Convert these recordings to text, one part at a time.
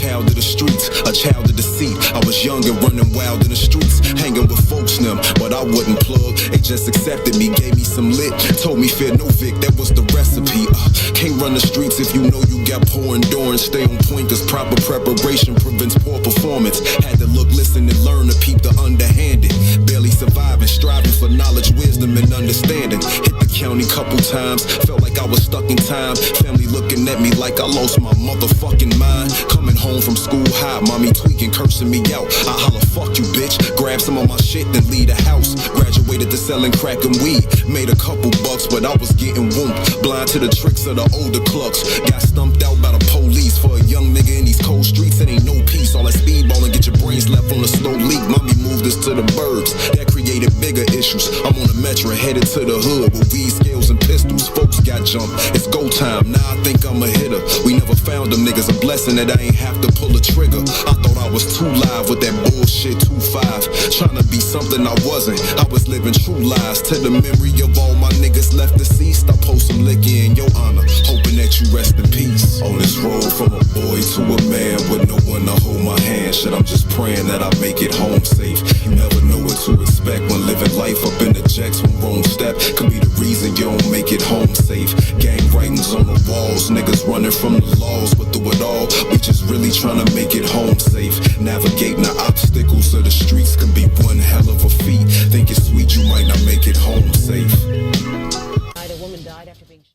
child of the streets, a child of deceit. I was young and running wild in the streets, hanging with folks them, but I wouldn't plug. They just accepted me, gave me some lit, told me fear no Vic, that was the recipe. Can't run the streets if you know you got poor endurance. Stay on point, cause proper preparation prevents poor performance. Had to look, listen, and learn to peep the underhanded. Barely surviving, striving for knowledge, wisdom, and understanding. Hit the county couple times, felt like I was stuck in time. Family looking at me like I lost my motherfucking mind. Coming home from school high, mommy tweaking, cursing me out. I holla, fuck you, bitch. Grab some of my shit, then leave the house. Graduated to selling crack and weed. Made a couple bucks, but I was getting womped. Blind to the tricks of the older clucks. Got stumped out by the police. For a young nigga in these cold streets, it ain't no peace. All that speedball and get your brains left on a slow leak. Mommy moved us to the burbs. That created bigger issues. I'm on the metro headed to the hood with weed scales and pistols. Folks got jumped. It's go time. Now I think I'm a hitter. We never found them niggas. A blessing that I ain't have to pull a trigger. I thought I was too live with that bullshit 2-5. Trying to be something I wasn't. I was living true lies. To the memory of all my niggas left deceased, I post some liquor in your honor, hoping that you rest in peace. On this road from a boy to a man with no one to hold my hand. Shit, I'm just praying that I make it home safe. You never know what to expect when living life up in the jacks. One wrong step could be the reason you don't make it home safe. Gang writings on the walls, niggas running from the laws, but through it all, we just really trying to make it home safe. Navigating the obstacles of the streets can be one hell of a feat. Think it's sweet, you might not make it home safe. A woman died after being shot.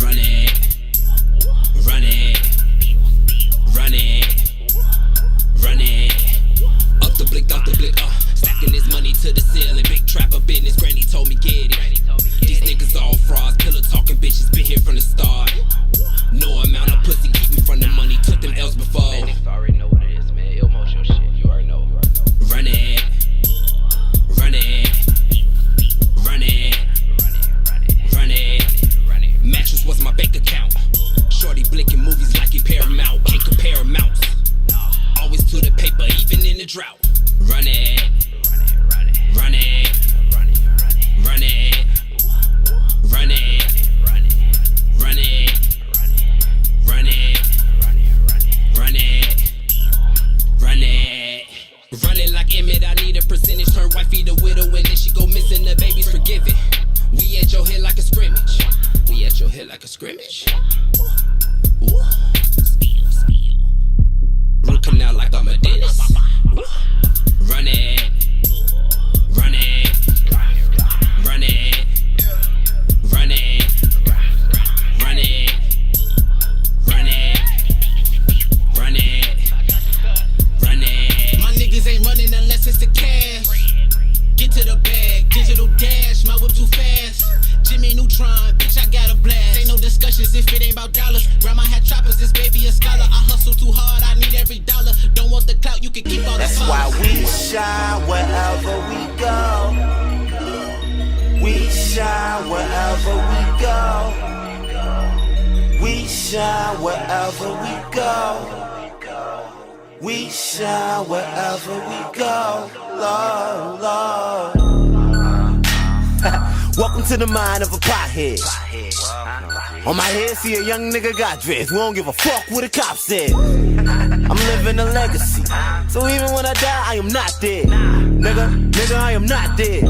Run it, run it, run it, run it. Up the blick, stacking this money to the ceiling. Big trapper business, granny told me get it. These niggas all frauds, pillow talking bitches, been here from the start. No amount of pussy keep me from the money, took them L's before. Man, niggas already know what it is, man. Ill motion shit, you already know. Run it, run it, run it, run it. Mattress was my bank account. Shorty blinking movies like he Paramount. Can't compare amounts. Always to the paper, even in the drought. Run it, run it, run it, run it, run it, run it, run it, run it, run it. Run it like Emmett, I need a percentage. Turn wifey to widow and then she go missing, the baby's forgiven. We at your head like a scrimmage. We at your head like a scrimmage. Root canal like I'm a dentist. Run it, run it, run it, run it, run it, run it, run it, run it. My niggas ain't running unless it's the cash. Get to the bag, digital dash, my whip too fast. Jimmy Neutron, bitch, I got a blast. Ain't no discussions if it ain't about dollars. Grandma had choppers, this baby a scholar. I hustle too hard, I need every dollar. Don't want the clout, you can keep all the That's why we shine wherever we go. We shine wherever we go. We shine wherever we go. We shine wherever we go. Lord, Lord. Welcome to the mind of a pothead. On my head, see a young nigga got dressed. We don't give a fuck what the cop said. I'm living a legacy. So even when I die, I am not dead. Nigga, I am not dead.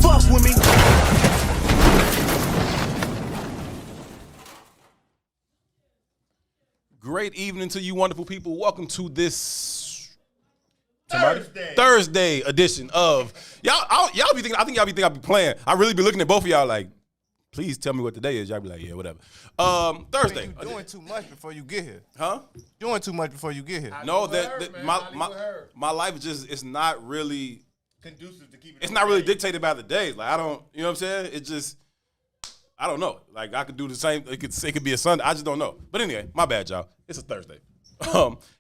Fuck with me. Great evening to you wonderful people. Welcome to this Thursday edition of y'all be thinking, I think y'all be thinking I be playing. I really be looking at both of y'all like, please tell me what the day is. Y'all be like, yeah, whatever. Thursday. You doing too much before you get here. Huh? Doing too much before you get here. No, my life is just, it's not really Conducive to keep it. It's not really dictated by the days. Like I don't, you know what I'm saying? It just, I don't know. Like I could do the same. It could be a Sunday. I just don't know. But anyway, my bad, y'all. It's a Thursday.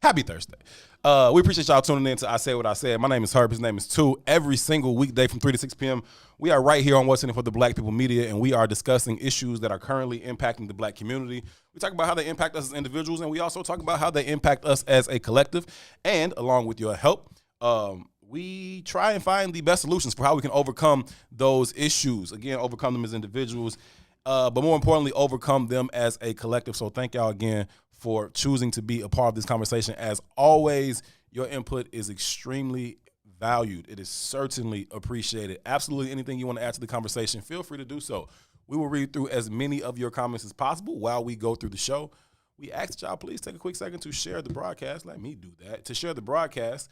Happy Thursday. We appreciate y'all tuning in to I Say What I Said. My name is Herb. His name is Tu. Every single weekday from 3 to 6 p.m., we are right here on What's In It for the Black People Media, and we are discussing issues that are currently impacting the black community. We talk about how they impact us as individuals, and we also talk about how they impact us as a collective. And along with your help, we try and find the best solutions for how we can overcome those issues. Again, overcome them as individuals, but more importantly, overcome them as a collective. So thank y'all again for choosing to be a part of this conversation. As always, your input is extremely valued. It is certainly appreciated. Absolutely anything you want to add to the conversation, feel free to do so. We will read through as many of your comments as possible while we go through the show. We ask y'all please take a quick second to share the broadcast. Let me do that. To share the broadcast,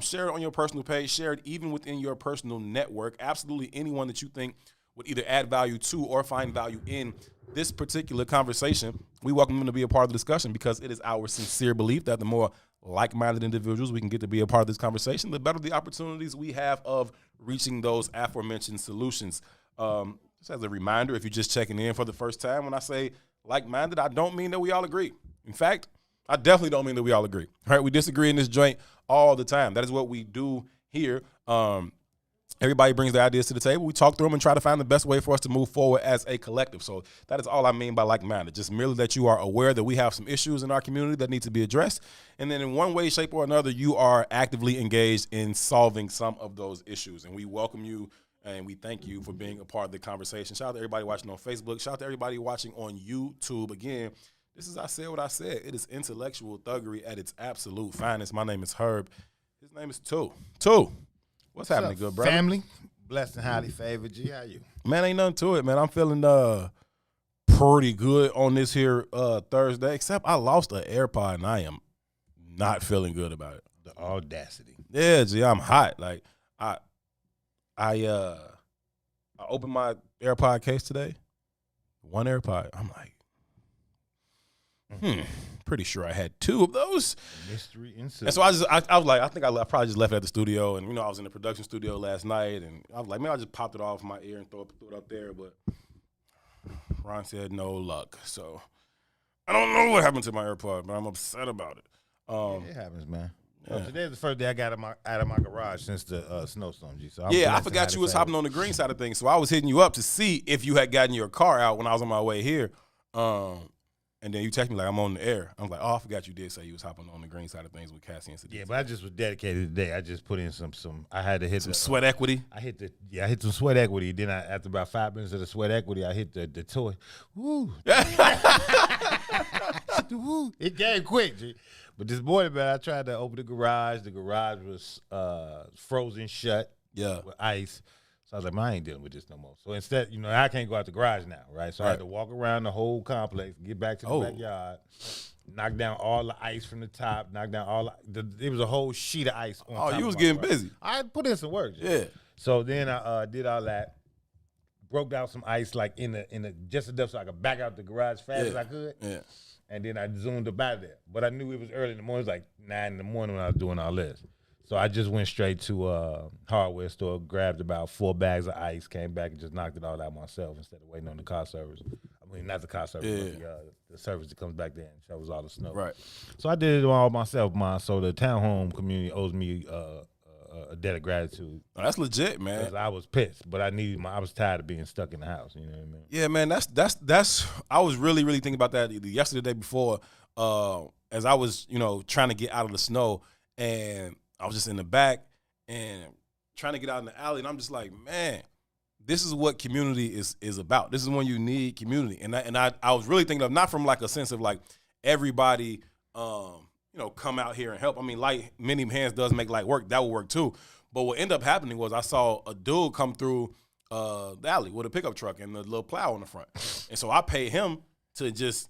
share it on your personal page. Share it even within your personal network. Absolutely anyone that you think would either add value to or find value in this particular conversation, we welcome them to be a part of the discussion, because it is our sincere belief that the more like-minded individuals we can get to be a part of this conversation, the better the opportunities we have of reaching those aforementioned solutions. Just as a reminder, if you're just checking in for the first time, when I say like-minded, I don't mean that we all agree. In fact, I definitely don't mean that we all agree. All right, we disagree in this joint all the time. That is what we do here. Everybody brings their ideas to the table. We talk through them and try to find the best way for us to move forward as a collective. So that is all I mean by like-minded. Just merely that you are aware that we have some issues in our community that need to be addressed. And then in one way, shape, or another, you are actively engaged in solving some of those issues. And we welcome you and we thank you for being a part of the conversation. Shout out to everybody watching on Facebook. Shout out to everybody watching on YouTube. Again, this is I Said What I Said. It is intellectual thuggery at its absolute finest. My name is Herb. His name is Two. What's happening, good brother? Family, blessed and highly favored. G, how you? Man, ain't nothing to it, man. I'm feeling pretty good on this here Thursday, except I lost an AirPod and I am not feeling good about it. The audacity. Yeah, G, I'm hot. Like I opened my AirPod case today. One AirPod. I'm like, pretty sure I had two of those. Mystery incident. And so I was like, I think I probably just left it at the studio, and I was in the production studio last night, and I was like, maybe I just popped it off my ear and threw it up there, but Ron said no luck. So I don't know what happened to my AirPod, but I'm upset about it. It happens, man. Yeah. Today's the first day I got out of my garage since the snowstorm, G. So I forgot you was hopping on the green side of things, so I was hitting you up to see if you had gotten your car out when I was on my way here. And then you text me like I'm on the air. I was like, oh, I forgot you did say you was hopping on the green side of things with Cassie and Sadie. Yeah, but I just was dedicated today. I just put in some. I had to hit some sweat equity. I hit some sweat equity. Then after about 5 minutes of the sweat equity, I hit the toy. Woo! Woo! It came quick, G. But this morning, man, I tried to open the garage. The garage was frozen shut. Yeah, with ice. I was like, man, I ain't dealing with this no more. So instead, I can't go out the garage now, right? So I had to walk around the whole complex, get back to the backyard, knock down all the ice from the top, knock down all there was a whole sheet of ice on top. Oh, you was getting busy. I put in some work. Yeah. So then I did all that, broke down some ice like in the just enough so I could back out the garage fast as I could. Yeah. And then I zoomed up out of there. But I knew it was early in the morning. It was like 9 in the morning when I was doing all this. So I just went straight to a hardware store, grabbed about 4 bags of ice, came back and just knocked it all out myself instead of waiting on the car service. I mean, not the car service, but the service that comes back there and shovels all the snow. Right. So I did it all myself, man. So the townhome community owes me a debt of gratitude. Oh, that's legit, man. Because I was pissed, but I was tired of being stuck in the house. You know what I mean? Yeah, man. That's. I was really thinking about that either yesterday, the day before, as I was, trying to get out of the snow, and I was just in the back and trying to get out in the alley, and I'm just like, man, this is what community is about. This is when you need community, and I was really thinking of not from like a sense of like everybody, come out here and help. I mean, like many hands does make light work. That will work too. But what ended up happening was I saw a dude come through the alley with a pickup truck and a little plow on the front, and so I paid him to just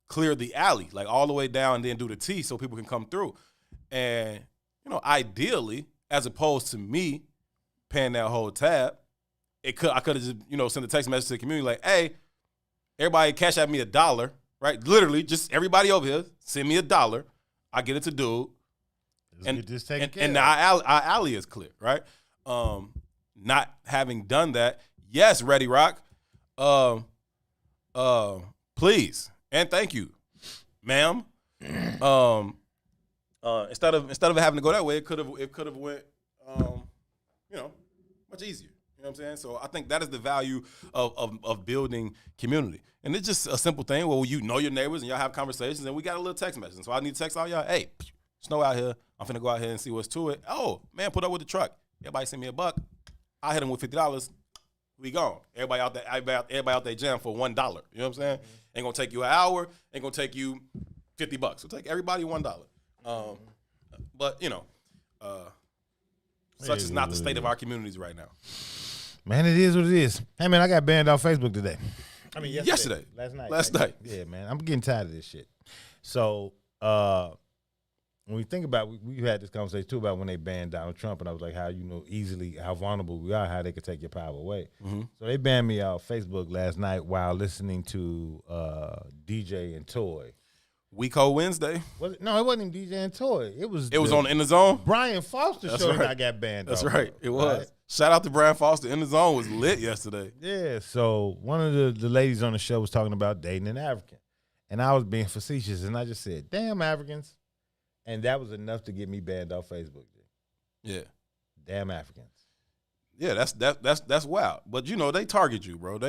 clear the alley like all the way down and then do the T so people can come through. And ideally, as opposed to me paying that whole tab, I could have just, sent a text message to the community like, hey, everybody cash at me $1, right? Literally, just everybody over here, send me $1. I get it to dude. Get this taken care and of. our alley is clear, right? Not having done that, yes, Ready Rock, please, and thank you, ma'am. Instead of having to go that way, it could have went, much easier. You know what I'm saying? So I think that is the value of building community. And it's just a simple thing where you know your neighbors and y'all have conversations, and we got a little text message. So I need to text all y'all, hey, Snow out here. I'm finna go out here and see what's to it. Oh, man, put up with the truck. Everybody send me $1. I hit them with $50. We gone. Everybody out there jam for $1. You know what I'm saying? Ain't gonna take you an hour. Ain't gonna take you $50. It'll take everybody $1. But, you know, such is not the state of our communities right now. Man, it is what it is. Hey, man, I got banned off Facebook today. I mean, yesterday. Last night. Yeah, man. I'm getting tired of this shit. So, when we think about, we had this conversation too about when they banned Donald Trump, and I was like, how how vulnerable we are, how they could take your power away. Mm-hmm. So they banned me off Facebook last night while listening to DJ and Toy. Weeko Wednesday. No, it wasn't even DJ and Toy. It was on In the Zone. Brian Foster show that I got banned off. That's right. It was. Right? Shout out to Brian Foster. In the Zone was lit yesterday. Yeah. So one of the ladies on the show was talking about dating an African, and I was being facetious, and I just said, "Damn Africans." And that was enough to get me banned off Facebook. Yeah. Damn Africans. Yeah, that's wild. But you know, they target you, bro.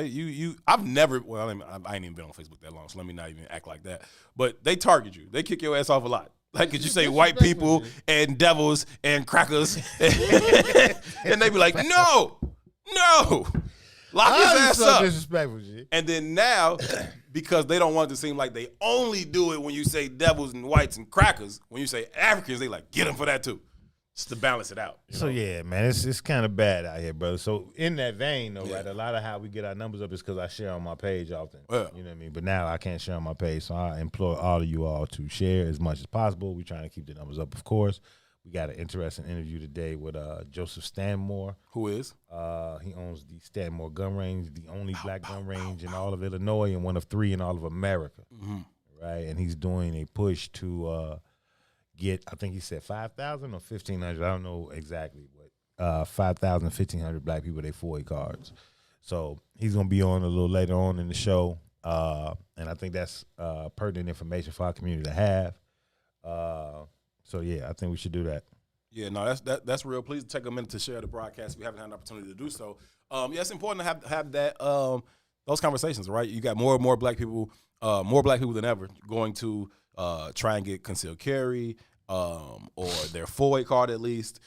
I've never I ain't even been on Facebook that long, so let me not even act like that. But they target you. They kick your ass off a lot. Like, could you say white people and devils and crackers? And they be like, no. Lock his ass so up. Disrespectful, G. And then now, because they don't want it to seem like they only do it when you say devils and whites and crackers, when you say Africans, they like, get them for that too. Just to balance it out. So, yeah, man, it's kind of bad out here, brother. So, in that vein, though, right, a lot of how we get our numbers up is because I share on my page often. Yeah. You know what I mean? But now I can't share on my page, so I implore all of you all to share as much as possible. We're trying to keep the numbers up, of course. We got an interesting interview today with Joseph Stanmore. Who is? He owns the Stanmore Gun Range, the only black gun range in all of Illinois and one of 3 in all of America. Mm-hmm. Right? And he's doing a push to get, I think he said 5,000 or 1,500. I don't know exactly, but 5,000, 1,500 black people, they 40 cards. So he's going to be on a little later on in the show. And I think that's pertinent information for our community to have. So, yeah, I think we should do that. Yeah, no, that's real. Please take a minute to share the broadcast if you haven't had an opportunity to do so. Yeah, it's important to have that those conversations, right? You got more and more black people than ever going to try and get concealed carry or their 4-way card at least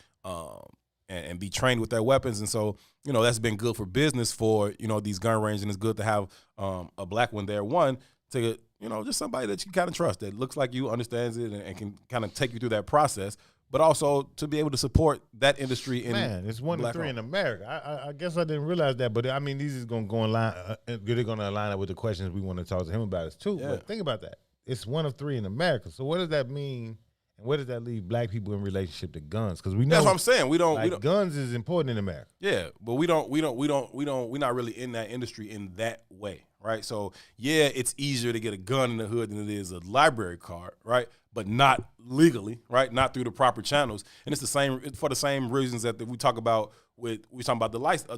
and be trained with their weapons. And so, you know, that's been good for business for, you know, these gun ranges, and it's good to have a black one there. One, to you know, just somebody that you kind of trust, that looks like you, understands it, and can kind of take you through that process, but also to be able to support that industry in Man, it's 1 to 3 in America. I guess I didn't realize that, but I mean, these is going to go in line. They're going to align up with the questions we want to talk to him about too. Yeah. But think about that. It's 1 of 3 in America. So what does that mean? And where does that leave black people in relationship to guns? Because we know that's what I'm saying. We don't guns is important in America. Yeah, but we're not really in that industry in that way, right? So yeah, it's easier to get a gun in the hood than it is a library card, right? But not legally, right? Not through the proper channels. And it's the same for the same reasons that we talk about the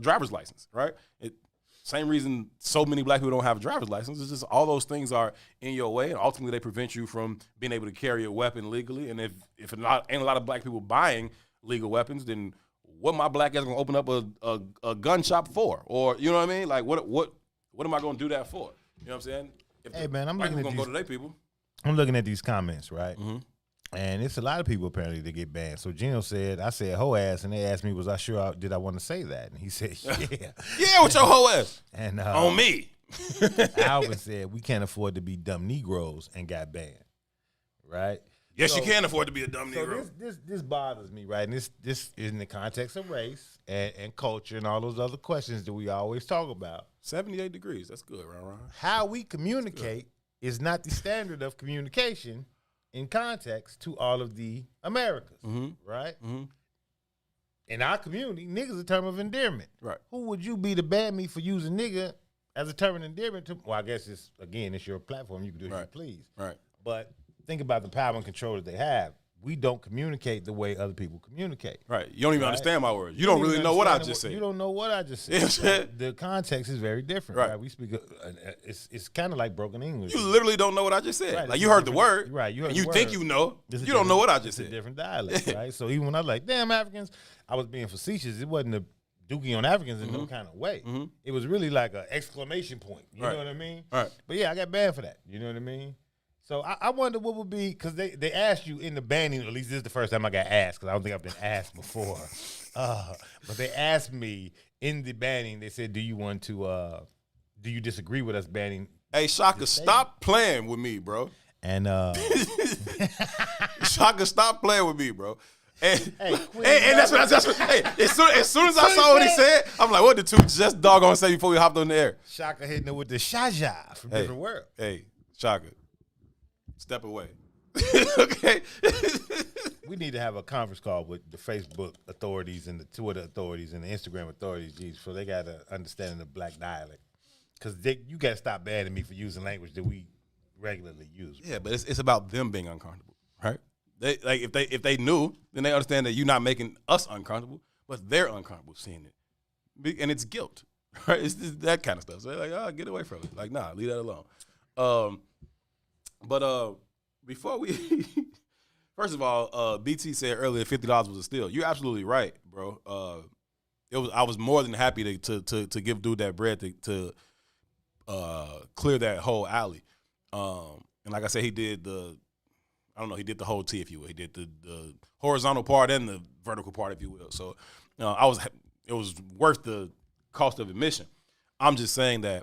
driver's license, right? Same reason so many black people don't have a driver's license. It's just all those things are in your way, and ultimately they prevent you from being able to carry a weapon legally. And if ain't a lot of black people buying legal weapons, then what my black ass gonna open up a gun shop for? Or you know what I mean? Like what am I gonna do that for? You know what I'm saying? Man, I'm looking at gonna go to their people. I'm looking at these comments, right? Mm-hmm. And it's a lot of people apparently that get banned. So Gino said, I said hoe ass, and they asked me, was I sure did I want to say that? And he said, yeah. Yeah, with your hoe ass. And on me. Alvin said, we can't afford to be dumb Negroes, and got banned. Right? Yes, you can afford to be a dumb Negro. This bothers me, right? And this is in the context of race and culture and all those other questions that we always talk about. 78 degrees. That's good, Ron. How we communicate is not the standard of communication in context to all of the Americas, right? Mm-hmm. In our community, nigga's a term of endearment. Right. Who would you be to ban me for using nigga as a term of endearment to? Well, I guess it's your platform. You can do as you please. Right. But think about the power and control that they have. We don't communicate the way other people communicate. Right. You don't even understand my words. You don't really know what I just said. You don't know what I just said. The context is very different. Right. We speak. It's kind of like broken English. You literally don't know what I just said. Right. Like you heard the word. Right. You heard and you the think word. You know. You don't know what I just said. It's a different dialect, right? So even when I was like, damn Africans, I was being facetious. It wasn't a dookie on Africans in no kind of way. Mm-hmm. It was really like an exclamation point. You know what I mean? Right. But yeah, I got banned for that. You know what I mean? So I wonder what would be, because they asked you in the banning, at least this is the first time I got asked, because I don't think I've been asked before. But they asked me in the banning, they said, do you disagree with us banning? Hey, Shaka, stop playing with me, bro. And Shaka, stop playing with me, bro. And that's what hey, as soon as I saw what he said, I'm like, what did two just doggone say before we hopped on the air? Shaka hitting it with the Shaja from Different World. Hey, Shaka, step away. Okay. We need to have a conference call with the Facebook authorities and the Twitter authorities and the Instagram authorities, so they got an understanding of black dialect. Because you got to stop banning me for using language that we regularly use. Yeah, but it's about them being uncomfortable, right? They like if they knew, then they understand that you're not making us uncomfortable, but they're uncomfortable seeing it, and it's guilt, right? It's that kind of stuff. So they're like, oh, get away from it. Like, nah, leave that alone. But before we, first of all, BT said earlier $50 was a steal. You're absolutely right, bro. I was more than happy to give dude that bread to clear that whole alley. And like I said, he did the whole T, if you will. He did the horizontal part and the vertical part, if you will. So it was worth the cost of admission. I'm just saying that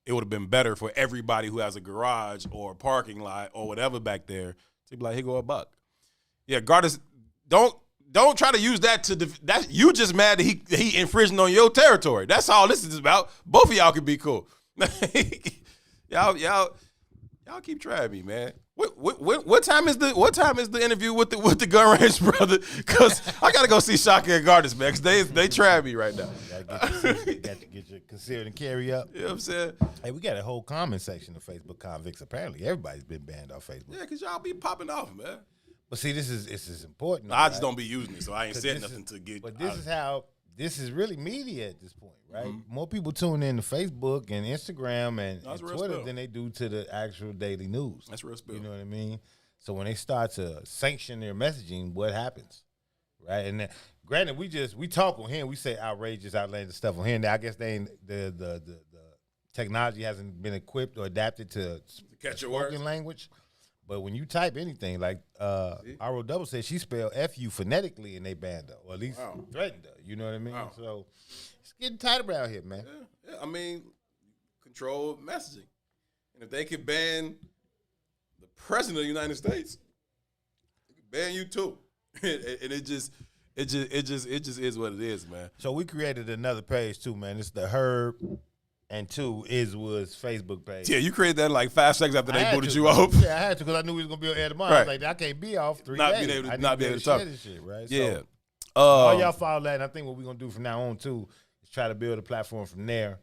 it would have been better for everybody who has a garage or a parking lot or whatever back there to be like, here go $1. Yeah, Gardas, don't try to use that that you just mad that he infringing on your territory. That's all this is about. Both of y'all can be cool. y'all keep trying me, man. What time is the interview with the gun range brother? Because I gotta go see Shaka and Gardas, man. Because they try me right now. You got to get your concealed and carry up. You know what I'm saying? Hey, we got a whole comment section of Facebook convicts. Apparently, everybody's been banned off Facebook. Yeah, because y'all be popping off, man. But see, this is important. I just don't be using it, so I ain't said nothing to get. But this is really media at this point, right? Mm-hmm. More people tune in to Facebook and Instagram and Twitter than they do to the actual daily news. That's real spill. You know what I mean? So when they start to sanction their messaging, what happens, right? And then, granted, we talk on here, we say outrageous, outlandish stuff on here. And I guess they ain't the technology hasn't been equipped or adapted to catch your words language. But when you type anything, like R.O. Double said, she spelled F-U phonetically and they banned her, or at least threatened her. You know what I mean? Wow. So it's getting tight around here, man. Yeah. I mean, control messaging. And if they could ban the president of the United States, they could ban you too. And it just is what it is, man. So we created another page too, man. It's the Herb and was Facebook page. Yeah, you created that in like 5 seconds after they booted you off. Yeah, I had to because I knew we was gonna be on air tomorrow. Right. I was like, I can't be off 3 days. Not be able to talk. This shit, right? Yeah. So, all y'all follow that, and I think what we're gonna do from now on too is try to build a platform from there.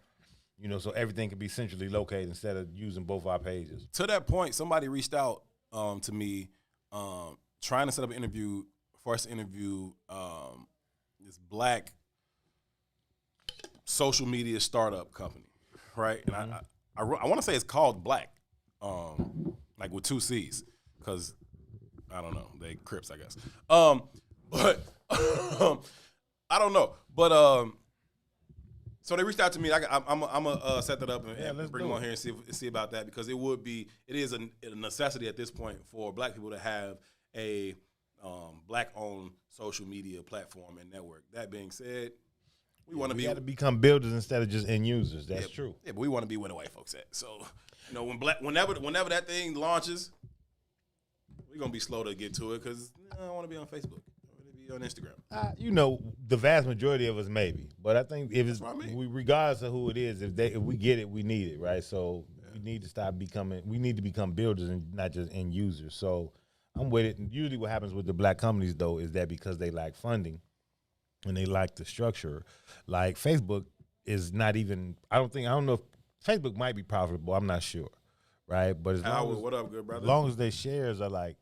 You know, so everything can be centrally located instead of using both our pages. To that point, somebody reached out to me trying to set up an interview for us to interview this black social media startup company. Right, and I want to say it's called Black, like with 2 C's, because I don't know, they Crips, I guess. But I don't know. But so they reached out to me. I'm gonna set that up and bring them on here and see about that, because it is a necessity at this point for black people to have a black-owned social media platform and network. That being said, we got to become builders instead of just end users. That's true. Yeah, but we want to be where the white folks at. So, you know, whenever that thing launches, we're gonna be slow to get to it because I want to be on Facebook. I want to be on Instagram. You know, the vast majority of us maybe, but I think if it's regardless of who it is, if we get it, we need it, right? So we need to stop becoming. We need to become builders and not just end users. So I'm with it. And usually, what happens with the black companies though is that because they lack funding and they lack the structure, like Facebook is not even. I don't know if Facebook might be profitable. I'm not sure, right? But what up, good brother? As long as their shares are like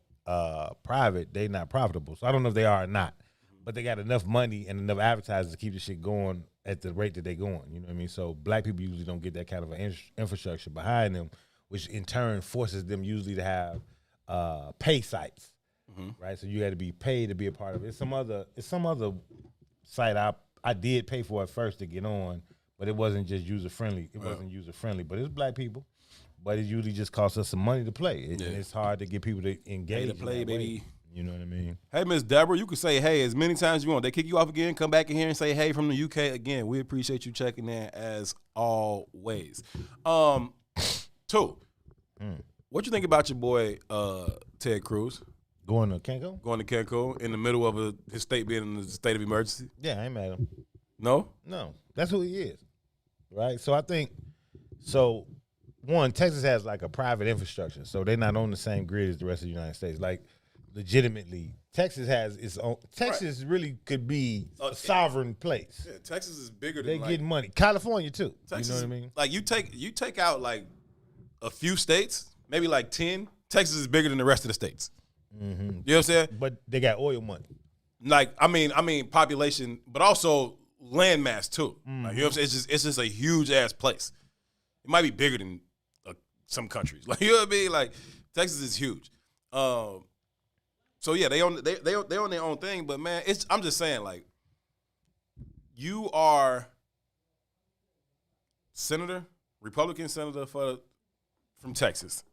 private, they not profitable. So I don't know if they are or not, but they got enough money and enough advertisers to keep the shit going at the rate that they're going. You know what I mean? So black people usually don't get that kind of an infrastructure behind them, which in turn forces them usually to have pay sites, right? So you got to be paid to be a part of it. It's some other site I did pay for at first to get on, but it wasn't just user friendly. It wasn't user friendly, but it's black people. but it usually just costs us some money to play. And it's hard to get people to engage. to play, in that way. baby. You know what I mean? Hey, Miss Deborah, you can say hey as many times as you want. They kick you off again, come back in here and say hey from the UK again. We appreciate you checking in as always. Two, what you think about your boy Ted Cruz Going to Cancun? going to Cancun in the middle of his state being in a state of emergency? Yeah, I ain't mad at him. No? No, that's who he is, right? So I think, one, Texas has like a private infrastructure, so they're not on the same grid as the rest of the United States. Like, legitimately, Texas has its own. Texas really could be a sovereign place. Yeah, Texas is bigger than They getting money. California too. Texas, you know what I mean? Like you take out like a few states, maybe like 10. Texas is bigger than the rest of the states. Mm-hmm. You know what I'm saying? But they got oil money. Like I mean population, but also landmass too. Like, you know what I'm saying? It's just a huge ass place. It might be bigger than some countries. Like, you know what I mean? Like Texas is huge. So yeah, they on their own thing. But man, I'm just saying, like, you are Republican senator from Texas.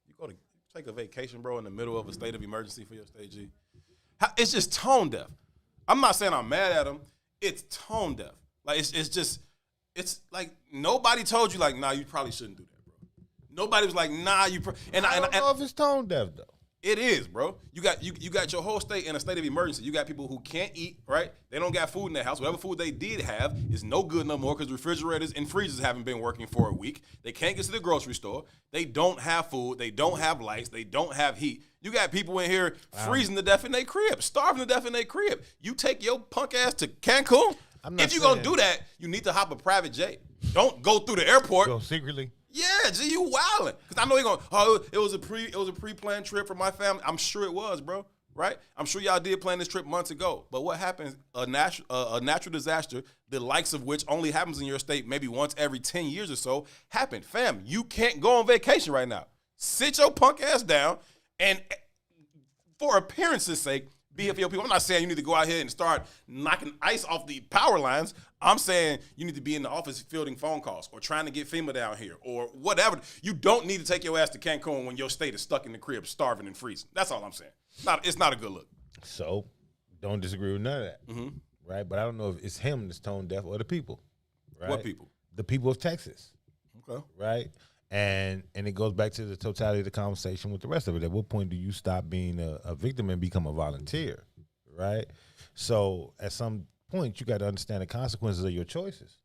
You go to take a vacation, bro, in the middle of a state of emergency for your state, G. It's just tone deaf. I'm not saying I'm mad at him. It's tone deaf. Like it's like nobody told you like, nah, you probably shouldn't do that, bro. Nobody was like, nah, you. I don't know if it's tone deaf though. It is, bro. You got your whole state in a state of emergency. You got people who can't eat, right? They don't got food in their house. Whatever food they did have is no good no more because refrigerators and freezers haven't been working for a week. They can't get to the grocery store. They don't have food. They don't have lights. They don't have heat. You got people in here freezing to death in their crib, starving to death in their crib. You take your punk ass to Cancun. If you're going to do that, you need to hop a private jet. Don't go through the airport. Go secretly. Yeah, G, you wildin'. Because I know you're it was a pre-planned trip for my family. I'm sure it was, bro. Right? I'm sure y'all did plan this trip months ago. But what happens, a natural disaster, the likes of which only happens in your state maybe once every 10 years or so, happened. Fam, you can't go on vacation right now. Sit your punk ass down and for appearance's sake, be it for your people. I'm not saying you need to go out here and start knocking ice off the power lines. I'm saying you need to be in the office fielding phone calls or trying to get FEMA down here or whatever. You don't need to take your ass to Cancun when your state is stuck in the crib, starving and freezing. That's all I'm saying. It's not a good look. So, don't disagree with none of that, right? But I don't know if it's him that's tone deaf or the people, right? What people? The people of Texas, okay, right? And it goes back to the totality of the conversation with the rest of it. At what point do you stop being a victim and become a volunteer, right? So at some point, you got to understand the consequences of your choices.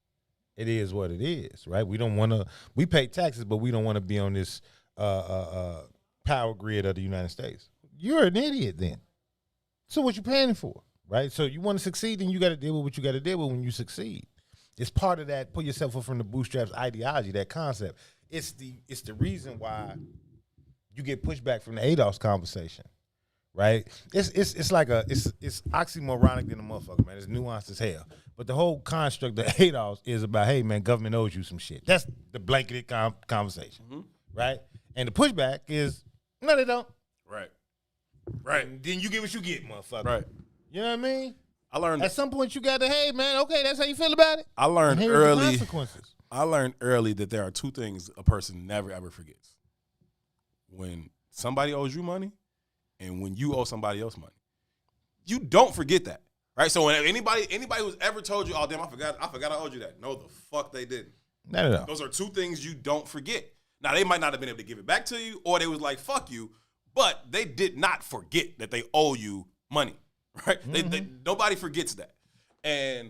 It is what it is, right? We pay taxes, but we don't want to be on this power grid of the United States. You're an idiot then. So what you paying for, right? So you want to succeed, then you got to deal with what you got to deal with when you succeed. It's part of that pull yourself up from the bootstraps ideology, that concept. It's the reason why you get pushback from the ADOS conversation, right? It's oxymoronic than a motherfucker, man. It's nuanced as hell. But the whole construct of ADOS is about, hey, man, government owes you some shit. That's the blanketed conversation, right? And the pushback is, no, they don't. Right. And then you get what you get, motherfucker. Right. You know what I mean? I learned at some point you got to, hey, man, okay, that's how you feel about it. I learned Here's early. the consequences. I learned early that there are two things a person never ever forgets: when somebody owes you money, and when you owe somebody else money. You don't forget that, right? So when anybody who's ever told you, "Oh damn, I forgot I owed you that," no, the fuck they didn't. Not at all. Those are two things you don't forget. Now they might not have been able to give it back to you, or they was like, "Fuck you," but they did not forget that they owe you money, right? Nobody forgets that, and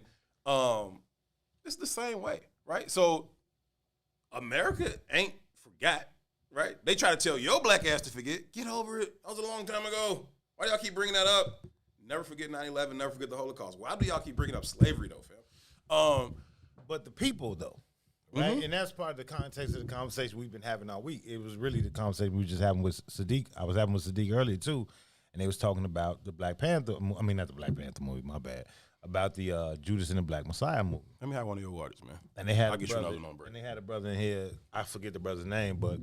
it's the same way. Right? So America ain't forgot, right? They try to tell your black ass to forget. Get over it. That was a long time ago. Why do y'all keep bringing that up? Never forget 9/11. Never forget the Holocaust. Why do y'all keep bringing up slavery, though, fam? But the people, though, right? And that's part of the context of the conversation we've been having all week. It was really the conversation we were just having with Sadiq. I was having with Sadiq earlier, too, and they was talking about the Black Panther. I mean, not the Black Panther movie, my bad. About the Judas and the Black Messiah movie. Let me have one of your waters, man. And they had I'll get you another one on break. And they had a brother in here. I forget the brother's name, but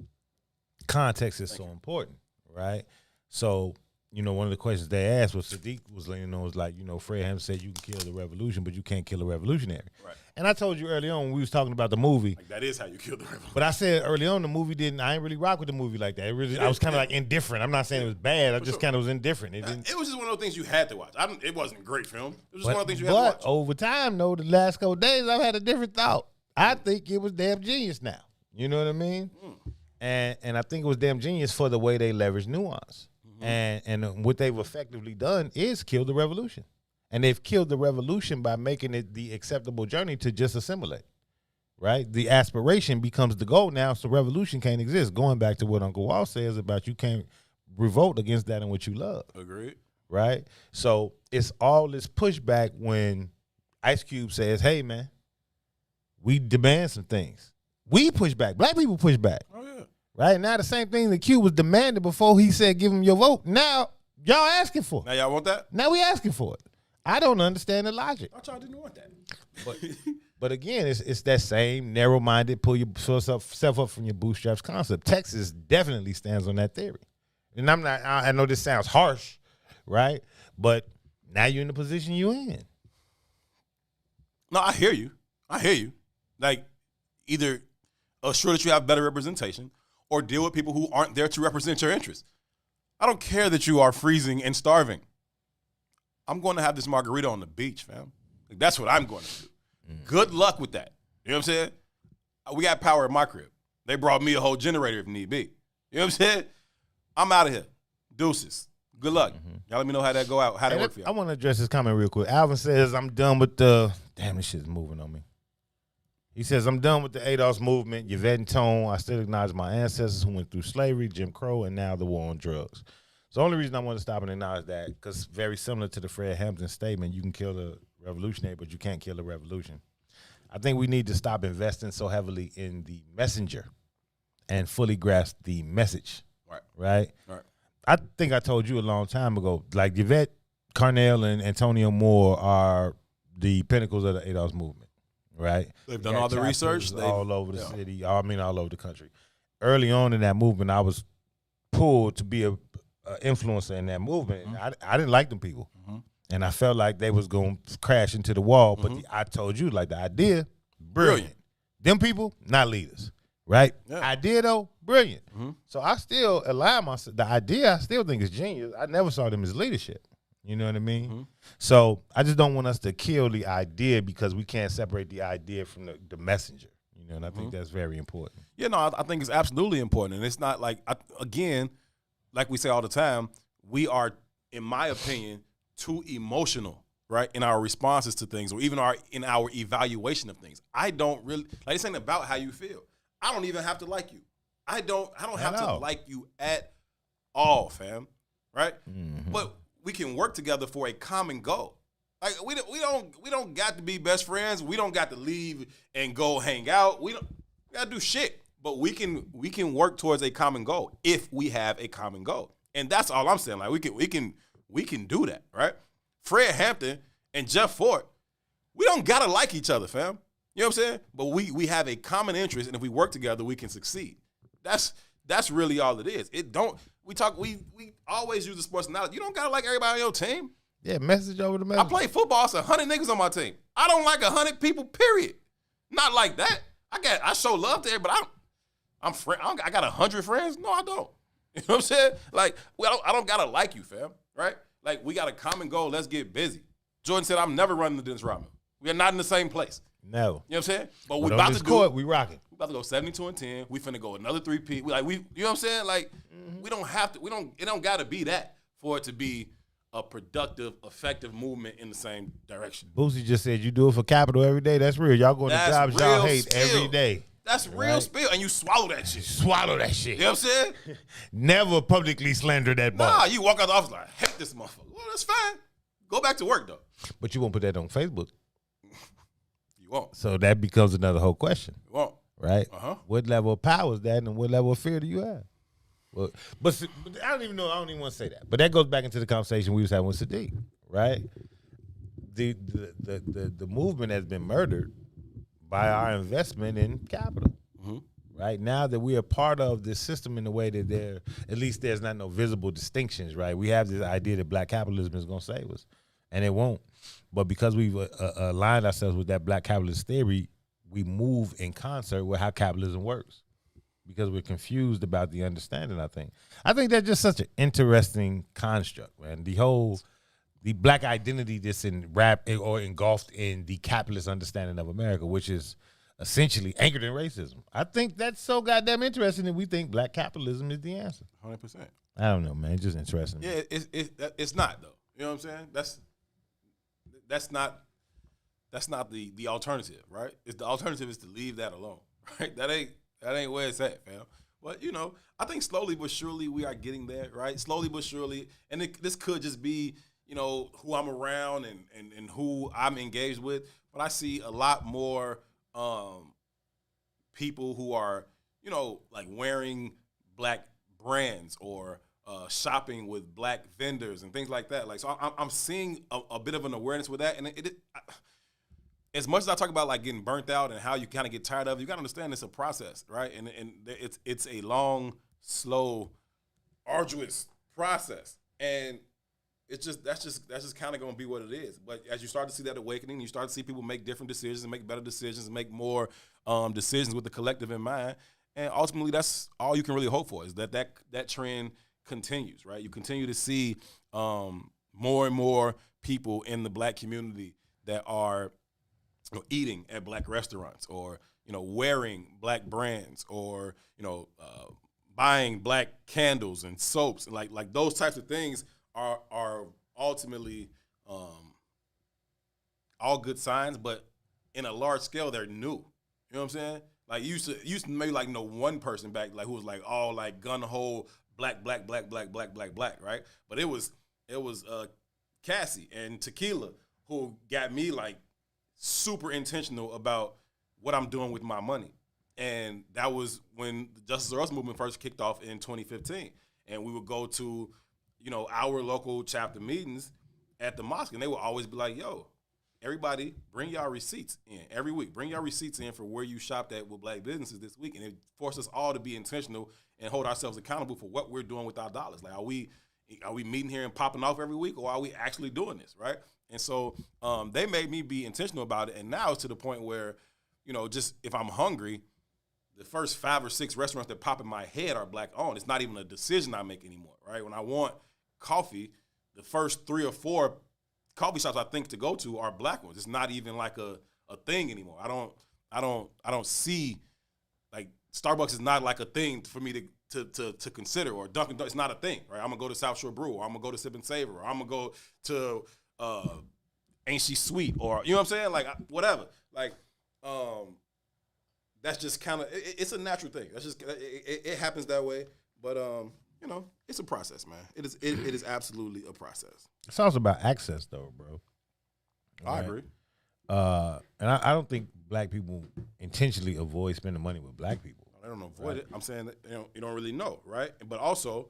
context is so important, right? So, one of the questions they asked was Sadiq was leaning on was like, Fred Hampton said you can kill the revolution, but you can't kill a revolutionary. Right. And I told you early on when we was talking about the movie. Like, that is how you kill the revolution. But I said early on the movie I ain't really rock with the movie like that. I was kind of like indifferent. I'm not saying it was bad. I just kind of was indifferent. It was just one of those things you had to watch. It wasn't a great film. It was just one of those things you had to watch. But over time, though, the last couple of days, I've had a different thought. I think it was damn genius now. You know what I mean? And I think it was damn genius for the way they leverage nuance. And what they've effectively done is kill the revolution. And they've killed the revolution by making it the acceptable journey to just assimilate, right? The aspiration becomes the goal now, so revolution can't exist. Going back to what Uncle Walt says about you can't revolt against that in what you love. Agreed. Right? So it's all this pushback when Ice Cube says, hey, man, we demand some things. We push back. Black people push back. Oh, yeah. Right? Now the same thing that Q was demanding before he said give him your vote. Now y'all asking for it. Now y'all want that? Now we asking for it. I don't understand the logic. I thought y'all didn't want that. But again, it's that same narrow-minded, pull yourself up from your bootstraps concept. Texas definitely stands on that theory. And I know this sounds harsh, right? But now you're in the position you're in. No, I hear you. Like, either assure that you have better representation or deal with people who aren't there to represent your interests. I don't care that you are freezing and starving. I'm going to have this margarita on the beach, fam. Like, that's what I'm going to do. Good luck with that. You know what I'm saying? We got power at my crib. They brought me a whole generator if need be. You know what I'm saying? I'm out of here. Deuces. Good luck. Y'all let me know how that go out, how that work for y'all. I want to address this comment real quick. Alvin says, I'm done with the... Damn, this shit's moving on me. He says, I'm done with the ADOS movement, Yvette and Tone. I still acknowledge my ancestors who went through slavery, Jim Crow, and now the war on drugs. So the only reason I want to stop and acknowledge that, because very similar to the Fred Hampton statement, you can kill the revolutionary, but you can't kill the revolution. I think we need to stop investing so heavily in the messenger and fully grasp the message. Right? I think I told you a long time ago, like Yvette Carnell and Antonio Moore are the pinnacles of the ADOS movement. Right, they've done all the research all over the city. All over the country. Early on in that movement, I was pulled to be a influencer in that movement. And I didn't like them people, and I felt like they was going to crash into the wall. But I told you, like the idea, brilliant. Them people, not leaders, right? Yeah. Idea though, brilliant. So I still align myself. The idea, I still think is genius. I never saw them as leadership. You know what I mean? So I just don't want us to kill the idea because we can't separate the idea from the messenger. You know, and I think that's very important. Yeah, no, I think it's absolutely important. And it's not like, again, like we say all the time, we are, in my opinion, too emotional, right, in our responses to things or even in our evaluation of things. I don't really, like, this ain't about how you feel. I don't even have to like you. I don't have to like you at all, fam, right? But we can work together for a common goal. Like we don't got to be best friends. We don't got to leave and go hang out. We got to do shit. But we can work towards a common goal if we have a common goal. And that's all I'm saying. Like we can do that, right? Fred Hampton and Jeff Fort, we don't gotta like each other, fam. You know what I'm saying? But we have a common interest, and if we work together, we can succeed. That's really all it is. We always use the sports analogy. You don't gotta like everybody on your team. Yeah, message over the message. I play football, it's 100 niggas on my team. I don't like 100 people, period. Not like that. I show love to everybody. I got 100 friends? No, I don't. You know what I'm saying? Like, I don't gotta like you, fam. Right? Like, we got a common goal. Let's get busy. Jordan said, I'm never running the Dennis Rodman. We are not in the same place. No. You know what I'm saying? But we on about this to court, we rocking. We about to go 72-10. We finna go another 3-peat. You know what I'm saying? Like, we don't have to, it don't gotta be that for it to be a productive, effective movement in the same direction. Boosie just said you do it for capital every day. That's real. Y'all going to jobs y'all hate every day. That's real spill. And you swallow that shit. Swallow that shit. You know what I'm saying? Never publicly slander that boss. Nah, you walk out the office like, I hate this motherfucker. Well, that's fine. Go back to work, though. But you won't put that on Facebook. You won't. So that becomes another whole question. You won't. Right? What level of power is that, and what level of fear do you have? Well, but I don't even want to say that. But that goes back into the conversation we was having with Sadiq, right? The movement has been murdered by our investment in capital, right? Now that we are part of this system in the way that at least there's not no visible distinctions, right? We have this idea that black capitalism is going to save us, and it won't. But because we've aligned ourselves with that black capitalist theory, we move in concert with how capitalism works because we're confused about the understanding, I think that's just such an interesting construct, man. The black identity that's engulfed in the capitalist understanding of America, which is essentially anchored in racism. I think that's so goddamn interesting that we think black capitalism is the answer. 100%. I don't know, man. It's just interesting. Yeah, it's not though. You know what I'm saying? That's not the alternative, right? The alternative is to leave that alone, right? That ain't where it's at, fam. But I think slowly but surely we are getting there, right? Slowly but surely, and this could just be who I'm around and who I'm engaged with. But I see a lot more people who are like wearing black brands or shopping with black vendors and things like that. Like, so I'm seeing a bit of an awareness with that. And as much as I talk about like getting burnt out and how you kind of get tired of it, you got to understand it's a process, right? And it's a long, slow, arduous process. And that's just kind of going to be what it is. But as you start to see that awakening, you start to see people make different decisions and make better decisions and make more decisions with the collective in mind. And ultimately, that's all you can really hope for is that trend continues, right? You continue to see more and more people in the black community that are eating at black restaurants or wearing black brands or buying black candles and soaps, like those types of things are ultimately all good signs, but in a large scale they're new. You know what I'm saying? Like you used to maybe like know one person back like who was like all like gun ho black, right? But it was Cassie and Tequila who got me like super intentional about what I'm doing with my money. And that was when the Justice for Us movement first kicked off in 2015. And we would go to, our local chapter meetings at the mosque. And they would always be like, yo, everybody bring y'all receipts in every week. Bring y'all receipts in for where you shopped at with black businesses this week. And it forced us all to be intentional and hold ourselves accountable for what we're doing with our dollars. Like, are we meeting here and popping off every week, or are we actually doing this, right? And so they made me be intentional about it. And now it's to the point where, just if I'm hungry, the first 5 or 6 restaurants that pop in my head are black owned. It's not even a decision I make anymore, right? When I want coffee, the first 3 or 4 coffee shops I think to go to are black ones. It's not even like a thing anymore. I don't see, like, Starbucks is not like a thing for me to consider, or Dunkin' Donuts. It's not a thing, right? I'm gonna go to South Shore Brew, or I'm gonna go to Sip and Savor, or I'm gonna go to Ain't She Sweet, or you know what I'm saying? Like, whatever. Like, that's just kind of it's a natural thing. That's just it happens that way. But it's a process, man. It is absolutely a process. It's also about access, though, bro. I agree. And I don't think black people intentionally avoid spending money with black people. I don't avoid it. I'm saying that you don't really know, right? But also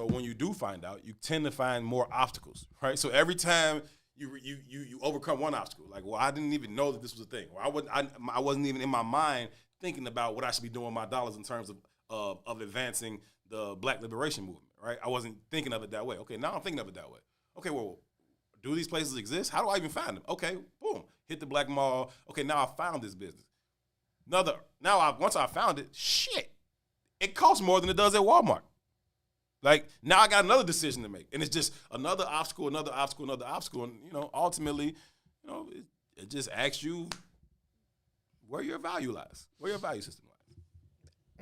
when you do find out, you tend to find more obstacles, right? So every time you overcome one obstacle, like, well, I didn't even know that this was a thing, or I wasn't even in my mind thinking about what I should be doing with my dollars in terms of advancing the black liberation movement, right? I wasn't thinking of it that way. Okay, now I'm thinking of it that way. Okay, well, do these places exist? How do I even find them? Okay, boom, hit the black mall. Okay, now I found this business. Once I found it, shit, it costs more than it does at Walmart. Like, now I got another decision to make, and it's just another obstacle, and ultimately, it just asks you where your value lies, where your value system lies.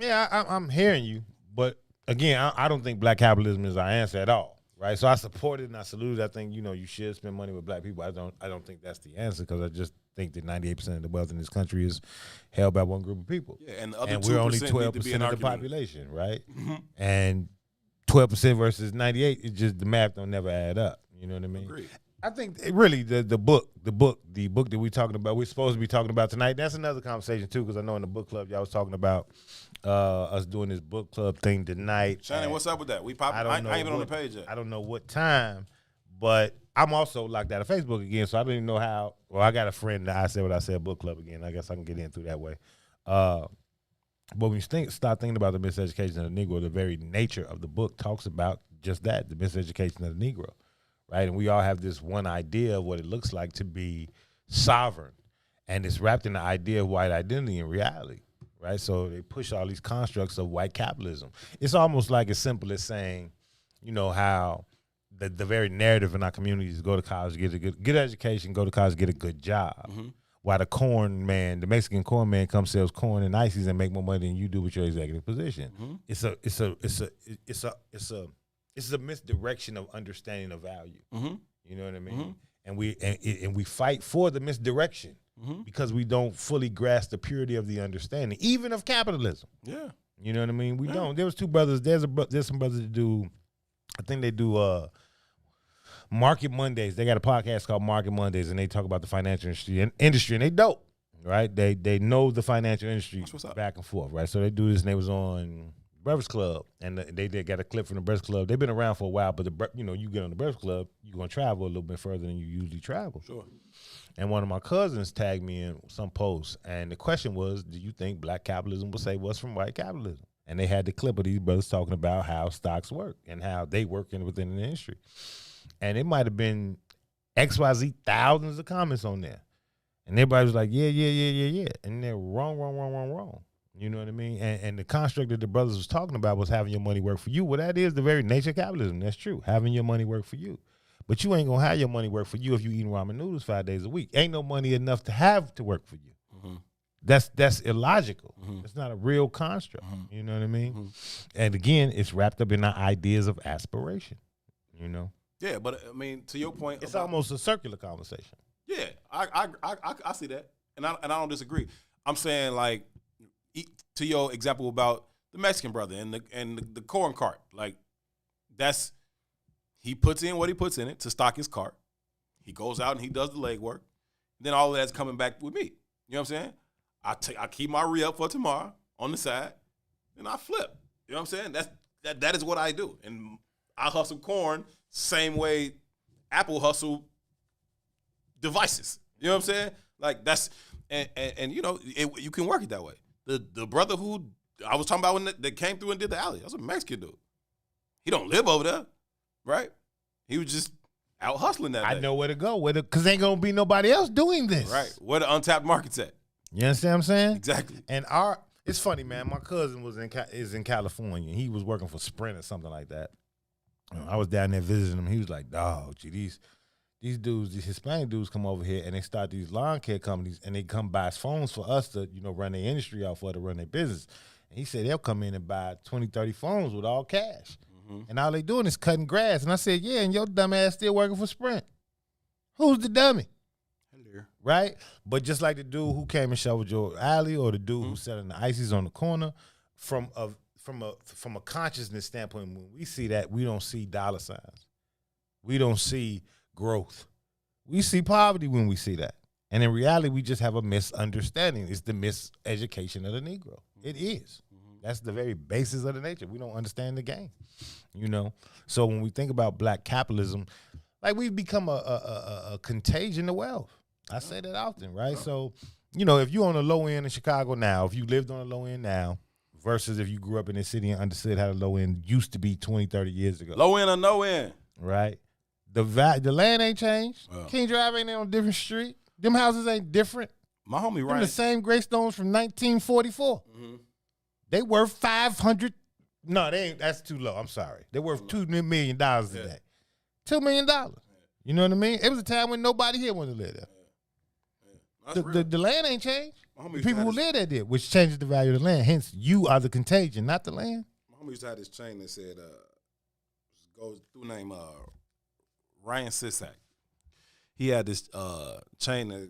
Yeah, I'm hearing you, but again, I don't think black capitalism is our answer at all, right? So I support it and I salute it. I think you should spend money with black people. I don't think that's the answer, because I just think that 98% of the wealth in this country is held by one group of people. Yeah, and the other 2% we're only 12% of the population, right? Mm-hmm. And 12% versus 98, it just, the math don't never add up. You know what I mean? Agreed. I think really the book that we're supposed to be talking about tonight, that's another conversation too, because I know in the book club y'all was talking about us doing this book club thing tonight. Shannon, what's up with that? I ain't even on the page yet. I don't know what time, but I'm also locked out of Facebook again, so I don't even know how. Well, I got a friend that I said what I said book club again. I guess I can get in through that way. But when you start thinking about the miseducation of the Negro, the very nature of the book talks about just that, the miseducation of the Negro, right? And we all have this one idea of what it looks like to be sovereign, and it's wrapped in the idea of white identity and reality, right? So they push all these constructs of white capitalism. It's almost like as simple as saying, you know, how the very narrative in our communities is go to college, get a good education, go to college, get a good job. While the Mexican corn man comes sells corn and ices and make more money than you do with your executive position. It's a misdirection of understanding of value. You know what I mean? And we fight for the misdirection because we don't fully grasp the purity of the understanding, even of capitalism. Yeah. You know what I mean? We don't. There was two brothers. There's some brothers that do. I think they do. Market Mondays. They got a podcast called Market Mondays, and they talk about the financial industry, and they dope, right? They know the financial industry back and forth, right? So they do this, and they was on Breakfast Club, and they got a clip from the Breakfast Club. They've been around for a while, but you get on the Breakfast Club, you're gonna travel a little bit further than you usually travel. Sure. And one of my cousins tagged me in some post, and the question was, do you think black capitalism will save us from white capitalism? And they had the clip of these brothers talking about how stocks work and how they work within the industry. And it might have been XYZ thousands of comments on there. And everybody was like, yeah. And they're wrong. You know what I mean? And the construct that the brothers was talking about was having your money work for you. Well, that is the very nature of capitalism. That's true. Having your money work for you. But you ain't going to have your money work for you if you eating ramen noodles 5 days a week. Ain't no money enough to have to work for you. That's illogical. It's not a real construct. You know what I mean? And again, it's wrapped up in our ideas of aspiration, you know? Yeah, but I mean, to your point, it's almost a circular conversation. Yeah, I see that, and I don't disagree. I'm saying, like, to your example about the Mexican brother and the corn cart, like, he puts in what he puts in it to stock his cart. He goes out and he does the legwork. Then all of that's coming back with me. You know what I'm saying? I keep my re-up for tomorrow on the side, and I flip. You know what I'm saying? That is what I do, and I hustle corn. Same way Apple hustle devices. You know what I'm saying? Like that's and you know you can work it that way. The brother who I was talking about when that came through and did the alley, that was a Mexican dude. He don't live over there, right? He was just out hustling that day. I know where to go, because ain't gonna be nobody else doing this. Right. Where the untapped market's at. You understand what I'm saying? Exactly. And it's funny, man. My cousin is in California. He was working for Sprint or something like that. I was down there visiting him. He was like, "Dog, gee, these dudes, these Hispanic dudes come over here and they start these lawn care companies and they come buy phones for us to, run their industry off for to run their business." And he said they'll come in and buy 20, 30 phones with all cash. And all they doing is cutting grass. And I said, yeah, and your dumb ass still working for Sprint. Who's the dummy? Hello. Right? But just like the dude who came and shoveled your alley, or the dude who's selling the ices on the corner, from a consciousness standpoint, when we see that, we don't see dollar signs. We don't see growth. We see poverty when we see that. And in reality, we just have a misunderstanding. It's the miseducation of the Negro. It is. That's the very basis of the nature. We don't understand the game, So when we think about black capitalism, like we've become a contagion of wealth. I say that often, right? So, if you're on the low end in Chicago now, if you lived on the low end now, versus if you grew up in this city and understood how the low end used to be 20, 30 years ago. Low end or no end. Right? The land ain't changed. King Drive ain't on a different street. Them houses ain't different. My homie Them Ryan. the same Greystones from 1944. They worth 500. No, they ain't. That's too low. I'm sorry. They're worth $2 million today. $2 million. You know what I mean? It was a time when nobody here wanted to live there. The land ain't changed. The people who live there did, which changes the value of the land. Hence, you are the contagion, not the land. My homie used to have this chain that said, goes through name Ryan Sisak. He had this chain that was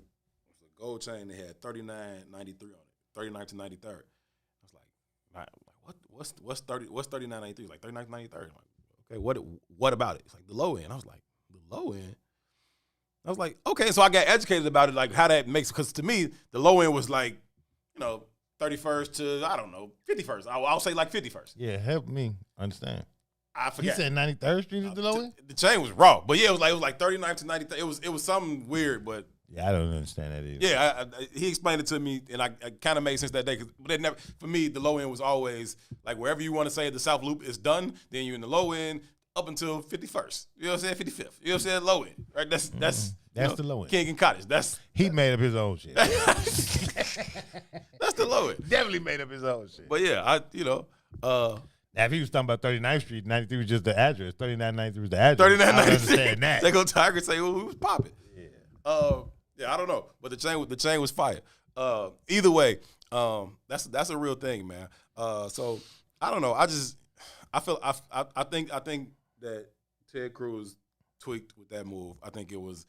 a gold chain that had 39.93 on it, 39 to 93rd. I was like, what's 39.93? Like 39 to 93rd. I'm like, okay, what about it? It's like the low end. I was like, the low end? I was like, okay, so I got educated about it, like how that makes, because to me, the low end was like, 31st to, I don't know, 51st. I'll say like 51st. Yeah, help me understand. I forgot. You said 93rd Street is the low end? The chain was raw. But yeah, it was like 39 to 93. It was something weird, but Yeah, I don't understand that either. Yeah, he explained it to me, and I kind of made sense that day. But it never, for me, the low end was always like wherever you want to say the South Loop is done, then you're in the low end up until 51st. You know what I'm saying? 55th. You know what I'm saying? Low end, right? That's the low end. King and Cottage. He made up his own shit. That's the low end. Definitely made up his own shit. But yeah, Now, if he was talking about 39th Street, 93 was just the address. 3993 was the address. 39, I don't understand that. They go Tiger and say, "Well, we was popping." Yeah, I don't know, but the chain was fire. Either way, that's a real thing, man. So I don't know. I think that Ted Cruz tweaked with that move. I think it was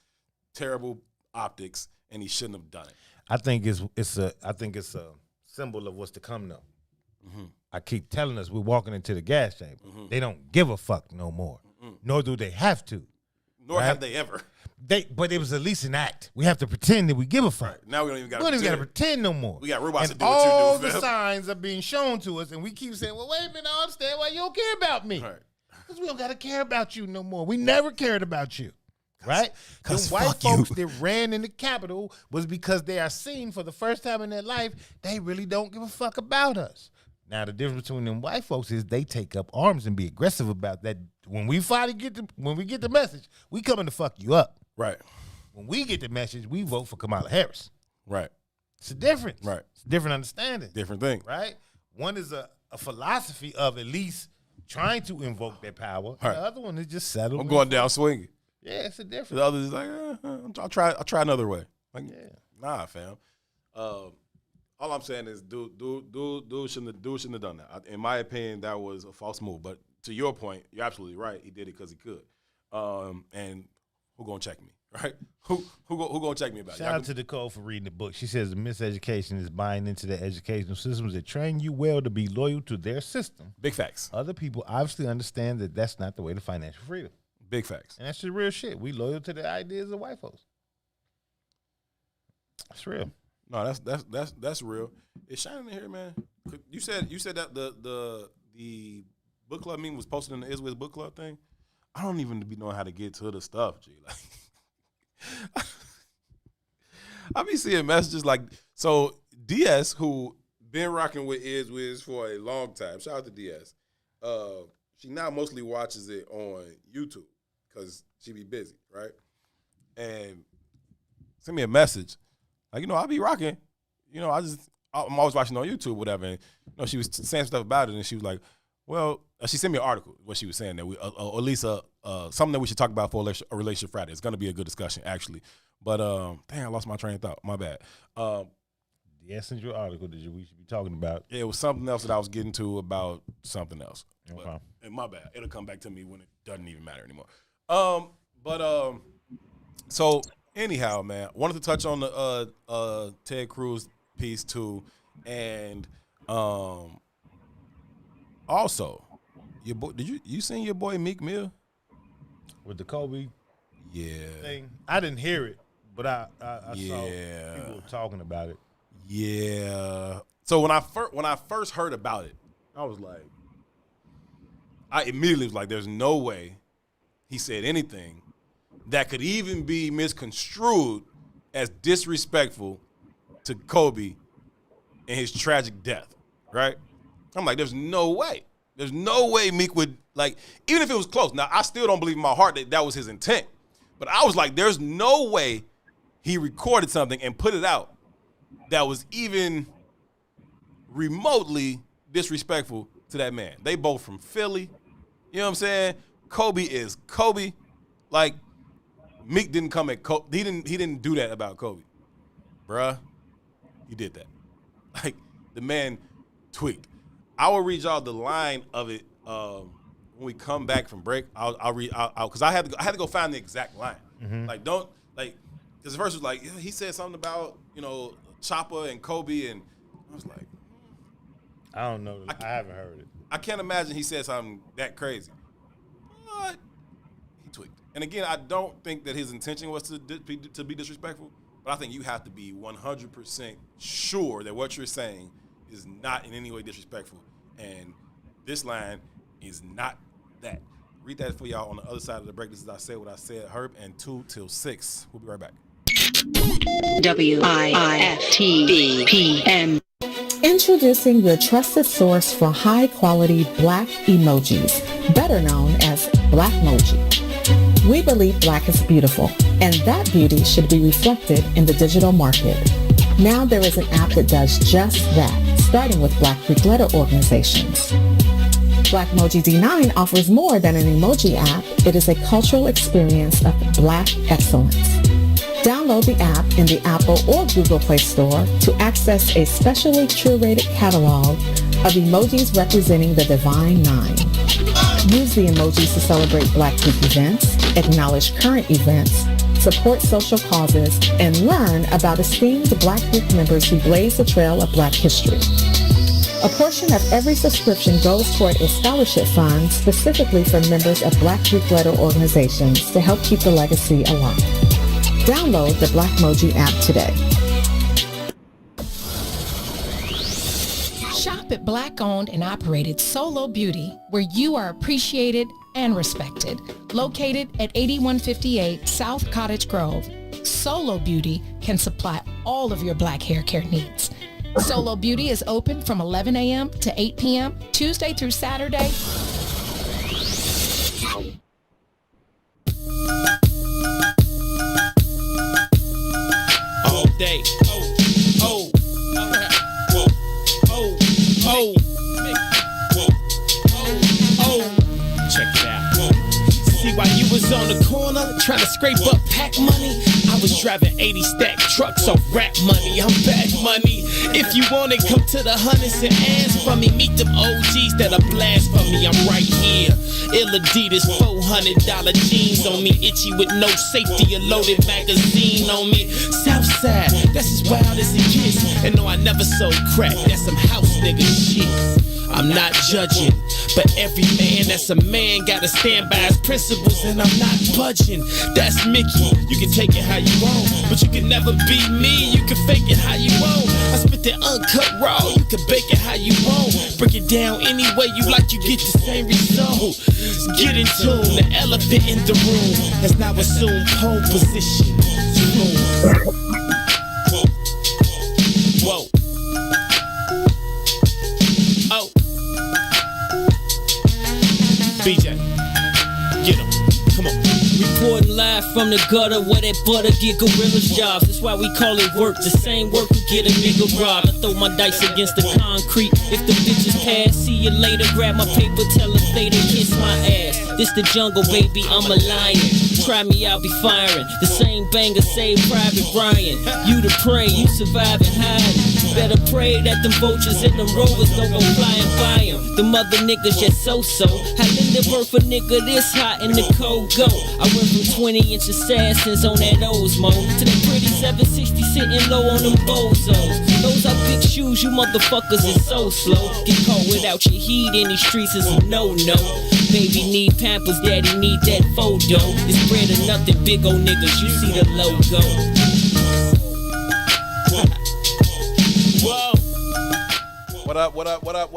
terrible optics, and he shouldn't have done it. I think it's a symbol of what's to come though. Mm-hmm. I keep telling us we're walking into the gas chamber. Mm-hmm. They don't give a fuck no more, nor do they have to. Nor have they ever. But it was at least an act. We have to pretend that we give a fuck. Right. Now we don't even got to pretend no more. We got robots and to do what you do. All the signs are being shown to us, and we keep saying, well, wait a minute, I understand why you don't care about me. Right. Because we don't got to care about you no more. We never cared about you. Right? Because white folks that ran in the Capitol was because they are seen for the first time in their life, they really don't give a fuck about us. Now, the difference between them white folks is they take up arms and be aggressive about that. When we finally get the message, we coming to fuck you up. Right. When we get the message, we vote for Kamala Harris. Right. It's a difference. Right. It's a different understanding. Different thing. Right? One is a philosophy of at least trying to invoke their power. Right. The other one is just settled. I'm going down swinging. Yeah, it's a difference. The other is like, I'll try another way. Like, nah, fam. All I'm saying is, dude shouldn't have done that. In my opinion, that was a false move. But to your point, you're absolutely right. He did it because he could. And who gonna check me, right? Who gonna check me about it? Shout out to Nicole for reading the book. She says the miseducation is buying into the educational systems that train you well to be loyal to their system. Big facts. Other people obviously understand that that's not the way to financial freedom. Big facts. And that's the real shit. We loyal to the ideas of white folks. That's real. No, that's real. It's shining in here, man. You said that the book club meeting was posted in the Israel's book club thing. I don't even be knowing how to get to the stuff, G. Like, I be seeing messages like, so DS, who been rocking with Wiz for a long time. Shout out to DS. She now mostly watches it on YouTube because she be busy, right? And send me a message. Like, I'll be rocking. I'm always watching on YouTube, whatever. And, she was saying stuff about it, and she was like, well, she sent me an article, what she was saying, that we, or at least something that we should talk about for a Relationship Friday. It's going to be a good discussion, actually. But, dang, I lost my train of thought. My bad. The essential article that we should be talking about. Yeah, it was something else that I was getting to about something else. Okay. And my bad. It'll come back to me when it doesn't even matter anymore. So anyhow, man, wanted to touch on the Ted Cruz piece too, and also your boy. Did you seen your boy Meek Mill with the Kobe? Yeah. Thing. I didn't hear it, but I saw people talking about it. Yeah. So when I first heard about it, I was like, I immediately was like, there's no way he said anything that could even be misconstrued as disrespectful to Kobe and his tragic death, right? I'm like, there's no way. There's no way Meek would, like, even if it was close. Now, I still don't believe in my heart that that was his intent. But I was like, there's no way he recorded something and put it out that was even remotely disrespectful to that man. They both from Philly. You know what I'm saying? Kobe is Kobe. Like, Meek didn't come at Kobe. He didn't do that about Kobe. Bruh, he did that. Like, the man tweaked. I will read y'all the line of it when we come back from break. I'll read because I had to go find the exact line. Mm-hmm. Like, don't, like, because the verse was like, he said something about, Chopper and Kobe, and I was like, I don't know. I haven't heard it. I can't imagine he said something that crazy. But he tweaked. And again, I don't think that his intention was to be disrespectful, but I think you have to be 100% sure that what you're saying is not in any way disrespectful. And this line is not that. Read that for y'all on the other side of the break. This is I Said What I Said, Herb, and 2 till 6. We'll be right back. WIFTBPM. Introducing your trusted source for high-quality Black emojis, better known as Blackmoji. We believe Black is beautiful, and that beauty should be reflected in the digital market. Now there is an app that does just that, starting with Black Greek letter organizations. Blackmoji D9 offers more than an emoji app. It is a cultural experience of Black excellence. Download the app in the Apple or Google Play Store to access a specially curated catalog of emojis representing the Divine Nine. Use the emojis to celebrate Black Greek events, acknowledge current events, support social causes, and learn about esteemed Black Greek members who blaze the trail of Black history. A portion of every subscription goes toward a scholarship fund specifically for members of Black Greek letter organizations to help keep the legacy alive. Download the Blackmoji app today. Shop at Black-owned and operated Solo Beauty, where you are appreciated and respected. Located at 8158 South Cottage Grove, Solo Beauty can supply all of your Black hair care needs. Solo Beauty is open from 11 a.m. to 8 p.m., Tuesday through Saturday. All day. Check it out. See, while you was on the corner trying to scrape up pack money, I was driving 80 stack trucks off rap money. I'm back money. If you want it, come to the hundreds and ask for me. Meet them OGs that'll blast for me. I'm right here. Ill Adidas, $400 jeans on me. Itchy with no safety, a loaded magazine on me. Southside, that's as wild as it gets. And no, I never sold crack. That's some house nigga shit. I'm not judging, but every man that's a man gotta stand by his principles, and I'm not budging. That's Mickey. You can take it how you want, but you can never be me. You can fake it how you want. I spit that uncut raw. You can bake it how you want. Break it down any way you like. You get the same result. Get in tune. The elephant in the room has now assumed pole position. Whoa. Oh. BJ, get him. Come on. Reporting live from the gutter where that butter get gorillas jobs. That's why we call it work. The same work who get a nigga robbed. I throw my dice against the concrete. If the bitches pass, see you later. Grab my paper, tell her they kiss my ass. This the jungle, baby, I'm a lion. Try me, I'll be firing. The same banger saved Private Ryan. You the prey, you survive and hide. Better pray that them vultures and them rovers don't go flying by them. Them other niggas just so-so. How in the birth a nigga this hot in the cold go? I went from 20-inch assassins on that Osmo to that pretty 760 sitting low on them bozos. Those are big shoes, you motherfuckers is so slow. Get caught without your heat in these streets is a no-no. Baby need Pampers, daddy need that photo. It's bread or nothing, big old niggas, you see the logo. Whoa. What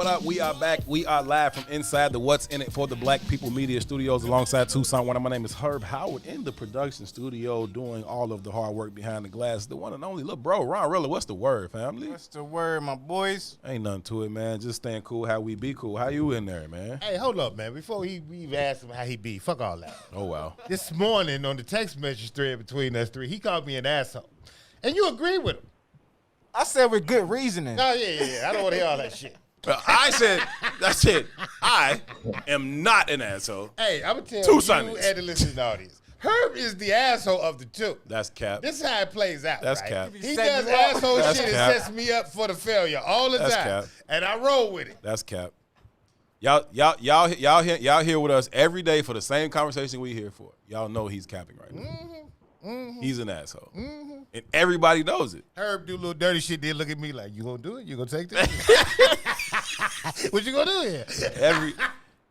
up? We are back. We are live from inside the What's In It for the Black People Media Studios alongside Toussaint Werner. My name is Herb Howard in the production studio doing all of the hard work behind the glass. The one and only little bro, Ron Rilla. What's the word, family? What's the word, my boys? Ain't nothing to it, man. Just staying cool how we be cool. How you in there, man? Hey, hold up, man. Before we even ask him how he be, fuck all that. Oh, wow. This morning on the text message thread between us three, he called me an asshole. And you agree with him. I said with good reasoning. Oh, yeah. I don't want to hear all that shit. I said, that's it. I am not an asshole. Hey, I'm going to tell Toussaint you is. and the listening audience. Herb is the asshole of the two. That's cap. This is how it plays out, That's right? cap. He does asshole That's shit cap. and sets me up for the failure all the That's time. cap. And I roll with it. That's cap. Y'all here with us every day for the same conversation we here for. Y'all know he's capping right now. He's an asshole. And everybody knows it. Herb do little dirty shit, then look at me like, you gonna do it? You gonna take this? What you gonna do here?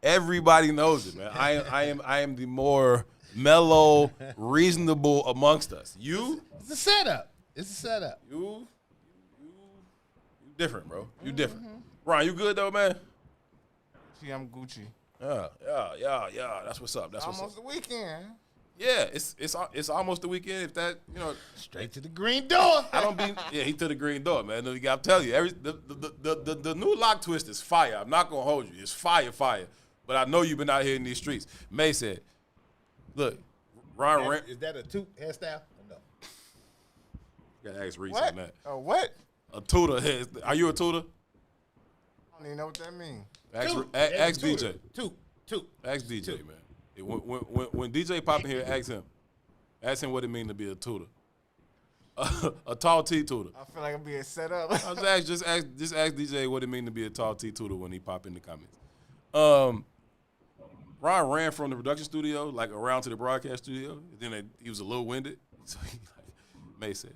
Everybody knows it, man. I am the more mellow, reasonable amongst us. You? It's a setup. It's a setup. You different, bro. You different. Ron, you good though, man? See, I'm Gucci. Yeah. That's what's up. That's what's up. Almost the weekend. Yeah, it's almost the weekend. If that, Straight to the green door. I don't be. Yeah, he to the green door, man. You got to tell you, the new lock twist is fire. I'm not gonna hold you. It's fire. But I know you've been out here in these streets. May said, "Look, Ron, is that a toot hairstyle? Or no. You gotta ask Reese What? on that. What? A tutor. Are you a tutor? I don't even know what that means. Ask DJ. Toot. Ask DJ, man. When DJ pop in here, ask him. Ask him what it means to be a tutor. A tall T tutor. I feel like I'm being set up. Just ask DJ what it means to be a tall T tutor when he pop in the comments. Ron ran from the production studio like around to the broadcast studio. And then he was a little winded, so May said,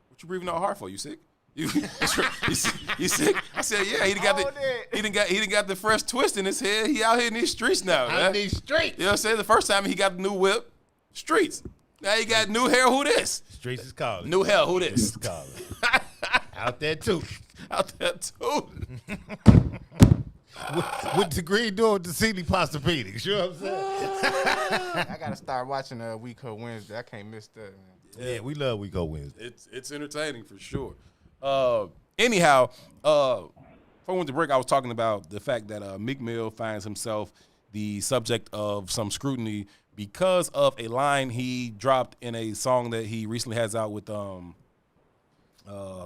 "What you breathing out hard for? You sick? You sick?" I said, "Yeah." He done got the fresh twist in his head. He out here in these streets now, man. Out these streets. You know what I'm saying? The first time he got the new whip, streets. Now he got new hair. Who this? Streets is calling. New hair. Who this? Streets calling. Out there too. Out there too. With the green door with the Sealy Posturepedics. You know what I'm saying? I gotta start watching Week Code Wednesday. I can't miss that, man. Yeah, we love We Go Wednesday. It's entertaining for sure. Anyhow, before we went to break, I was talking about the fact that Meek Mill finds himself the subject of some scrutiny because of a line he dropped in a song that he recently has out with I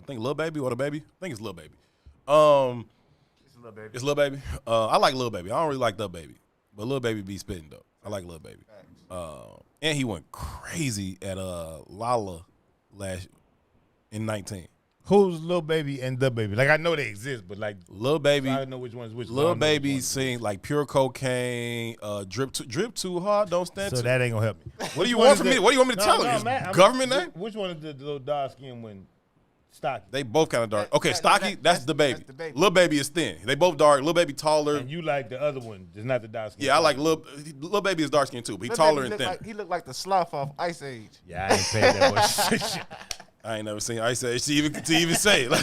think Lil Baby or the Baby. I think it's Lil Baby. It's Lil Baby. I like Lil Baby. I don't really like the Baby, but Lil Baby be spitting though. I like Lil Baby. And he went crazy at Lala in 19. Who's Lil Baby and the Baby? Like I know they exist, but like Lil Baby, I don't know which one's which. Lil Baby sing like Pure Cocaine, drip too hard, don't stand. So that ain't gonna help me. What do you want from me? What do you want me to tell him? His government name? Which one is the little dark skin one? Stocky. They both kind of dark. Okay, Stocky, that's the Baby. Lil Baby is thin. They both dark. Lil Baby taller. And you like the other one, just not the dark skin. Yeah, I like Lil Baby is dark skin too, but he's taller and thin. He looked like the sloth off Ice Age. Yeah, I ain't paid that much. I ain't never seen Ice Age to even say it. Like,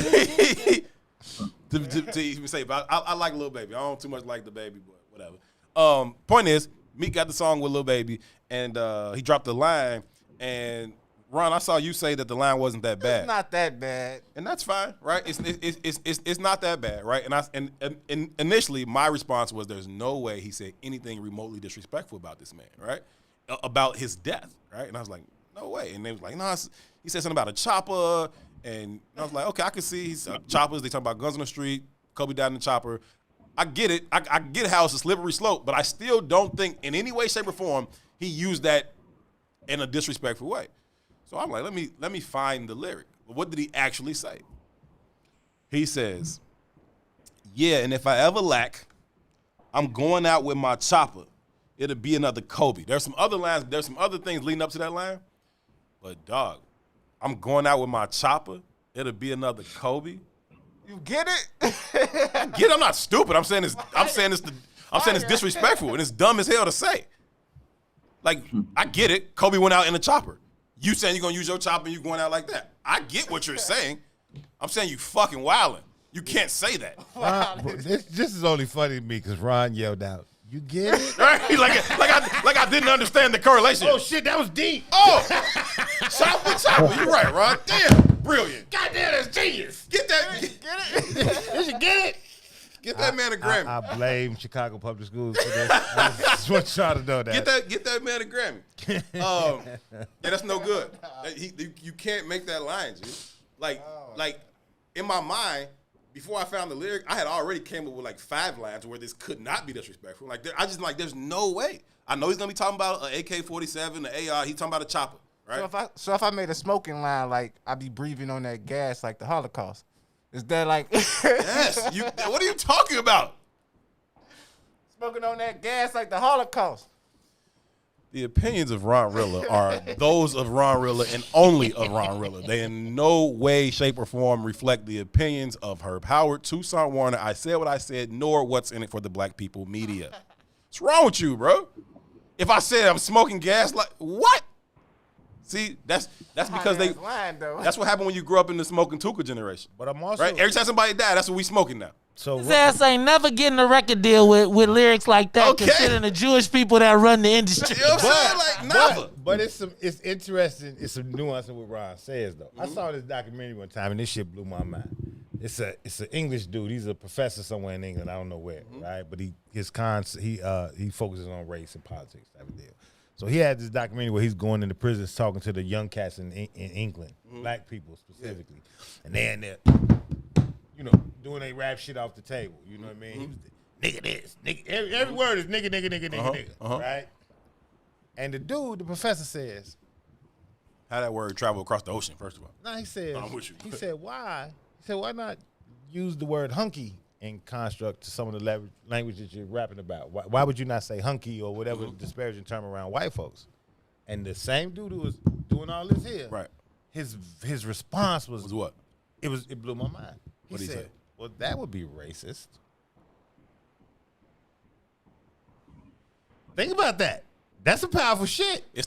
to even say it. But I like Lil Baby. I don't too much like the Baby, but whatever. Point is, Meek got the song with Lil Baby, and he dropped the line. And Ron, I saw you say that the line wasn't that bad. It's not that bad, and that's fine, right? It's not that bad, right? And initially, my response was, "There's no way he said anything remotely disrespectful about this man, right? About his death, right?" And I was like, "No way." And they was like, "No, he said something about a chopper." And I was like, "Okay, I can see he's choppers. They talking about guns on the street. Kobe died in the chopper. I get it. I get how it's a slippery slope, but I still don't think in any way, shape, or form he used that in a disrespectful way." So I'm like, let me find the lyric. What did he actually say? He says, "Yeah, and if I ever lack, I'm going out with my chopper. It'll be another Kobe." There's some other lines, there's some other things leading up to that line. But dog, I'm going out with my chopper. It'll be another Kobe. You get it? I get it. I'm not stupid. I'm saying it's disrespectful and it's dumb as hell to say. Like, I get it. Kobe went out in a chopper. You saying you're going to use your chopper and you going out like that. I get what you're saying. I'm saying you fucking wildin'. You can't say that. This is only funny to me because Ron yelled out, "You get it?" Right? like I didn't understand the correlation. Oh, shit, that was deep. Oh, chopper. You're right, Ron. Damn, brilliant. Goddamn, that's genius. Get that. Get it? You should get it. Get that man a Grammy. I blame Chicago Public Schools for this. I just want y'all to know that. Get that man a Grammy. Yeah, that's no good. You can't make that line, G. Like in my mind, before I found the lyric, I had already came up with like 5 lines where this could not be disrespectful. Like I just there's no way. I know he's gonna be talking about an AK-47, an AR. He's talking about a chopper, right? So if I made a smoking line, like I'd be breathing on that gas like the Holocaust. Is that like? Yes. What are you talking about? Smoking on that gas like the Holocaust. The opinions of Ron Rilla are those of Ron Rilla and only of Ron Rilla. They in no way, shape, or form reflect the opinions of Herb Howard, Toussaint Werner. I said what I said, nor what's in it for the black people media. What's wrong with you, bro? If I said I'm smoking gas, like what? See, that's because that's what happened when you grew up in the smoking Tuka generation. But I'm also right. Every time somebody died, that's what we smoking now. So His ass ain't never getting a record deal with lyrics like that, Okay. considering the Jewish people that run the industry. You know what I'm saying? Like, never. But it's interesting. It's some nuance in what Ron says though. I saw this documentary one time and this shit blew my mind. It's an English dude. He's a professor somewhere in England. I don't know where, right? But he focuses on race and politics type of deal. So he had this documentary where he's going into prisons talking to the young cats in England, black people specifically, and they're in there, you know, doing a rap shit off the table. You know what I mean? He was nigga this, nigga. Every word is nigga, nigga, right? And the professor says, How that word travel across the ocean, first of all. no, he says, I'm with you. he said, why? He said, why not use the word hunky in construct to some of the language that you're rapping about? Why would you not say hunky or whatever disparaging term around white folks? And the same dude who was doing all this here, Right. his response was what? It blew my mind. What'd he say? Well, that would be racist. Think about that. That's some powerful shit. It's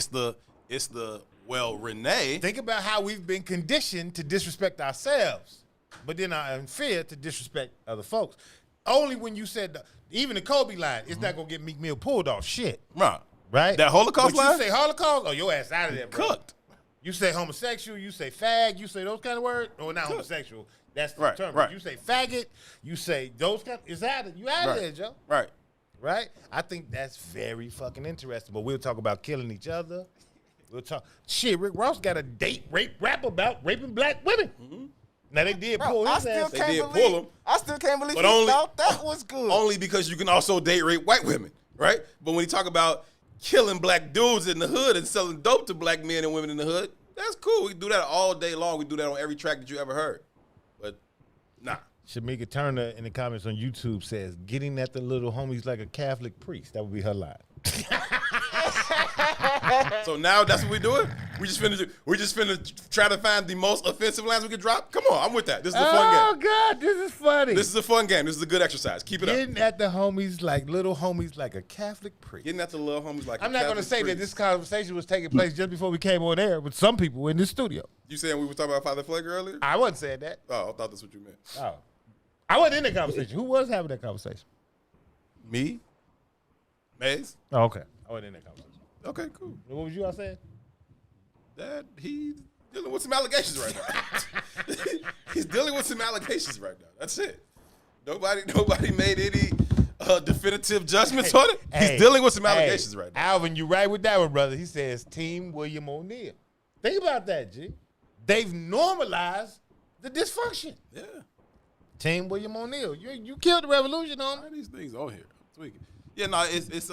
the well, Renee. Think about how we've been conditioned to disrespect ourselves, but then are in fear to disrespect other folks. Only when you said, even the Kobe line, it's not going to get Meek Mill pulled off shit. Right? That Holocaust but line? You say Holocaust, oh, your ass out of there, bro. Cooked. You say homosexual, you say fag, you say those kind of words. Or not homosexual, that's the term. Right. You say faggot, you say those kind of, you out of there, Joe. Right. Right? I think that's very fucking interesting. But we'll talk about killing each other. We'll talk. Shit, Rick Ross got a date rape rap about raping black women. Now they did pull his ass. I still can't believe But he only- thought that was good. Only because you can also date rape white women, right? But when you talk about killing black dudes in the hood and selling dope to black men and women in the hood, that's cool. We do that all day long. We do that on every track that you ever heard. But nah. Shamika Turner in the comments on YouTube says, getting at the little homies like a Catholic priest. That would be her line. So now that's what we doing? We just finna try to find the most offensive lines we can drop? Come on, I'm with that. This is a fun game. Oh, God, this is funny. This is a fun game. This is a good exercise. Keep it up. Getting at the homies like little homies like a Catholic priest. Getting at the little homies like I'm a not going to Catholic say that priest. this conversation was taking place just before we came on air with some people in this studio. You saying we were talking about Father Flager earlier? I wasn't saying that. Oh, I thought that's what you meant. Oh. I wasn't in the conversation. Who was having that conversation? Me? Maze? Oh, okay. I wasn't in that conversation. Okay, cool. What was you all saying? That he's dealing with some allegations right now. He's dealing with some allegations right now. That's it. Nobody made any definitive judgments on it. He's dealing with some allegations right now. Alvin, you right with that one, brother. He says Team William O'Neill. Think about that, G. They've normalized the dysfunction. Yeah. Team William O'Neill. You killed the revolution, Why homie. are these things on here? I'm tweaking. Yeah, no, it's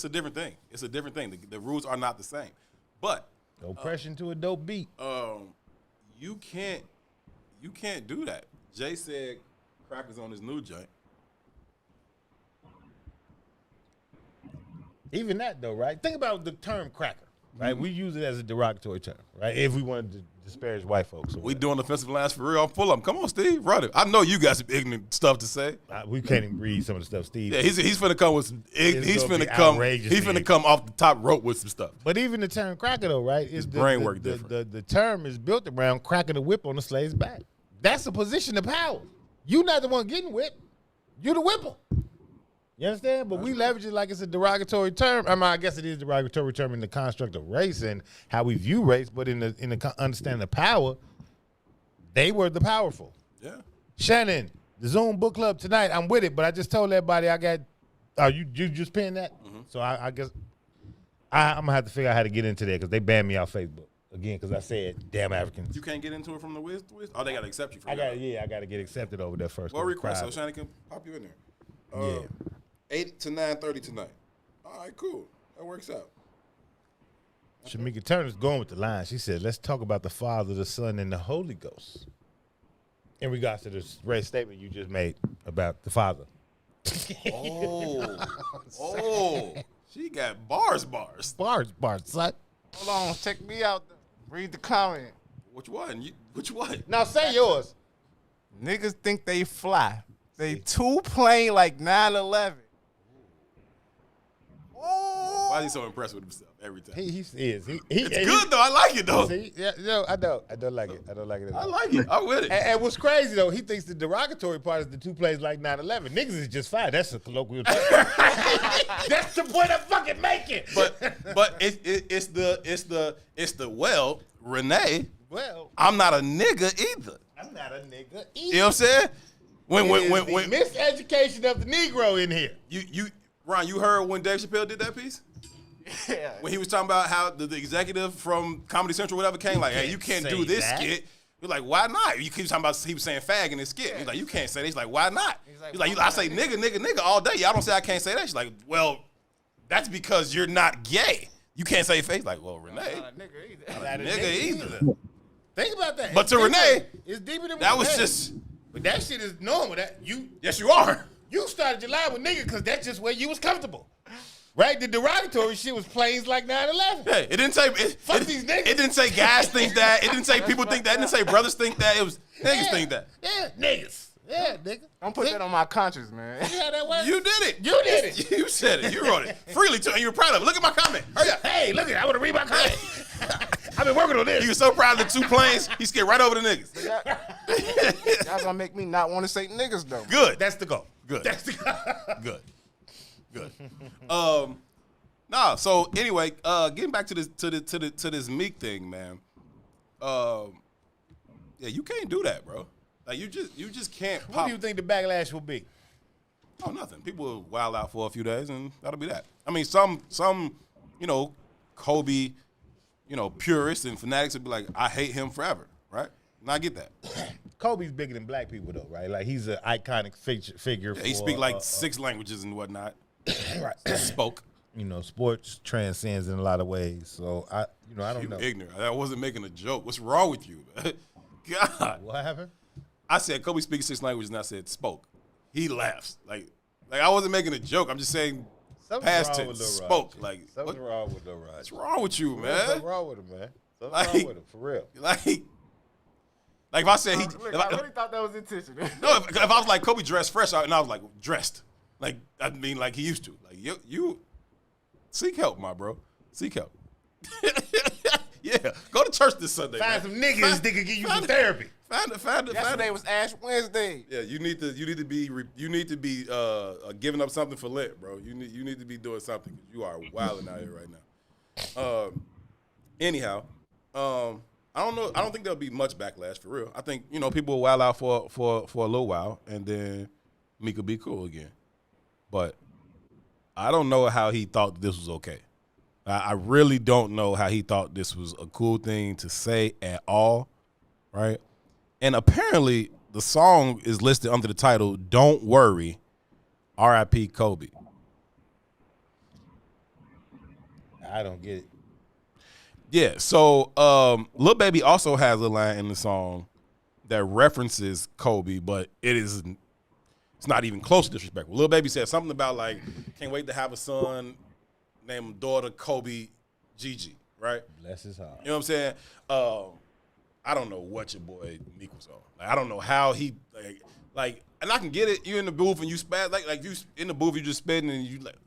a different thing. It's a different thing. The rules are not the same. But Oppression to a dope beat. you can't do that. Jay said crackers on his new joint. Even that though, right? Think about the term cracker, right? We use it as a derogatory term, right? If we wanted to disparage white folks. We doing offensive lines for real. I'm full of them. Come on, Steve, run it. I know you got some ignorant stuff to say. We can't even read some of the stuff Steve. Yeah, he's finna come with some. He's gonna be finna come. outrageously He's finna come off the top rope with some stuff. But even the term cracker though, right? Is brain work different. The term is built around cracking the whip on the slave's back. That's a position of power. You not the one getting whipped. You the whipper. You understand? But we leverage it like it's a derogatory term. I mean, I guess it is a derogatory term in the construct of race and how we view race, but in the understanding of power, they were the powerful. Yeah. Shannon, the Zoom book club tonight, I'm with it, but I just told everybody I got, you just pinned that? So I guess I'm going to have to figure out how to get into there because they banned me off Facebook. Again, because I said, damn Africans. You can't get into it from the Wiz? Oh, they got to accept you for I got to get accepted over there first. Well, request so Shannon can pop you in there. Yeah. 8 to 9:30 tonight. All right, cool. That works out. Shamika Turner's going with the line. She said, let's talk about the Father, the Son, and the Holy Ghost. In regards to the red statement you just made about the Father. Oh, she got bars. Bars, son. Hold on, check me out. Read the comment. Which one? Which one? Now say yours. Niggas think they fly. They too plain like 9/11. Oh, Why is he so impressed with himself every time? He is. It's good though. I like it though. See, yeah, no, I don't like it. I don't like it at all. I like it. I'm with it. And what's crazy though, he thinks the derogatory part is the two plays like 9/11. Niggas is just fine. That's a colloquial term. That's the point I'm fucking making. But it's the well, Renee. Well, I'm not a nigga either. I'm not a nigga either. You know what I'm saying? When miseducation of the Negro in here. You Ron, you heard when Dave Chappelle did that piece? Yeah. When he was talking about how the executive from Comedy Central, whatever, came like, hey, you can't do this skit. You're like, why not? You keep talking about he was saying fag in his skit. He's like, you can't say that. He's like, why not? He's like, I say nigga all day. Y'all don't say I can't say that. She's like, well, that's because you're not gay. You can't say fake. Like, well, Renee. I'm not a nigga either. Not a nigga either. Think about that. But to Renee, it's deeper than that was just. But that shit is normal. Yes, you are. You started your line with nigga because that's just where you was comfortable. Right? The derogatory shit was plays like 9/11. Yeah, it didn't say Fuck these niggas. It didn't say guys think that. It didn't say people think that. It didn't say brothers think that. It was niggas think that. Yeah, niggas. Yeah, nigga. Don't put that on my conscience, man. See how that works? You did it. You did it. You said it. You wrote it freely too, and you were proud of it. Look at my comment. Hurry up. Hey, look at it. I want to read my comment. I've been working on this. He was so proud of the two planes, he skipped right over the niggas. Y'all gonna make me not want to say niggas though. Good. That's the goal. Good. That's the goal. Good. Nah. So anyway, getting back to this Meek thing, man. Yeah, you can't do that, bro. Like you just can't. What do you think the backlash will be? Oh, nothing. People will wild out for a few days, and that'll be that. I mean, some Kobe, purists and fanatics would be like, I hate him forever, right? And I get that. Kobe's bigger than black people, though, right? Like, he's an iconic figure. Yeah, he speak like 6 languages and whatnot. Right. Spoke. Sports transcends in a lot of ways. So, I don't know. Ignorant. I wasn't making a joke. What's wrong with you, man? God. What happened? I said Kobe speaks 6 languages, and I said spoke. He laughs. Like I wasn't making a joke. I'm just saying past tense. Spoke. Like Something's wrong with Lil Rod. What's wrong with you, man? Something's wrong with him, man. Something's wrong with him, for real. Like if I said he, Look, I really thought that was intentional. No, if I was like Kobe dressed fresh, and I was like dressed, like I mean like he used to. Like you seek help, my bro. Seek help. Yeah, go to church this Sunday. Find some niggas that can give you some therapy. Find it. Yesterday was Ash Wednesday. Yeah, you need to be giving up something for Lent, bro. You need to be doing something because you are wilding out here right now. Anyhow, I don't know. I don't think there'll be much backlash for real. I think people will wild out for a little while, and then Meek will be cool again. But I don't know how he thought this was okay. I really don't know how he thought this was a cool thing to say at all, right? And apparently the song is listed under the title "Don't Worry, R.I.P. Kobe." I don't get it. Yeah, so Lil Baby also has a line in the song that references Kobe, but it's not even close to disrespectful. Lil Baby said something about like, can't wait to have a son, name daughter Kobe Gigi, right? Bless his heart. You know what I'm saying? I don't know what your boy Meek was on. Like, I don't know how he like, and I can get it. You in the booth and you spaz like you in the booth, you just spitting and you like,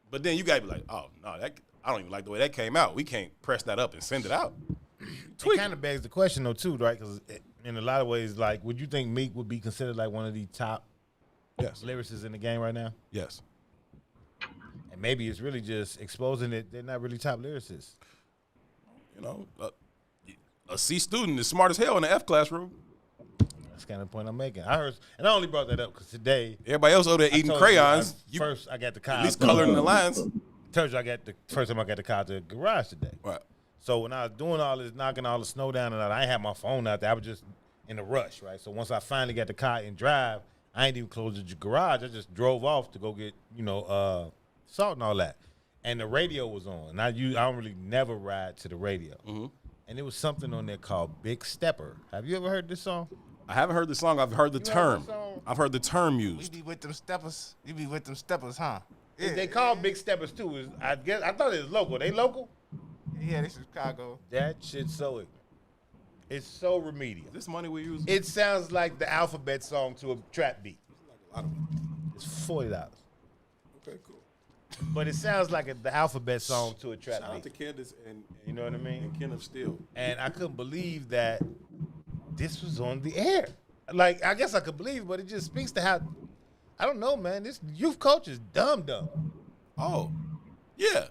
but then you gotta be like, oh no, that I don't even like the way that came out. We can't press that up and send it out. It kind of begs the question though too, right? Because in a lot of ways, like, would you think Meek would be considered like one of the top lyricists in the game right now? Yes. And maybe it's really just exposing that they're not really top lyricists. A C student is smart as hell in the F classroom. That's kind of the point I'm making. I heard, and I only brought that up because today everybody else over there eating crayons. First, I got the car. At least coloring the lines. Told you first time I got the car to the garage today. Right. So when I was doing all this, knocking all the snow down, and I ain't had my phone out there. I was just in a rush, right? So once I finally got the car and drive, I ain't even closed the garage. I just drove off to go get salt and all that. And the radio was on. And I don't really never ride to the radio. Mm-hmm. And there was something on there called Big Stepper. Have you ever heard this song? I haven't heard the song. I've heard the term. I've heard the term used. We be with them steppers. You be with them steppers, huh? Yeah. They call Big Steppers too. I thought it was local. They local? Yeah, this is Chicago. That shit's so ignorant. It's so remedial. This money we use. It sounds like the alphabet song to a trap beat. Like a lot of money. It's $40. Okay, cool. But it sounds like the alphabet song to a trap Shout out to beat. Candace and You know what I mean? and Ken of Steel. And I couldn't believe that this was on the air. Like, I guess I could believe it, but it just speaks to how, I don't know, man, this youth culture is dumb. Oh, yeah.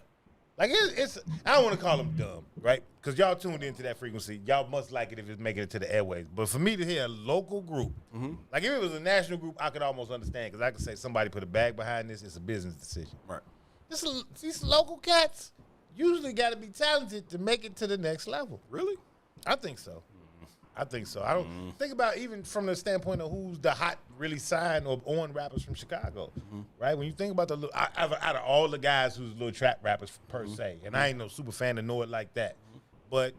Like, it's I don't want to call them dumb, right? Because y'all tuned into that frequency. Y'all must like it if it's making it to the airways. But for me to hear a local group, like if it was a national group, I could almost understand. Because I could say somebody put a bag behind this. It's a business decision. Right. These local cats usually got to be talented to make it to the next level. Really? I think so. I think so. I don't think about even from the standpoint of who's the hot, really signed or on rappers from Chicago, right? When you think about out of all the guys who's little trap rappers per se, and I ain't no super fan to know it like that, but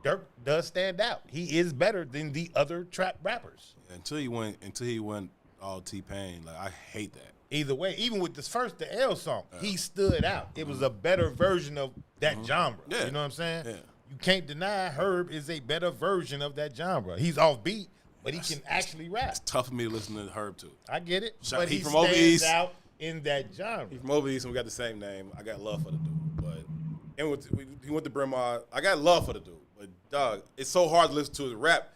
Dirk does stand out. He is better than the other trap rappers. Until he went all T-Pain. Like, I hate that. Either way, even with this first, the L song, he stood out. It was a better version of that genre. Yeah. You know what I'm saying? Yeah. You can't deny Herb is a better version of that genre. He's offbeat, but he can actually rap. It's tough for me to listen to Herb too. I get it. Shout- But he he from stands over east. out in that genre. He's from over east, and we got the same name. I got love for the dude, but he went to Bryn Mawr. I got love for the dude, but dog, it's so hard to listen to his rap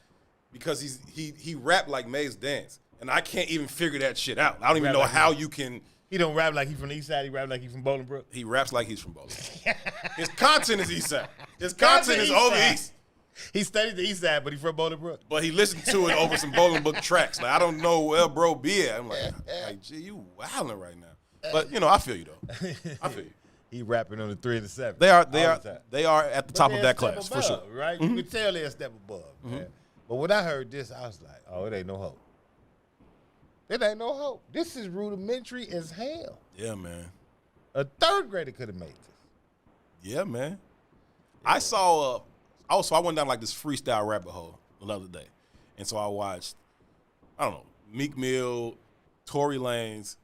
because he rap like Maze Dance, and I can't even figure that shit out. I don't even Rap know like how you can. He don't rap like he's from the east side. He rap like he's from Bolingbrook. He raps like he's from Bolingbrook. His content is east side. His content is over east. He studied the east side, but he's from Bolingbrook. But he listened to it over some Bolingbrook tracks. Like, I don't know where bro be at. I'm like, gee, you wilding right now. But I feel you though. I feel you. He rapping on the 3 and the 7. They are at the But top they're of that a step class for above, sure. right? You can tell they're a step above. Man. But when I heard this, I was like, oh, it ain't no hope. It ain't no hope. This is rudimentary as hell. Yeah, man. A third grader could have made this. Yeah, man. I saw. Also, I went down like this freestyle rabbit hole the other day, and so I watched. I don't know, Meek Mill, Tory Lanez,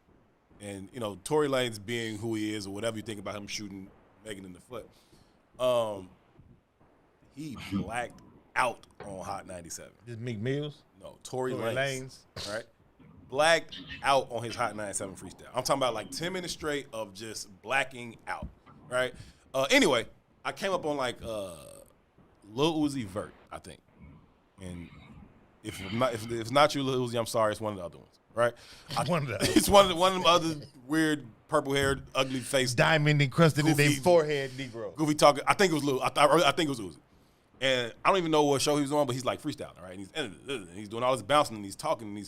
and Tory Lanez being who he is or whatever you think about him shooting Megan in the foot. He blacked out on Hot 97. This Meek Mills? No, Tory Lanez. Lanez, right? Blacked out on his Hot 97 freestyle. I'm talking about like 10 minutes straight of just blacking out, right? Anyway, I came up on like Lil Uzi Vert, I think. And if it's not you, Lil Uzi, I'm sorry, it's one of the other ones, right? One of the It's one of them other weird purple-haired, ugly-faced, diamond encrusted in their Goofy- forehead Negro. goofy talking. I think it was Lil. I think it was Uzi. And I don't even know what show he was on, but he's like freestyling, right? And he's doing all this bouncing and he's talking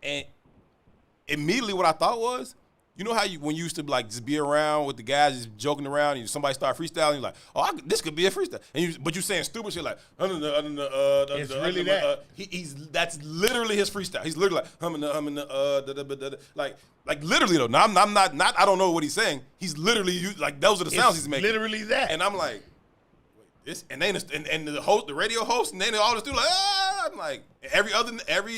and immediately what I thought was, you know how when you used to like just be around with the guys just joking around and somebody start freestyling, you're like, this could be a freestyle, but you saying stupid shit like, It's really that. That's literally his freestyle. He's literally like like literally though. Now I'm not I don't know what he's saying. He's literally like those are the sounds he's making. Literally that. And I'm like, this and the host, the radio host, and then all this dude like, I'm like every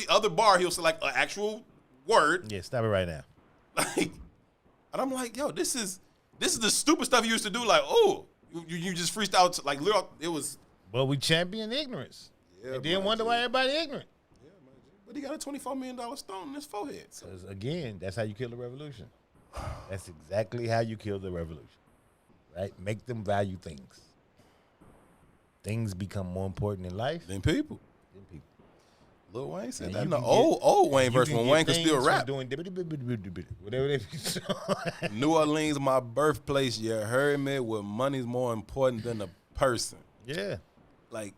other bar he'll say like an actual word. Yeah, stop it right now. Like, and I'm like, yo, this is the stupid stuff you used to do. Like, oh, you just freestyle like literal. It was. But we champion ignorance. Yeah, and then wonder why everybody ignorant. Yeah, but he got a $24 million stone in his forehead. So. Because again, that's how you kill the revolution. That's exactly how you kill the revolution. Right? Make them value things. Things become more important in life Then people. than people. Lil Wayne said And that in you the can old Wayne You verse when Wayne could get still things from rap. doing whatever they be New Orleans, my birthplace. You heard me. Where money's more important than a person. Yeah. Like,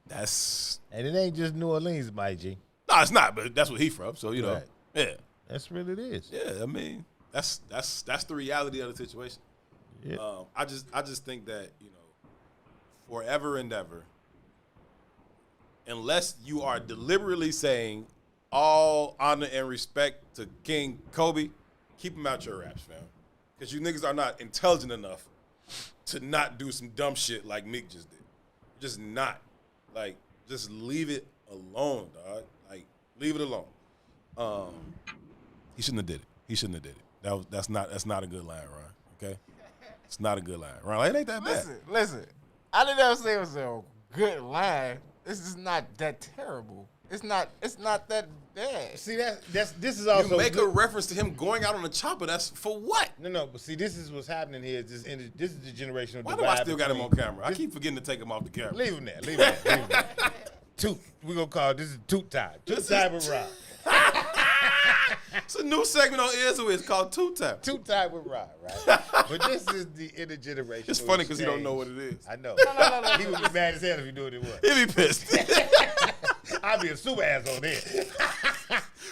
that's. And it ain't just New Orleans, my G. No, it's not. But that's what he from. So Right. yeah, That's what it is. yeah. I mean, that's the reality of the situation. Yeah. I just think that forever and ever, unless you are deliberately saying all honor and respect to King Kobe, keep him out your raps, fam. Because you niggas are not intelligent enough to not do some dumb shit like Meek just did. Just not. Like, just leave it alone, dog. Like, leave it alone. He shouldn't have did it. He shouldn't have did it. That's not a good line, Ron. Okay? It's not a good line. Ron, like, it ain't that bad. Listen. I didn't ever say it was a good line. This is not that terrible. It's not that bad. See, this is also You make a reference to him going out on the chopper. That's for what? No, but see, this is what's happening here. This is the generational Why divide. do I still got him on between- camera? I keep forgetting to take him off the camera. Leave him there. Leave him there. Toot. We're going to call this is Toot Time. Toot Time with Rob. It's a new segment on Izzo. It's called Two Time. Toot Time with Rob, right? But this is the intergenerational. It's funny because he don't exchange. know what it is. I know. He would be mad as hell if he knew what it was. He'd be pissed. I'd be a super asshole there.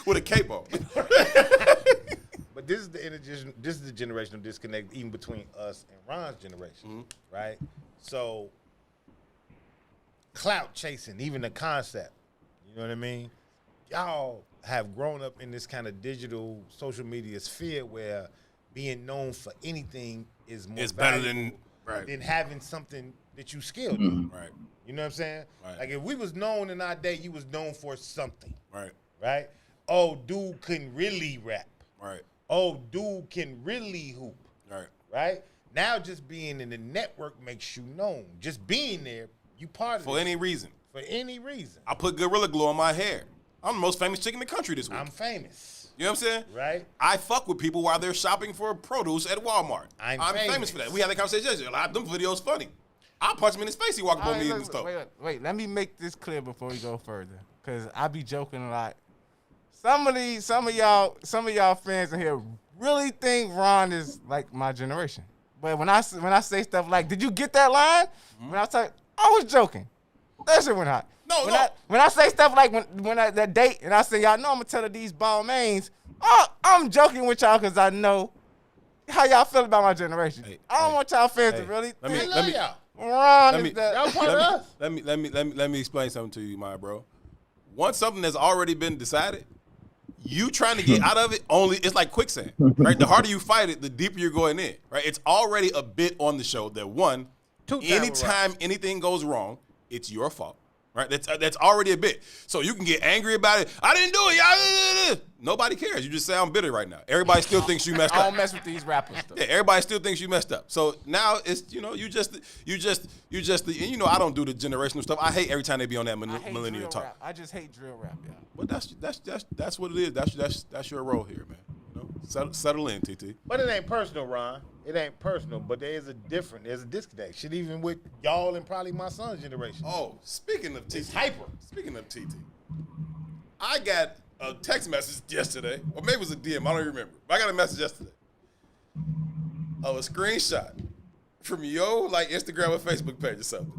With a cape on. But this is the generational disconnect even between us and Ron's generation, right? So clout chasing, even the concept, you know what I mean? Y'all have grown up in this kind of digital social media sphere where being known for anything is more It's better valuable than having something that you skilled in. Right. You know what I'm saying? Right. Like if we was known in our day, you was known for something. Right. Right? Oh, dude can really rap. Right. Oh, dude can really hoop. Right. Right? Now just being in the network makes you known. Just being there, you part of For it. any reason. For any reason. I put Gorilla Glue on my hair. I'm the most famous chick in the country this week. I'm famous. You know what I'm saying? Right? I fuck with people while they're shopping for produce at Walmart. I'm famous for that. We had that conversation yesterday. Like, them videos funny. I'll punch him in his face. He walk up on me in the store. Wait. Let me make this clear before we go further, cause I be joking a lot. Some of y'all fans in here really think Ron is like my generation. But when I say stuff like, "Did you get that line?" When I was joking. That shit went hot. When I say stuff like when that date and I say, y'all know I'm gonna tell her these ball mains, I'm joking with y'all because I know how y'all feel about my generation. I don't want y'all fans to really think Ron is that. Y'all part of us. Let me explain something to you, my bro. Once something has already been decided, you trying to get out of it it's like quicksand, right? The harder you fight it, the deeper you're going in, right? It's already a bit on the show that one, anytime anything goes wrong, it's your fault. Right, that's already a bit. So you can get angry about it. I didn't do it. Y'all. Nobody cares. You just sound bitter right now. Everybody still thinks you messed up. I don't mess with these rappers. Though. Yeah, everybody still thinks you messed up. So now it's you just and you know I don't do the generational stuff. I hate every time they be on that millennial talk. Rap. I just hate drill rap, y'all. But that's what it is. That's your role here, man. You know, settle in, TT. But it ain't personal, Ron. It ain't personal, but there's a disconnect. Shit, even with y'all and probably my son's generation. Oh, speaking of TT. It's hyper. Speaking of TT. I got a text message yesterday, or maybe it was a DM, I don't even remember. But I got a message yesterday of a screenshot from your Instagram or Facebook page or something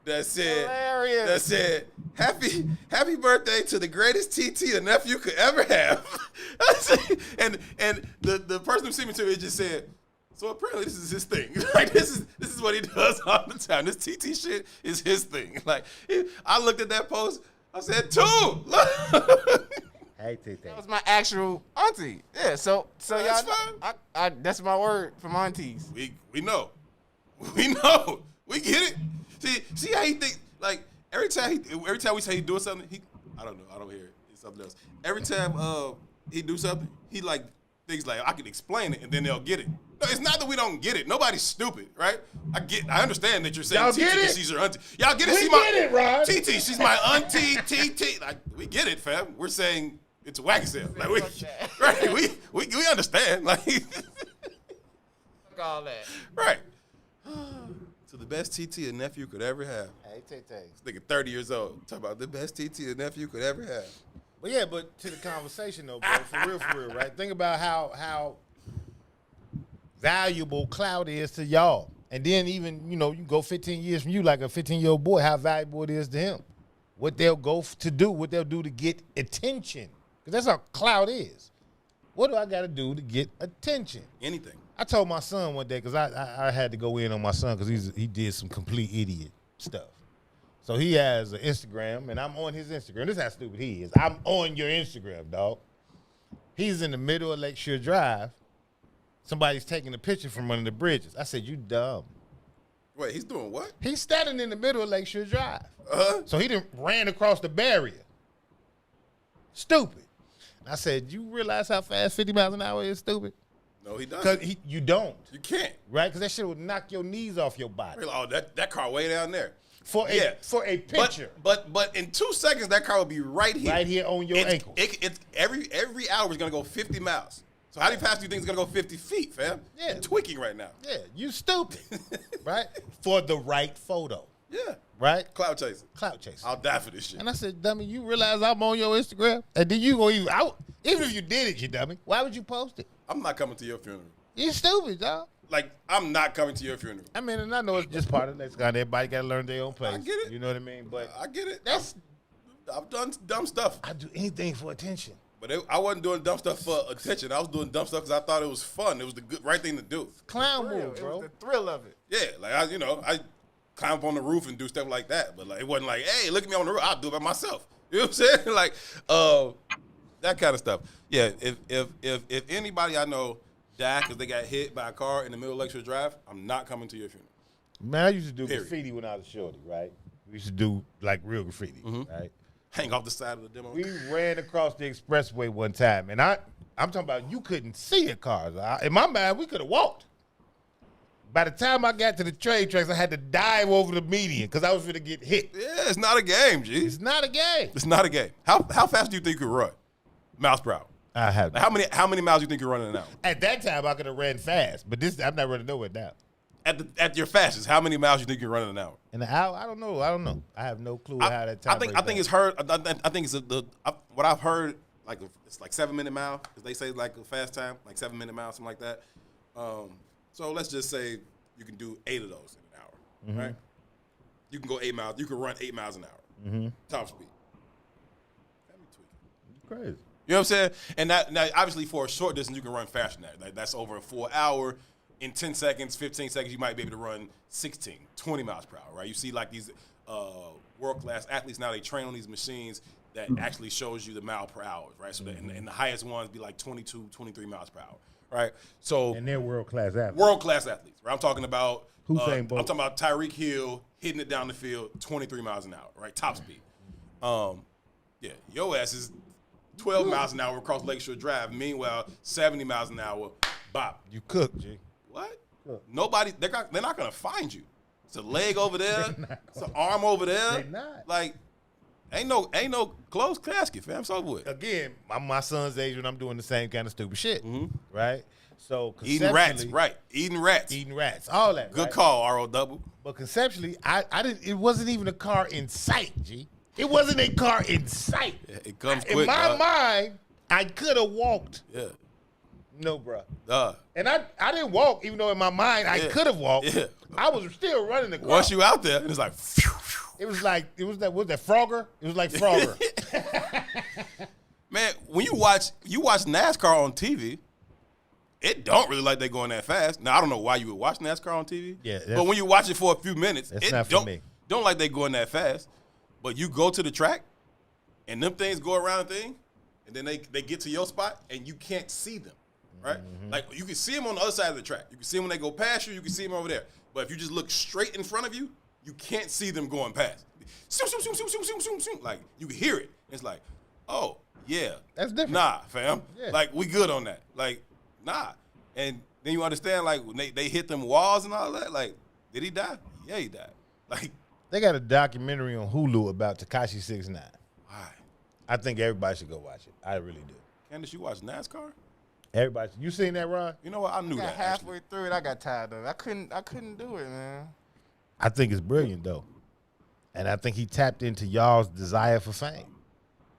that said happy birthday to the greatest TT a nephew could ever have. and the person who sent me to it just said, so apparently this is his thing. Like this is what he does all the time. This TT shit is his thing. Like I looked at that post, I said, Hey, TT. That was my actual auntie. Yeah, so That's y'all, I that's my word for my aunties. We know. We know. We get it. See how he think, like every time we say he doing something, I don't know, I don't hear it. It's something else. Every time he do something, he things like I can explain it and then they'll get it. No, it's not that we don't get it. Nobody's stupid, right? I understand that you're saying Y'all TT get because it? she's your auntie. Y'all get it? We get it, Ron. TT, she's my auntie, TT. Like, we get it, fam. We're saying it's a wagon sale. Like, we understand. Like, Fuck all that. right. So the best TT a nephew could ever have. Hey, TT. This nigga 30 years old. Talk about the best TT a nephew could ever have. But yeah, to the conversation though, bro, for real, right? Think about how valuable clout is to y'all. And then even, you go 15 years from you, like a 15-year-old boy, how valuable it is to him. What they'll go to do, what they'll do to get attention. Because that's how clout is. What do I got to do to get attention? Anything. I told my son one day, because I had to go in on my son because he did some complete idiot stuff. So he has an Instagram, and I'm on his Instagram. This is how stupid he is. I'm on your Instagram, dog. He's in the middle of Lakeshore Drive. Somebody's taking a picture from under the bridges. I said, you dumb. Wait, he's doing what? He's standing in the middle of Lakeshore Drive. So he ran across the barrier. Stupid. I said, you realize how fast 50 miles an hour is, stupid? No, he doesn't. Because you don't. You can't. Right? Because that shit would knock your knees off your body. Oh, that car way down there. for a picture. But in 2 seconds, that car will be right here. Right here on your ankle. It's every hour is gonna go 50 miles. So how fast do you think it's gonna go 50 feet, fam? Yeah. You're tweaking right now. Yeah, you stupid. Right? For the right photo. Yeah. Right? Cloud chasing. Clout chasing. I'll die for this shit. And I said, dummy, you realize I'm on your Instagram? And then you gonna even if you did it, you dummy, why would you post it? I'm not coming to your funeral. You stupid, dog. Like, I'm not coming to your funeral. I mean, and I know it's just part of the next guy. Everybody got to learn their own place. I get it. You know what I mean? But I get it. That's I've done dumb stuff. I do anything for attention. But I wasn't doing dumb stuff for attention. I was doing dumb stuff because I thought it was fun. It was the right thing to do. Clown Real. move, It bro. was the thrill of it. Yeah, like I climb up on the roof and do stuff like that. But like it wasn't like, hey, look at me on the roof. I'll do it by myself. You know what I'm saying? Like, that kind of stuff. Yeah. If anybody I know died because they got hit by a car in the middle of Lakeshore Drive, I'm not coming to your funeral. Man, I used to do Period. graffiti when I was shorty, right? We used to do like real graffiti, right? Hang off the side of the demo. We ran across the expressway one time, and I'm talking about you couldn't see the cars. In my mind, we could have walked. By the time I got to the train tracks, I had to dive over the median because I was going to get hit. Yeah, it's not a game, G. It's not a game. It's not a game. How fast do you think you could run? Miles per hour. I have. Like, how many miles do you think you're running now? At that time, I could have ran fast, but I'm not running nowhere now. At your fastest, how many miles do you think you're running an hour? In an hour? I don't know. I have no clue how that time. I think it's heard. I think it's what I've heard. Like it's like 7 minute mile, because they say like a fast time, like 7 minute mile, something like that. So let's just say you can do 8 of those in an hour, right? You can go 8 miles. You can run 8 miles an hour, top speed. That be tweaking. Crazy. You know what I'm saying? And now obviously for a short distance, you can run faster than that. Like, that's over a full hour. In 10 seconds, 15 seconds, you might be able to run 16, 20 miles per hour, right? You see like these world-class athletes now, they train on these machines that actually shows you the mile per hour, right? So and the highest ones be like 22, 23 miles per hour, right? So And they're world-class athletes. world-class athletes, right? I'm talking about Usain I'm Bolt. talking about Tyreek Hill hitting it down the field 23 miles an hour, right? Top speed. Yeah, your ass is 12 miles an hour across Lakeshore Drive. Meanwhile, 70 miles an hour, bop. You cook, G. What? Nobody, they're not gonna find you. It's a leg over there. It's an arm over there. They not. Like, ain't no closed casket, fam. So what? Again, I'm my son's age when I'm doing the same kind of stupid shit, right? So Eating rats, conceptually- right? Eating rats. Eating rats, all that. Good right? call, RO double. But conceptually, I didn't. It wasn't even a car in sight, G. It wasn't a car in sight. Yeah, it comes In quick. my dog. mind, I could have walked. Yeah. No, bro. Duh. And I didn't walk, even though in my mind I Yeah. could have walked. Yeah. I was still running the car. Once you out there, it's like, phew, phew. It was like that Frogger? It was like Frogger. Man, when you watch NASCAR on TV, it don't really like they going that fast. Now I don't know why you would watch NASCAR on TV. Yeah, but when you watch it for a few minutes, That's it not for don't me. don't like they going that fast. But you go to the track, and them things go around the thing, and then they get to your spot, and you can't see them, right? Like you can see them on the other side of the track. You can see them when they go past you. You can see them over there. But if you just look straight in front of you, you can't see them going past. Like you can hear it. It's like, oh yeah, That's different. Nah, fam. Yeah. Like we good on that. Like nah. And then you understand, like when they hit them walls and all that. Like, did he die? Yeah, he died. Like, They got a documentary on Hulu about Tekashi 6ix9ine. why? I think everybody should go watch it. I really do. Candace, you watch NASCAR? Everybody, you seen that, Ron? You know what? I knew Got that. halfway through it, I got tired of it. I couldn't do it, man. I think it's brilliant though, and I think he tapped into y'all's desire for fame,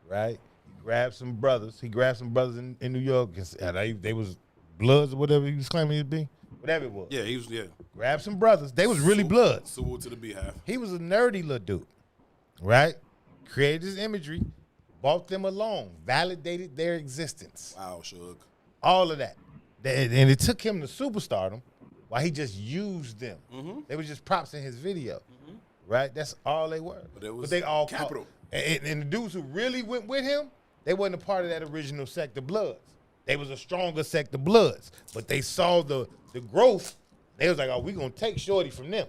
right? He grabbed some brothers in New York, and they was Bloods or whatever he was claiming to be, whatever it was. Yeah, he was. Yeah. Grabbed some brothers. They was really Bloods. Salute to the Beehive. He was a nerdy little dude, right? Created his imagery, brought them along, validated their existence. Wow, Suge. All of that. And it took him to superstardom while he just used them. They were just props in his video, right? That's all they were. But it was they all capital. And the dudes who really went with him, they wasn't a part of that original sect of Bloods. They was a stronger sect of Bloods, but they saw the growth. They was like, oh, we going to take Shorty from them.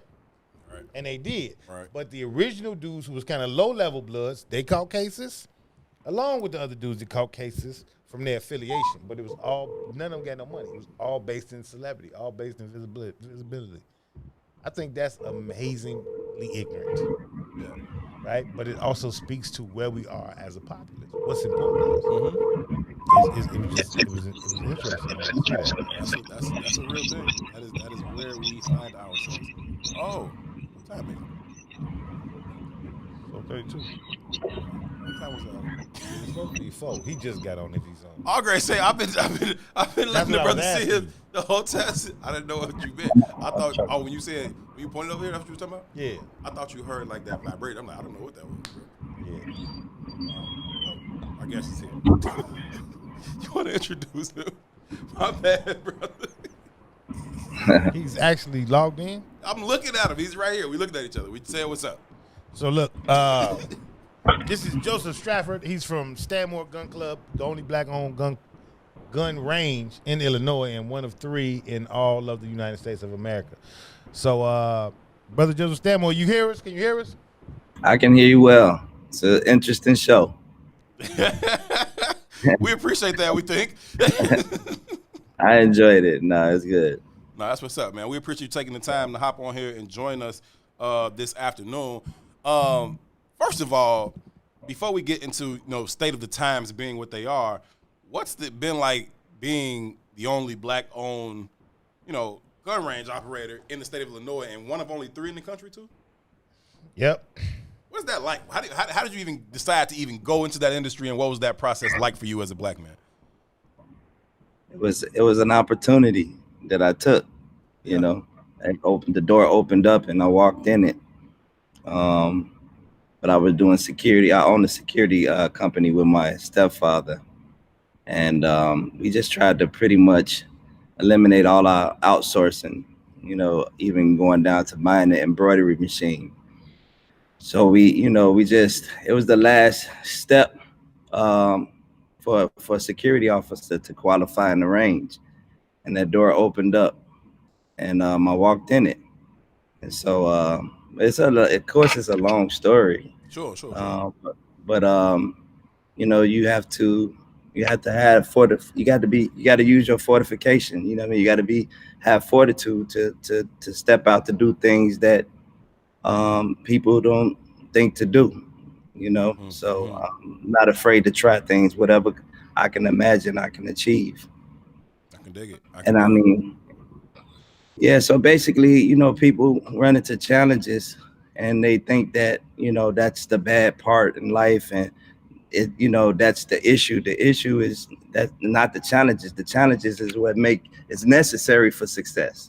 Right. And they did. Right. But the original dudes who was kind of low-level Bloods, they caught cases, along with the other dudes that caught cases from their affiliation. But it was all, none of them got no money. It was all based in celebrity, all based in visibility. I think that's amazingly blatantly ignorant. Right? But it also speaks to where we are as a populace. What's important to us. It was interesting to see that. That's a real thing. That is where we find ourselves. Oh, what time is it? 4:32. What time was that? It's supposed to be 4. He just got on if he's on. All great say I've been letting the what I brother was see asking him the whole test. I didn't know what you meant. I thought when you pointed over here, that's what you were talking about? Yeah. I thought you heard like that vibrate. I'm like, I don't know what that was. Yeah. I guess it's here. You want to introduce him? My bad, brother. He's actually logged in. I'm looking at him. He's right here. We looking at each other. We saying what's up. So look, this is Joseph Stratford. He's from Stanmore Gun Club, the only black-owned gun range in Illinois and one of 3 in all of the United States of America. So, Brother Joseph Stanmore, you hear us? Can you hear us? I can hear you well. It's an interesting show. We appreciate that, we think. I enjoyed it. No, it's good. No, that's what's up, man. We appreciate you taking the time to hop on here and join us this afternoon. First of all, before we get into state of the times being what they are, what's it been like being the only black-owned, gun range operator in the state of Illinois and one of only 3 in the country too? Yep. What's that like? How did you even decide to even go into that industry, and what was that process like for you as a black man? It was an opportunity that I took. The door opened up and I walked in it. But I was doing security. I owned a security company with my stepfather, and we just tried to pretty much eliminate all our outsourcing. Even going down to buying the embroidery machine. So it was the last step for a security officer to qualify in the range, and that door opened up, and I walked in it, and so of course it's a long story. Sure. But you have to have you got to use your fortification. You got to have fortitude to step out to do things that people don't think to do, So I'm not afraid to try things, whatever I can imagine I can achieve. I can dig it. So basically, people run into challenges and they think that, that's the bad part in life, and that's the issue. The issue is that not the challenges. The challenges is what it's necessary for success.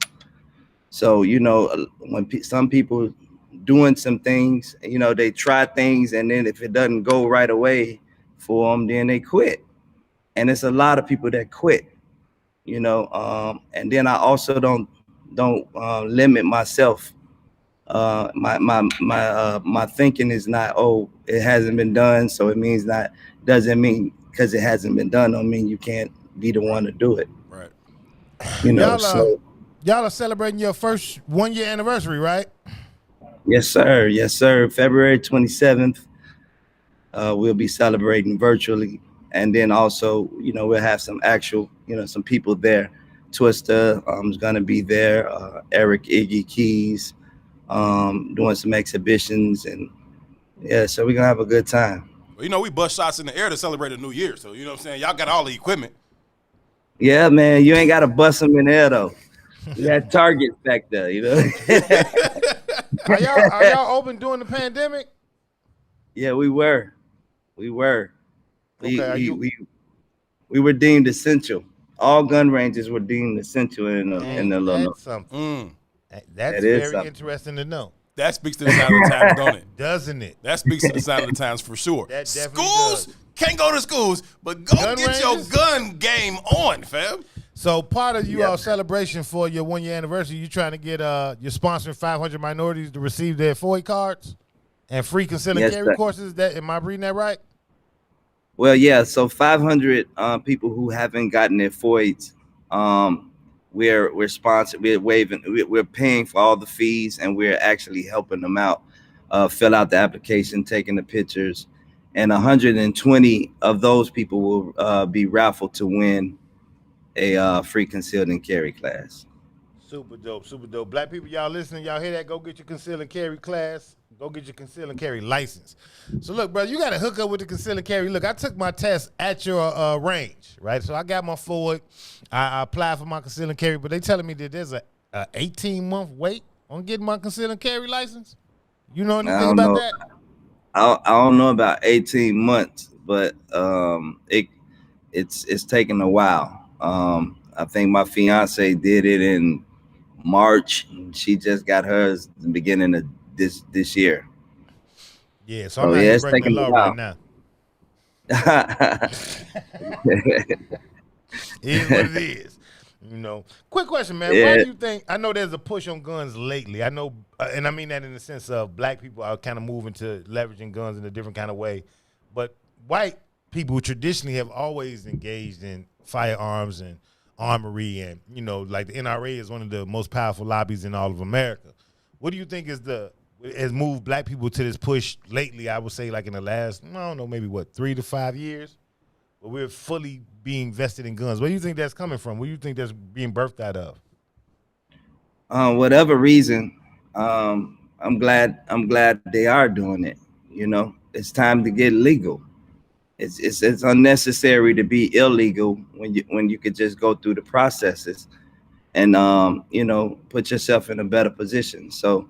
So, when some people doing some things, they try things, and then if it doesn't go right away for them, then they quit. And it's a lot of people that quit, and then I also don't limit myself. My thinking is not, it hasn't been done, so it means doesn't mean because it hasn't been done don't mean you can't be the one to do it. Right. Y'all are celebrating your first 1-year anniversary, right? Yes, sir. February 27th, we'll be celebrating virtually. And then also, we'll have some actual, some people there. Twister is going to be there. Eric Iggy Keys doing some exhibitions. And, so we're going to have a good time. Well, we bust shots in the air to celebrate a new year. So, you know what I'm saying? Y'all got all the equipment. Yeah, man. You ain't got to bust them in the air, though. We got targets back there, Are y'all open during the pandemic? Yeah, we were. We were deemed essential. All gun ranges were deemed essential in Illinois. That's something. That's very interesting to know. That speaks to the sign of the times, don't it? Doesn't it? That speaks to the sign of the times for sure. That definitely Schools does. Can't go to schools, but go Gun get ranges? your gun game on, fam. So part of you all celebration for your 1-year anniversary, you trying to get you're sponsoring 500 minorities to receive their FOI cards and free conceal and carry courses. Am I reading that right? Well, yeah. So 500 people who haven't gotten their FOIs, we're sponsored. We're paying for all the fees, and we're actually helping them out. Fill out the application, taking the pictures, and 120 of those people will be raffled to win a free concealed and carry class. Super dope, super dope. Black people, y'all listening, y'all hear that? Go get your conceal and carry class. Go get your conceal and carry license. So look, brother, you got to hook up with the conceal and carry. Look, I took my test at your range, right? So I got my Ford. I applied for my conceal and carry, but they telling me that there's a 18-month wait on getting my conceal and carry license. You know anything about that? I don't know about 18 months, but it's taking a while. I think my fiance did it in March. She just got hers the beginning of this year. Yeah, so I'm not breaking the law right now. It is what it is. You know. Quick question, man. Yeah. Why do you think? I know there's a push on guns lately. I know, and I mean that in the sense of black people are kind of moving to leveraging guns in a different kind of way, but white people traditionally have always engaged in firearms and armory, and you know, like the NRA is one of the most powerful lobbies in all of America. What do you think has moved black people to this push lately? I would say like in the last, I don't know, maybe 3 to 5 years, where we're fully being vested in guns. Where do you think that's coming from? What do you think that's being birthed out of? Whatever reason, I'm glad they are doing it. You know, it's time to get legal. It's unnecessary to be illegal when you could just go through the processes and you know, put yourself in a better position. So,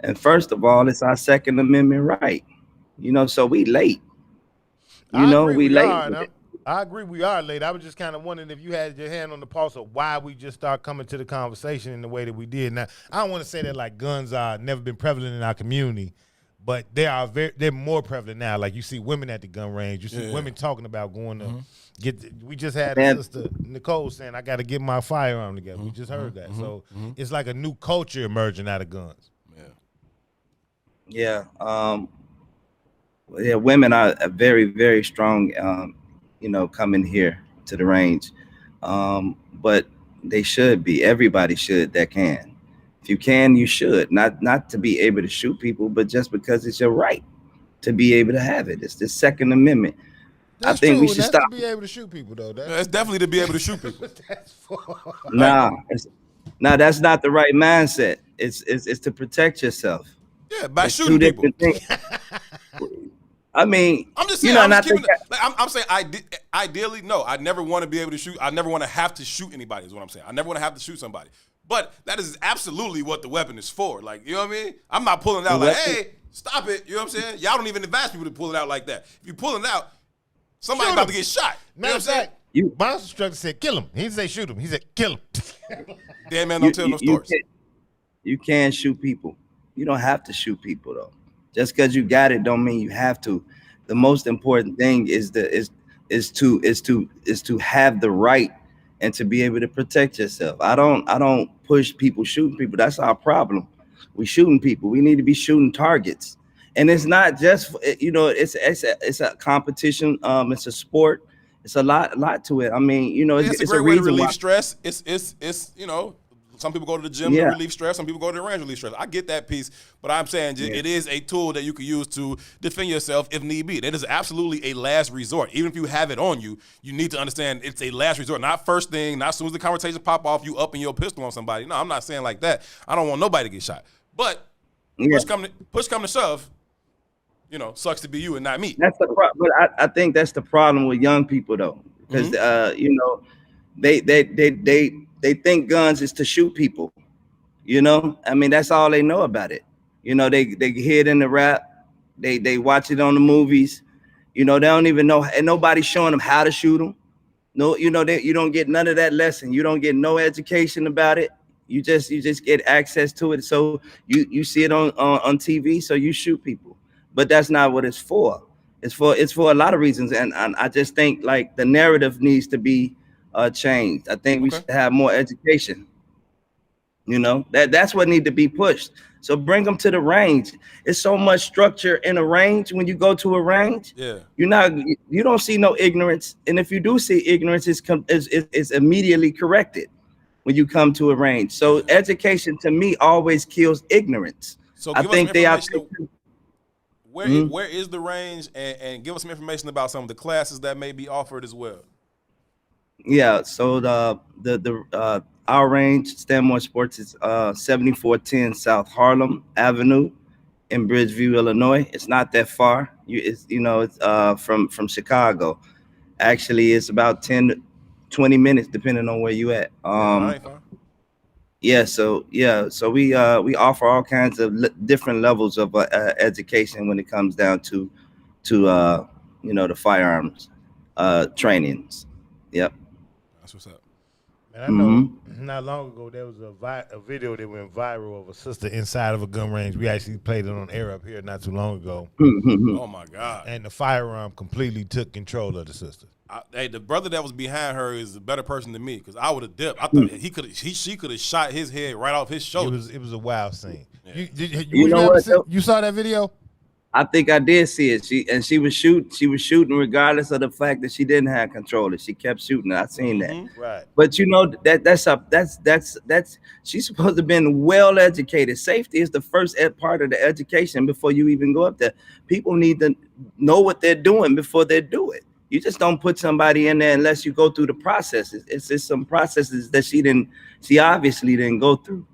and first of all, it's our Second Amendment right. You know, so we late. You know, we late. I agree we are late. I was just kind of wondering if you had your hand on the pulse of why we just start coming to the conversation in the way that we did. Now, I don't want to say that like guns are never been prevalent in our community, but they're more prevalent now. Like you see women at the gun range. You see women talking about going to we just had a sister, Nicole, saying, I got to get my firearm together. We just heard that. So it's like a new culture emerging out of guns. Yeah. Women are very, very strong, you know, coming here to the range. But they should be. Everybody should that can. If you can, you should. Not to be able to shoot people, but just because it's your right to be able to have it. It's the Second Amendment. That's I think true, we should that's stop. to be able to shoot people, though. That's definitely to be able to shoot people. Nah, that's not the right mindset. It's to protect yourself. Yeah, by it's shooting people. I mean, I'm just saying. You know, I'm saying, ideally, no. I never want to be able to shoot. I never want to have to shoot anybody. Is what I'm saying. I never want to have to shoot somebody. But that is absolutely what the weapon is for. Like, you know what I mean? I'm not pulling it out like, hey, stop it. You know what I'm saying? Y'all don't even advise people to pull it out like that. If you pull it out, somebody's about to get shot. You know what I'm saying? My instructor said, kill him. He didn't say shoot him. He said, kill him. Damn man, don't tell no stories. You can shoot people. You don't have to shoot people, though. Just because you got it don't mean you have to. The most important thing is to have the right and to be able to protect yourself. I don't push people shooting people. That's our problem. We shooting people. We need to be shooting targets. And it's not just, you know, it's a competition. It's a sport. It's a lot to it. I mean, you know, it's a great way to relieve stress. It's you know, some people go to the gym to relieve stress. Some people go to the range to relieve stress. I get that piece, but I'm saying it is a tool that you can use to defend yourself if need be. It is absolutely a last resort. Even if you have it on you, you need to understand it's a last resort. Not first thing, not as soon as the conversation pop off, you upping your pistol on somebody. No, I'm not saying like that. I don't want nobody to get shot. But push come to shove, you know, sucks to be you and not me. That's the problem. But I think that's the problem with young people, though, because you know, they think guns is to shoot people. You know, I mean, that's all they know about it. You know, they hear it in the rap, they watch it on the movies. You know, they don't even know, and nobody's showing them how to shoot them. No, you know, you don't get none of that lesson. You don't get no education about it. You just get access to it. So you see it on TV, so you shoot people. But that's not what it's for. It's for a lot of reasons, and I just think like the narrative needs to be changed. I think we should have more education. You know, that's what need to be pushed. So bring them to the range. It's so much structure in a range. When you go to a range, you don't see no ignorance, and if you do see ignorance, it's immediately corrected when you come to a range. So education to me always kills ignorance. So I think they are. Where is the range, and give us some information about some of the classes that may be offered as well. Yeah, so the our range, Stanmore Sports, is 7410 South Harlem Avenue in Bridgeview, Illinois. It's not that far. It's from Chicago. Actually, it's about 10 to 20 minutes depending on where you at. Yeah, no, that ain't far. So we offer all kinds of different levels of education when it comes down to the firearms trainings. Yep. That's what's up. And I know not long ago there was a video that went viral of a sister inside of a gun range. We actually played it on air up here not too long ago. Oh my God! And the firearm completely took control of the sister. Hey, the brother that was behind her is a better person than me because I would have dipped. I thought she could have shot his head right off his shoulder. It was a wild scene. Yeah. You saw that video? I think I did see it. She was shooting regardless of the fact that she didn't have control. She kept shooting. I seen that. Right. But that's she's supposed to have been well educated. Safety is the first part of the education before you even go up there. People need to know what they're doing before they do it. You just don't put somebody in there unless you go through the processes. It's just some processes that she obviously didn't go through.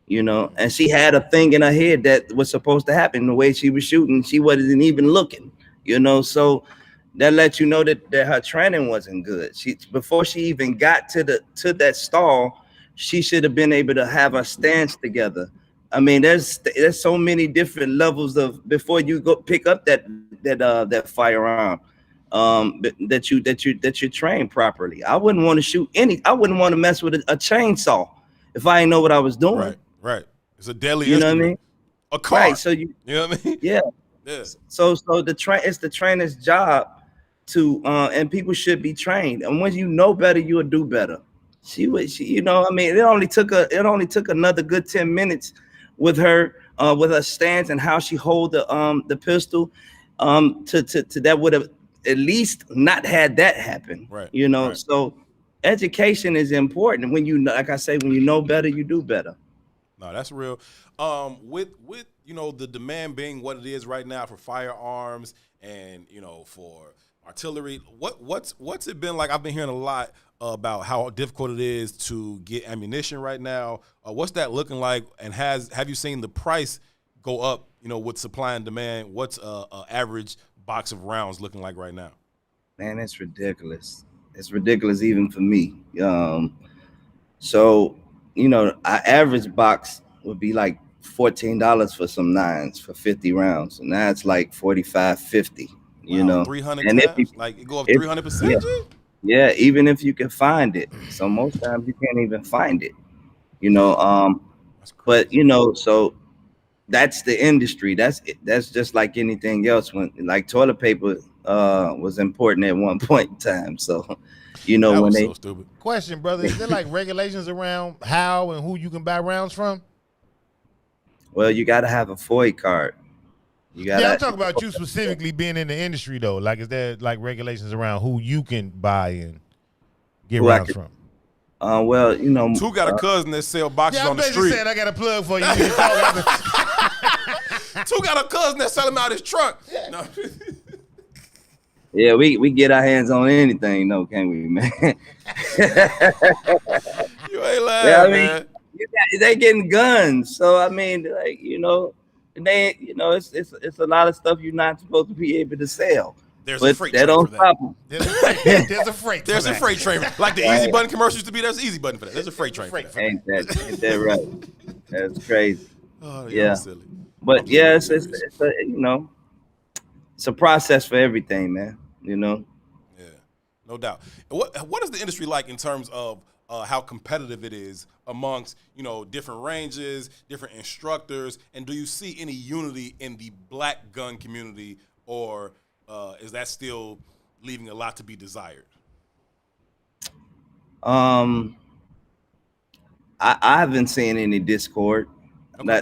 And she had a thing in her head that was supposed to happen. The way she was shooting, she wasn't even looking, so that lets you know that her training wasn't good. Before she even got to that stall, she should have been able to have her stance together. I mean, there's so many different levels of before you go pick up that firearm that you train properly. I wouldn't want to shoot I wouldn't want to mess with a chainsaw if I didn't know what I was doing. Right. It's a deadly You know instrument. what I mean? A car. Right. So you know what I mean? Yeah. Yeah. So it's the trainer's job to and people should be trained. And when you know better, you'll do better. It only took another good 10 minutes with her stance and how she hold the pistol to that would have at least not had that happen. Right. Right. So education is important. When like I say, when you know better, you do better. No, that's real. With the demand being what it is right now for firearms and for artillery, what's it been like? I've been hearing a lot about how difficult it is to get ammunition right now. What's that looking like? And have you seen the price go up? With supply and demand. What's a average box of rounds looking like right now? Man, it's ridiculous. It's ridiculous even for me. So our average box would be like $14 for some 9s for 50 rounds. And now it's like $45, $50, Wow, 300 and it go up 300%? Yeah, even if you can find it. So most times you can't even find it. But so that's the industry. That's just like anything else. When like toilet paper was important at one point in time. So so stupid. Question, brother, is there like regulations around how and who you can buy rounds from? Well, you got to have a FOI card. I'm talking about you specifically being in the industry though. Like, is there like regulations around who you can buy and get rounds from? Well, Two got a cousin that sell boxes on the street. Said I got a plug for you. Two got a cousin that sell him out his trunk. No. Yeah, we get our hands on anything, though, can't we, man? You ain't lying, man. They getting guns, so I mean, like it's a lot of stuff you're not supposed to be able to sell. There's a freight train for that. There's a freight. There's a freight train. Like the Easy Button commercial used to be. There's an Easy Button for that. There's a freight train. Ain't that right? That's crazy. Oh, yeah, silly. But yeah, it's a process for everything, man. Yeah, no doubt. What is the industry like in terms of how competitive it is amongst different ranges, different instructors, and do you see any unity in the black gun community, or is that still leaving a lot to be desired? I haven't seen any discord. Okay.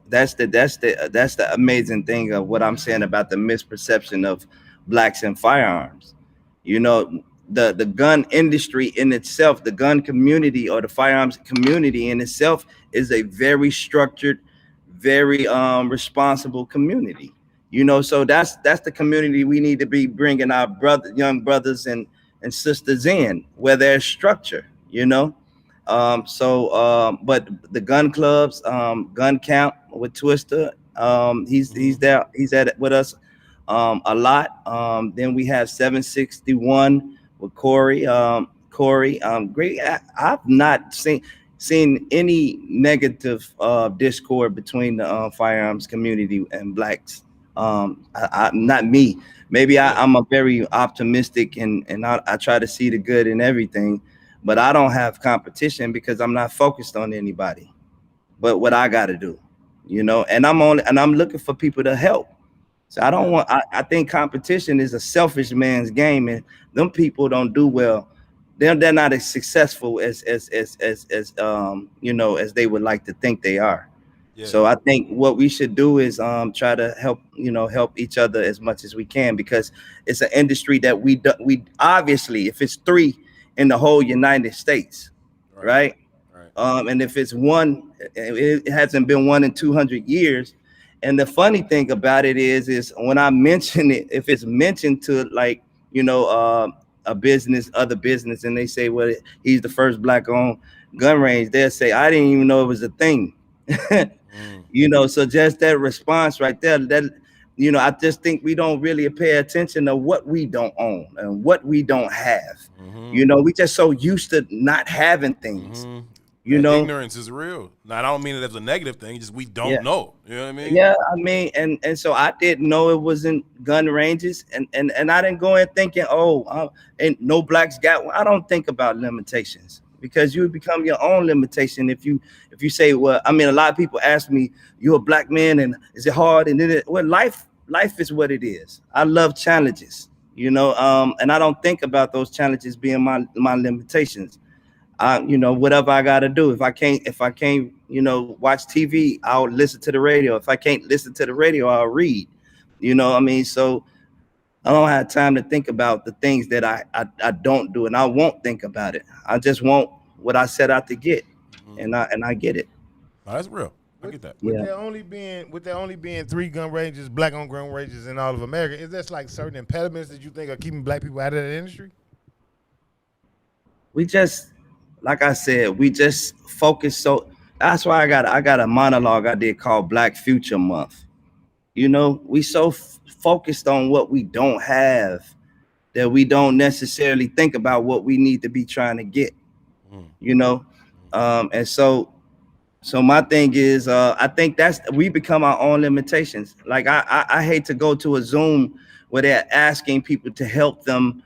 That's the amazing thing of what I'm saying about the misperception of blacks and firearms. The gun industry in itself, the gun community or the firearms community in itself is a very structured, very responsible community. So that's the community we need to be bringing our young brothers and and sisters in where there's structure, you know. But the gun clubs, gun camp with Twister, he's there, he's at it with us a lot. Then we have 761 with Corey. Great. I've not seen any negative discord between the firearms community and blacks. Not me. Maybe I'm a very optimistic and I try to see the good in everything, but I don't have competition because I'm not focused on anybody but what I got to do, you know. And I'm looking for people to help. So I don't want. I think competition is a selfish man's game, and them people don't do well. They're not as successful as you know, as they would like to think they are. Yeah. So I think what we should do is try to help each other as much as we can, because it's an industry that we obviously, if it's 3 in the whole United States, right? And if it's 1, it hasn't been 1 in 200 years. And the funny thing about it is when I mention it, if it's mentioned to, like, you know, a business, other business, and they say, well, he's the first black-owned gun range, they'll say, I didn't even know it was a thing. You know, so just that response right there, that, you know, I just think we don't really pay attention to what we don't own and what we don't have. You know, we just so used to not having things. You know, ignorance is real. Now, I don't mean it as a negative thing. Just we don't know. You know what I mean? Yeah, I mean, and so I didn't know it wasn't gun ranges, and I didn't go in thinking, and no blacks got one. I don't think about limitations, because you become your own limitation if you say, well, I mean, a lot of people ask me, you're a black man, and is it hard? And then life is what it is. I love challenges, you know, and I don't think about those challenges being my limitations. You know, whatever I got to do. If I can't, you know, watch TV, I'll listen to the radio. If I can't listen to the radio, I'll read. You know, I mean, so I don't have time to think about the things that I don't do, and I won't think about it. I just want what I set out to get, and I get it. Oh, that's real. I get that. With there only being 3 gun ranges, black-owned gun ranges in all of America, is there like certain impediments that you think are keeping black people out of that industry? We just, like I said, we just focus. So that's why I got a monologue I did called Black Future Month. You know, we so focused on what we don't have that we don't necessarily think about what we need to be trying to get. You know, and so my thing is, I think we become our own limitations. Like I hate to go to a Zoom where they're asking people to help them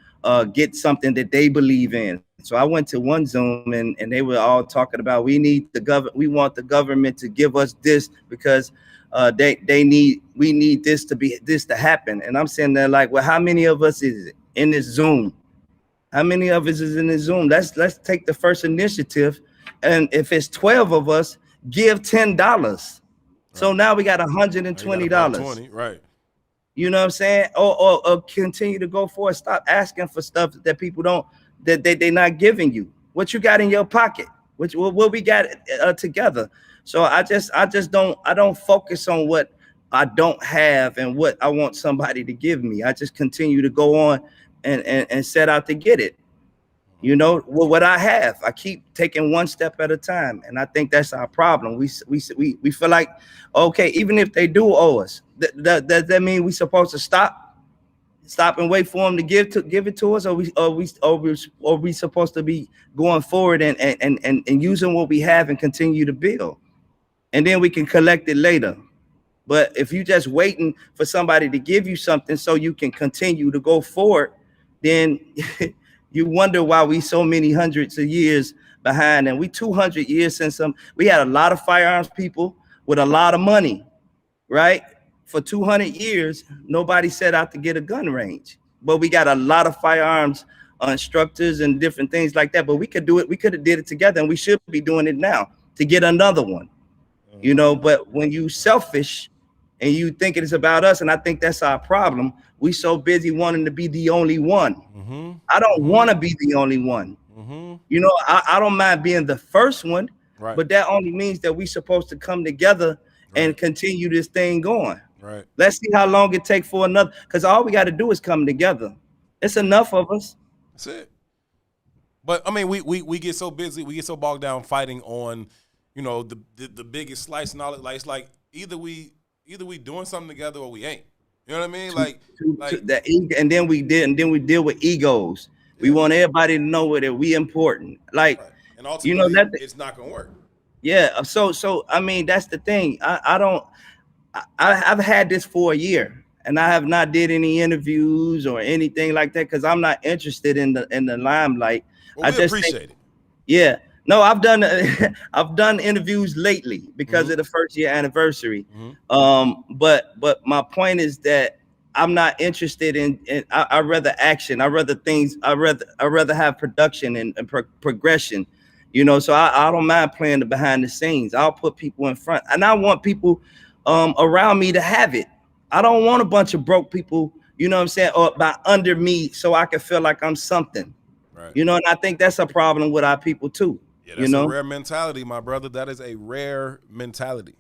get something that they believe in. So I went to one Zoom and they were all talking about we want the government to give us this because we need this to happen. And I'm sitting there like, well, how many of us is in this Zoom? How many of us is in this Zoom? Let's take the first initiative, and if it's 12 of us, give $10. So now we got $120. Right. You know what I'm saying? Or continue to go for it. Stop asking for stuff that people don't, that they're not giving you. What you got in your pocket? What we got together. So I don't focus on what I don't have and what I want somebody to give me. I just continue to go on and set out to get it. You know, what I have, I keep taking one step at a time, and I think that's our problem. We feel like, okay, even if they do owe us, that mean we supposed to stop and wait for them to give it to us, or we supposed to be going forward and using what we have and continue to build, and then we can collect it later. But if you just waiting for somebody to give you something so you can continue to go forward, then you wonder why we so many hundreds of years behind, and we 200 years since we had a lot of firearms people with a lot of money, right? For 200 years, nobody set out to get a gun range, but we got a lot of firearms instructors and different things like that. But we could do it. We could have did it together, and we should be doing it now to get another one, you know. But when you selfish and you think it is about us, and I think that's our problem. We so busy wanting to be the only one. I don't want to be the only one. You know, I don't mind being the first one, but that only means that we're supposed to come together and continue this thing going. Let's see how long it takes for another, because all we got to do is come together. It's enough of us. That's it. But I mean, we get so busy, we get so bogged down fighting on, you know, the biggest slice and all that. Like it's like either we doing something together or we ain't. You know what I mean? And then we deal with egos. Yeah. We want everybody to know that we important. Like, right. And ultimately, you know, it's not gonna work. Yeah. So I mean, that's the thing. I've had this for a year, and I have not did any interviews or anything like that because I'm not interested in the limelight. Well, we appreciate it. Yeah. No, I've done interviews lately because of the first year anniversary. But my point is that I'm not interested in I rather action. I rather have production and progression. You know, so I don't mind playing the behind the scenes. I'll put people in front, and I want people around me to have it. I don't want a bunch of broke people, you know what I'm saying, or by under me so I can feel like I'm something. Right. You know, and I think that's a problem with our people too. Yeah, that's a rare mentality, my brother. That is a rare mentality.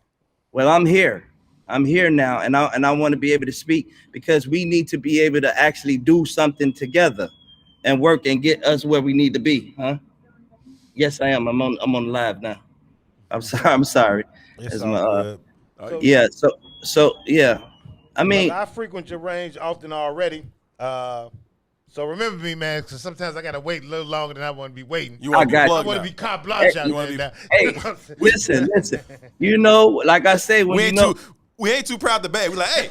Well, I'm here now, and I want to be able to speak because we need to be able to actually do something together and work and get us where we need to be, huh? Yes, I am. I'm on live now. I'm sorry. It's all good. Yeah. So yeah. I mean, look, I frequent your range often already. So remember me, man, because sometimes I gotta wait a little longer than I want to be waiting. I want to be carte blanche out there. Hey, listen. You know, like I say, when we ain't too proud to beg. We like, hey.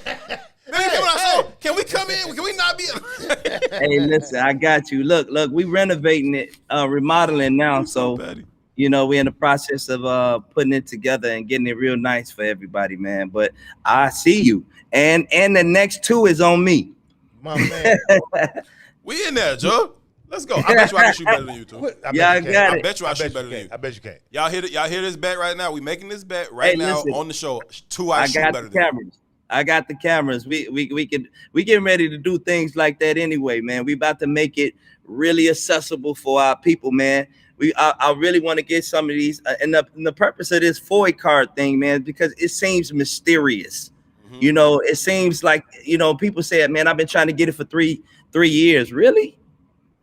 Can we come in? Can we not be? Hey, listen, I got you. Look, we renovating it, remodeling now. So, you know, we're in the process of putting it together and getting it real nice for everybody, man. But I see you, and the next 2 is on me. My man, we in there, Joe. Let's go. I bet you I can shoot better than you two. I got it. I bet you I shoot better than you. I bet you can. Y'all hear this bet right now? We making this bet right now on the show. 2 I shoot better than you. I got the cameras. We getting ready to do things like that anyway, man. We about to make it really accessible for our people, man. I really want to get some of these, and the purpose of this FOI card thing, man, because it seems mysterious. You know, it seems like, you know, people say, man, I've been trying to get it for three years. Really?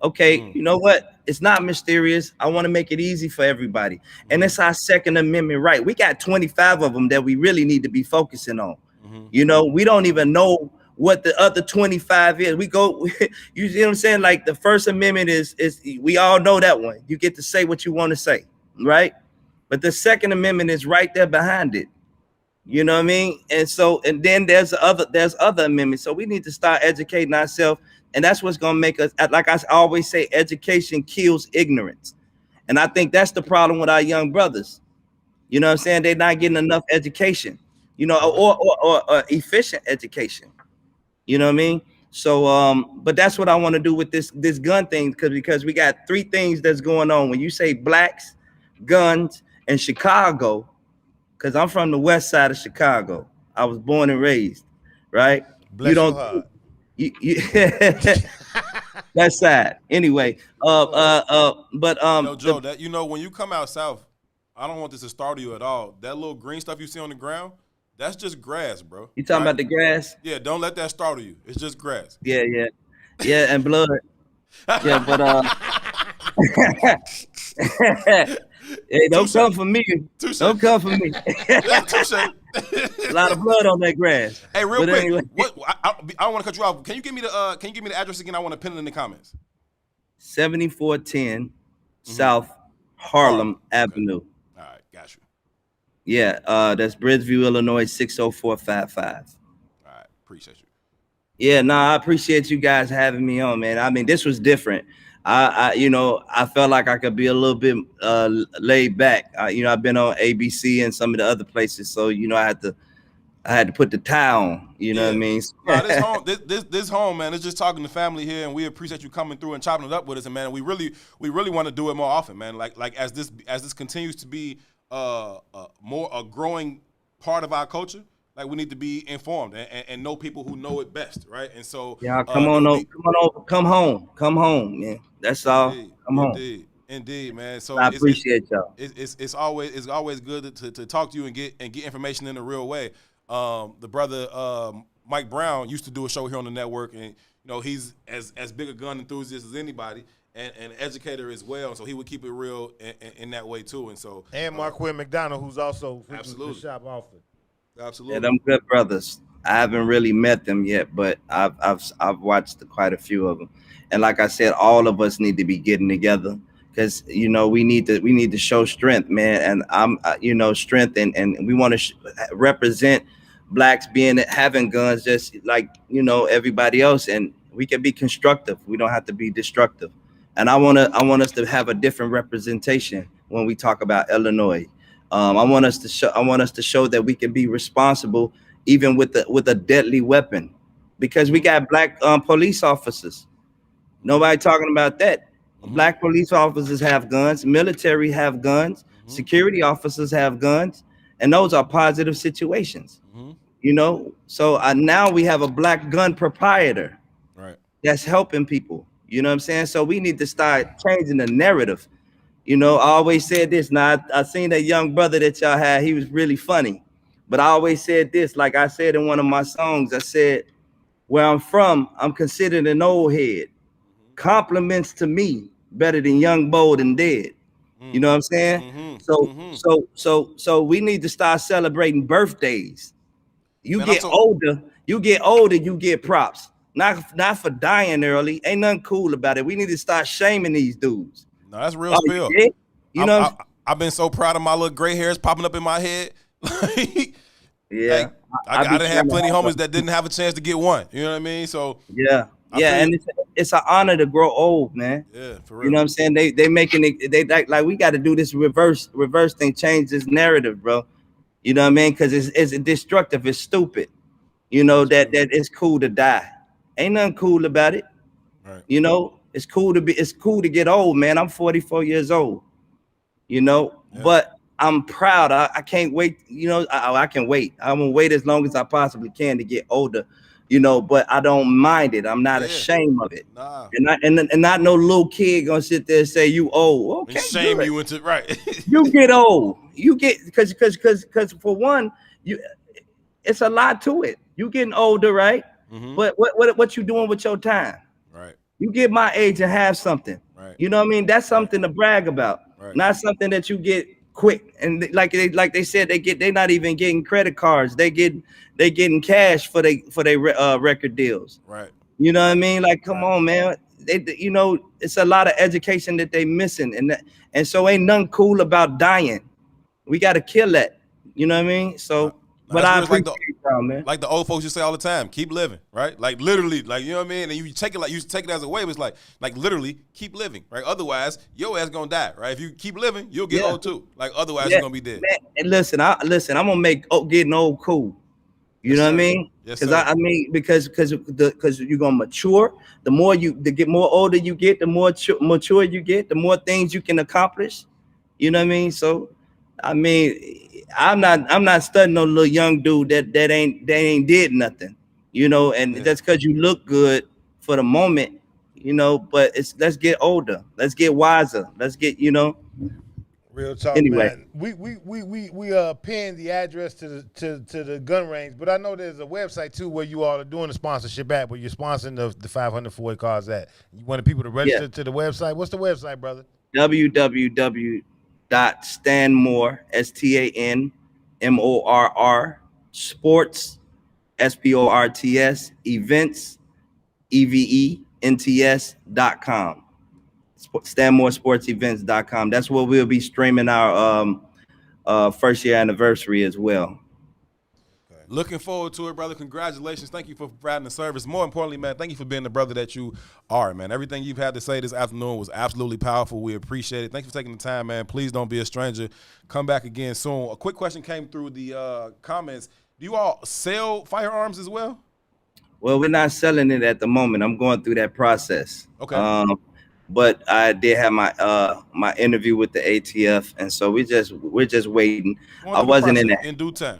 Okay, you know what? It's not mysterious. I want to make it easy for everybody, and it's our Second Amendment right. We got 25 of them that we really need to be focusing on. You know, we don't even know what the other 25 is. We go, you see what I'm saying? Like the First Amendment is we all know that one. You get to say what you want to say, right? But the Second Amendment is right there behind it. You know what I mean? And then there's other amendments. So we need to start educating ourselves, and that's what's gonna make us. Like I always say, education kills ignorance, and I think that's the problem with our young brothers. You know what I'm saying? They're not getting enough education. You know, or efficient education. You know what I mean? So, but that's what I want to do with this gun thing, because we got 3 things that's going on. When you say blacks, guns, and Chicago, because I'm from the west side of Chicago. I was born and raised, right? Bless your heart. That side. Anyway, but Joe, that, you know, when you come out south, I don't want this to startle you at all. That little green stuff you see on the ground, that's just grass, bro. You talking about the grass? Yeah, don't let that startle you. It's just grass. Yeah, and blood. Yeah, but hey, don't come for me. Don't come for me. A lot of blood on that grass. Hey, real quick, anyway. I don't want to cut you off. Can you give me the address again? I want to pin it in the comments. 7410 South Harlem Avenue. All right, got you. Yeah, that's Bridgeview, Illinois 60455. All right, appreciate you. Yeah, no, I appreciate you guys having me on, man. I mean, this was different. I felt like I could be a little bit laid back. I've been on ABC and some of the other places, so I had to put the tie on. You know what I mean? This home, man. It's just talking to family here, and we appreciate you coming through and chopping it up with us. And man, we really want to do it more often, man. Like as this continues to be a growing part of our culture. Like, we need to be informed and know people who know it best, right? And so come home, man. That's all. Come home. Indeed, man. So I appreciate y'all. It's always good to talk to you and get information in a real way. The brother Mike Brown used to do a show here on the network, and he's as big a gun enthusiast as anybody. And an educator as well, so he would keep it real in that way too. And so, and Marquis McDonald, who's also absolutely the shop author. Absolutely, yeah, them good brothers. I haven't really met them yet, but I've watched quite a few of them. And like I said, all of us need to be getting together because we need to show strength, man. And I'm strength, and we want to represent blacks having guns just like everybody else, and we can be constructive. We don't have to be destructive. And I want us to have a different representation when we talk about Illinois. I want us to show that we can be responsible even with a deadly weapon, because we got black police officers. Nobody talking about that. Black police officers have guns, military have guns, security officers have guns, and those are positive situations. So now we have a black gun proprietor, right? That's helping people. You know what I'm saying? So we need to start changing the narrative. I always said this. Now I seen that young brother that y'all had. He was really funny, but I always said this. Like I said in one of my songs, I said, "Where I'm from, I'm considered an old head. Compliments to me better than young, bold, and dead." You know what I'm saying? So we need to start celebrating birthdays. You get older, you get props. Not for dying early. Ain't nothing cool about it. We need to start shaming these dudes. No, that's real spill. I've been so proud of my little gray hairs popping up in my head. Yeah. I didn't have plenty of homies that didn't have a chance to get one. You know what I mean? So and it's an honor to grow old, man. Yeah, for real. You know what I'm saying? They making it. They like we got to do this reverse thing. Change this narrative, bro. You know what I mean? Because it's destructive. It's stupid. That it's cool to die. Ain't nothing cool about it. Right. It's cool to get old, man. I'm 44 years old. But I'm proud. I can't wait. I can wait. I'm gonna wait as long as I possibly can to get older. But I don't mind it. I'm not ashamed of it. Nah. And not no little kid gonna sit there and say you old. Okay, shame you into right. You get old. You get because for one, it's a lot to it. You getting older, right? But what you doing with your time? Right. You get my age and have something. Right. You know what I mean? That's something to brag about. Right. Not something that you get quick. And like they said, they're not even getting credit cards. They getting cash for they record deals. Right. You know what I mean? Like, come on, man. It's a lot of education that they missing, and so ain't nothing cool about dying. We got to kill that. You know what I mean? So. But I appreciate man. Like the old folks used to say all the time, keep living, right? Like literally, like you know what I mean? And you take it as a wave. It's like literally keep living, right? Otherwise, your ass gonna die, right? If you keep living, you'll get old too. Like otherwise, you're gonna be dead. Man, and listen, I'm gonna make getting old cool. You know what I mean? Yes, because you're gonna mature. The get more older you get, the more mature you get, the more things you can accomplish. You know what I mean? So, I mean. I'm not studying no little young dude that ain't did nothing, and that's because you look good for the moment, but let's get older, let's get wiser, let's get real talk. Anyway, man. We pinned the address to the gun range, but I know there's a website too where you all are doing the sponsorship at, where you're sponsoring the 540 cars at. You wanted people to register to the website. What's the website, brother? www.stanmore STANMORR sports SPORTS events EVENTS.com. StanmoreSportsEvents.com. That's where we'll be streaming our first year anniversary as well. Looking forward to it, brother. Congratulations. Thank you for providing the service. More importantly, man, thank you for being the brother that you are, man. Everything you've had to say this afternoon was absolutely powerful. We appreciate it. Thank you for taking the time, man. Please don't be a stranger. Come back again soon. A quick question came through the comments. Do you all sell firearms as well? Well, we're not selling it at the moment. I'm going through that process. Okay. But I did have my interview with the ATF, and so we're just waiting. I wasn't in due time.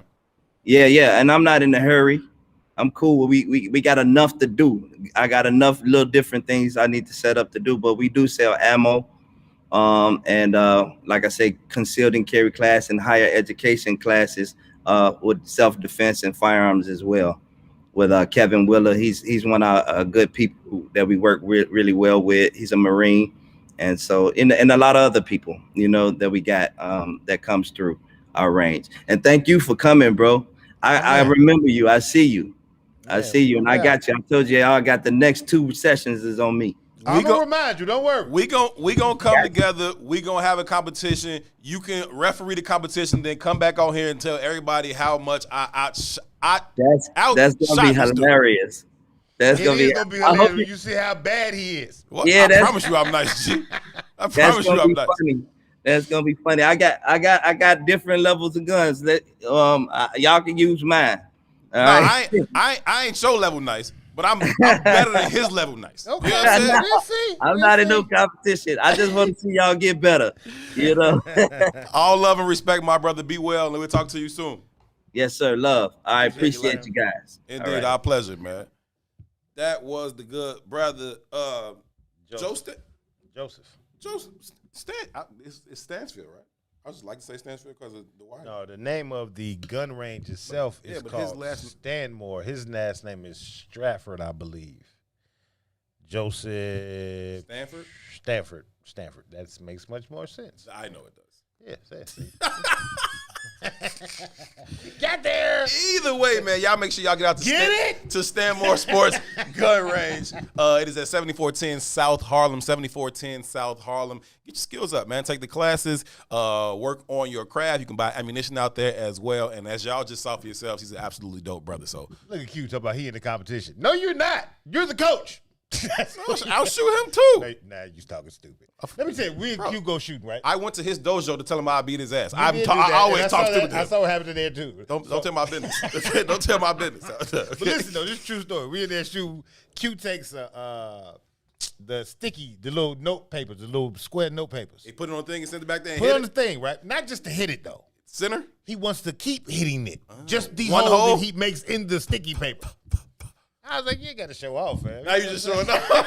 Yeah, and I'm not in a hurry. I'm cool. We got enough to do. I got enough little different things I need to set up to do, but we do sell ammo, and like I say, concealed and carry class and higher education classes with self-defense and firearms as well. with Kevin Willer. He's one of our good people that we work really well with. He's a Marine. And so, and a lot of other people, you know, that we got that comes through our range. And thank you for coming, bro. I remember you. I see you. I see you, and I got you. I told you, I got the next 2 sessions is on me. I'm gonna remind you. Don't worry. We gonna come together. We gonna have a competition. You can referee the competition, then come back on here and tell everybody how much that's gonna be hilarious. That's gonna be hilarious when you see how bad he is. Well, yeah, I promise you, I'm nice. I promise you, I'm nice. Funny. That's gonna be funny. I got different levels of guns. That y'all can use mine. All right? I ain't show level nice, but I'm better than his level nice. Okay, you know what I'm saying? I'm not in no competition. I just want to see y'all get better. You know. All love and respect, my brother. Be well, and we'll talk to you soon. Yes, sir. Love. I appreciate you guys. Indeed, our pleasure, man. That was the good brother, Joseph. It's Stansfield, right? I just like to say Stansfield because of the wire. No, the name of the gun range itself is called Stanmore. His last name is Stratford, I believe. Joseph Stanford. That makes much more sense. I know it does. Yeah, Got there. Either way, man, y'all make sure y'all get out to Stanmore Sports Gun Range. It is at 7410 South Harlem. 7410 South Harlem. Get your skills up, man. Take the classes. Work on your craft. You can buy ammunition out there as well. And as y'all just saw for yourselves, he's an absolutely dope brother. So look at Q talking about he in the competition. No, you're not. You're the coach. I'll shoot him too. Nah, you talking stupid. Let me tell you, we and Q go shooting, right? I went to his dojo to tell him I beat his ass. I always talk stupid. I saw what happened in there too. Don't tell my business. Don't tell my business. But listen though, this is a true story. We in there shooting. Q takes the little note papers, the little square note papers. He put it on the thing and sent it back there. And put it on the thing, right? Not just to hit it though. Center. He wants to keep hitting it. Just the hole that he makes in the sticky paper. I was like, you ain't got to show off, man. Now you just showing off.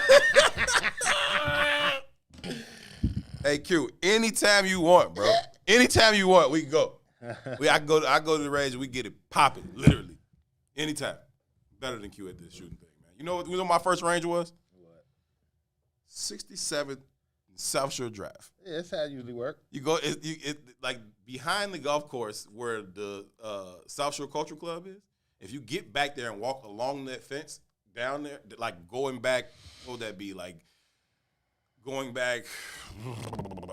Hey, Q, anytime you want, bro. Anytime you want, we can go. I go to the range and we get it popping, literally. Anytime. Better than Q at this shooting thing, man. You know what my first range was? What? 67th South Shore Drive. Yeah, that's how it usually work. You go, like behind the golf course where the South Shore Cultural Club is. If you get back there and walk along that fence down there, like going back, what would that be? Like going back,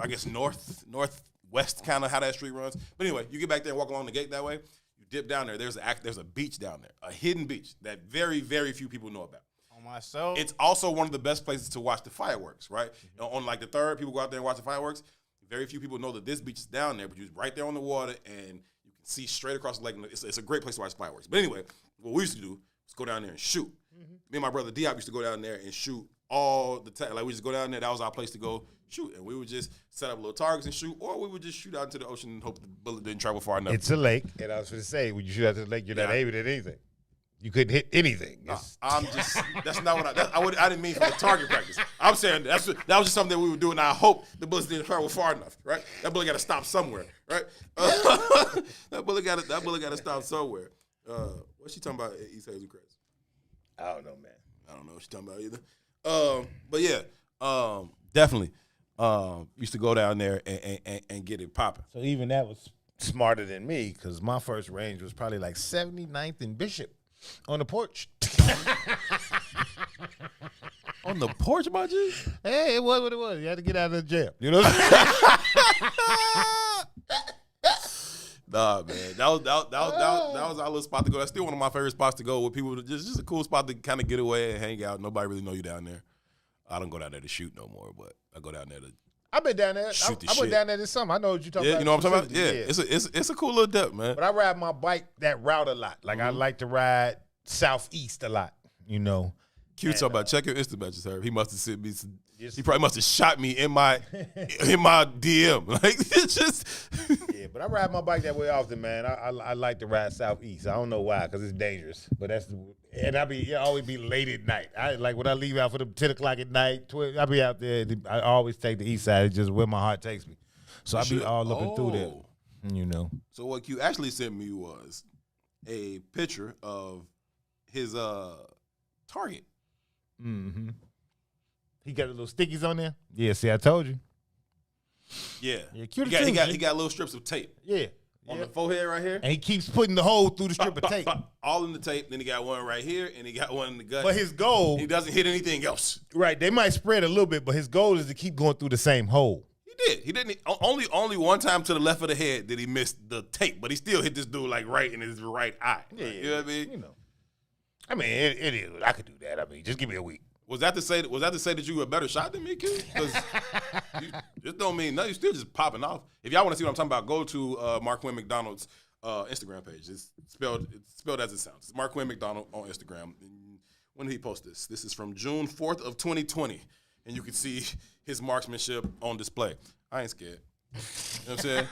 I guess northwest, kind of how that street runs. But anyway, you get back there and walk along the gate that way. You dip down there. There's a beach down there, a hidden beach that very, very few people know about. On my soul. It's also one of the best places to watch the fireworks, right? On like the 3rd, people go out there and watch the fireworks. Very few people know that this beach is down there, but you're right there on the water and see straight across the lake. It's a great place to watch fireworks. But anyway, what we used to do was go down there and shoot. Mm-hmm. Me and my brother Diop used to go down there and shoot all the time. Like we just go down there. That was our place to go shoot. And we would just set up little targets and shoot, or we would just shoot out into the ocean and hope the bullet didn't travel far enough. It's a lake. And I was going to say, when you shoot out to the lake, you're not aiming at anything. You couldn't hit anything. That's not what I didn't mean for the target practice. I'm saying that was just something that we would do, and I hope the bullets didn't travel far enough, right? That bullet got to stop somewhere, right? That bullet got to stop somewhere. What's she talking about? East Hazel Crest. I don't know, man. I don't know what she's talking about either. But yeah, definitely used to go down there and get it popping. So even that was smarter than me, because my first range was probably like 79th and Bishop. On the porch. On the porch, my G? Hey, it was what it was. You had to get out of the jail. You know what I'm saying? Nah, man. That was our little spot to go. That's still one of my favorite spots to go with people. Just a cool spot to kind of get away and hang out. Nobody really know you down there. I don't go down there to shoot no more, but I go down there to I've been down there. I went down there this summer. I know what you're talking about. You know what I'm talking about? Yeah. It's a cool little dip, man. But I ride my bike that route a lot. Like I like to ride southeast a lot, you know. Q talking about check your Insta messages, sir. He must have sent me some. He probably must have shot me in my DM. Like it's just. Yeah, but I ride my bike that way often, man. I like to ride southeast. I don't know why, because it's dangerous. But and I always be late at night. I like when I leave out for the 10 o'clock at night. I be out there. I always take the east side. It's just where my heart takes me. So I be all up and through there. You know. So what Q actually sent me was a picture of his target. Mm-hmm. He got the little stickies on there. Yeah, see, I told you. Yeah, Yeah, he got little strips of tape. Yeah. On the forehead right here. And he keeps putting the hole through the strip of tape. All in the tape. Then he got one right here, and he got one in the gut. But his goal... He doesn't hit anything else. Right. They might spread a little bit, but his goal is to keep going through the same hole. He did. He didn't. Only one time to the left of the head did he miss the tape, but he still hit this dude like right in his right eye. Yeah. You know what I mean? You know. I mean, it is. I could do that. I mean, just give me a week. Was that to say that you were a better shot than me, Q? Because this don't mean nothing. You're still just popping off. If y'all want to see what I'm talking about, go to Mark Quinn McDonald's Instagram page. It's spelled as it sounds. It's Mark Quinn McDonald on Instagram. And when did he post this? This is from June 4th of 2020, and you can see his marksmanship on display. I ain't scared. You know what I'm saying?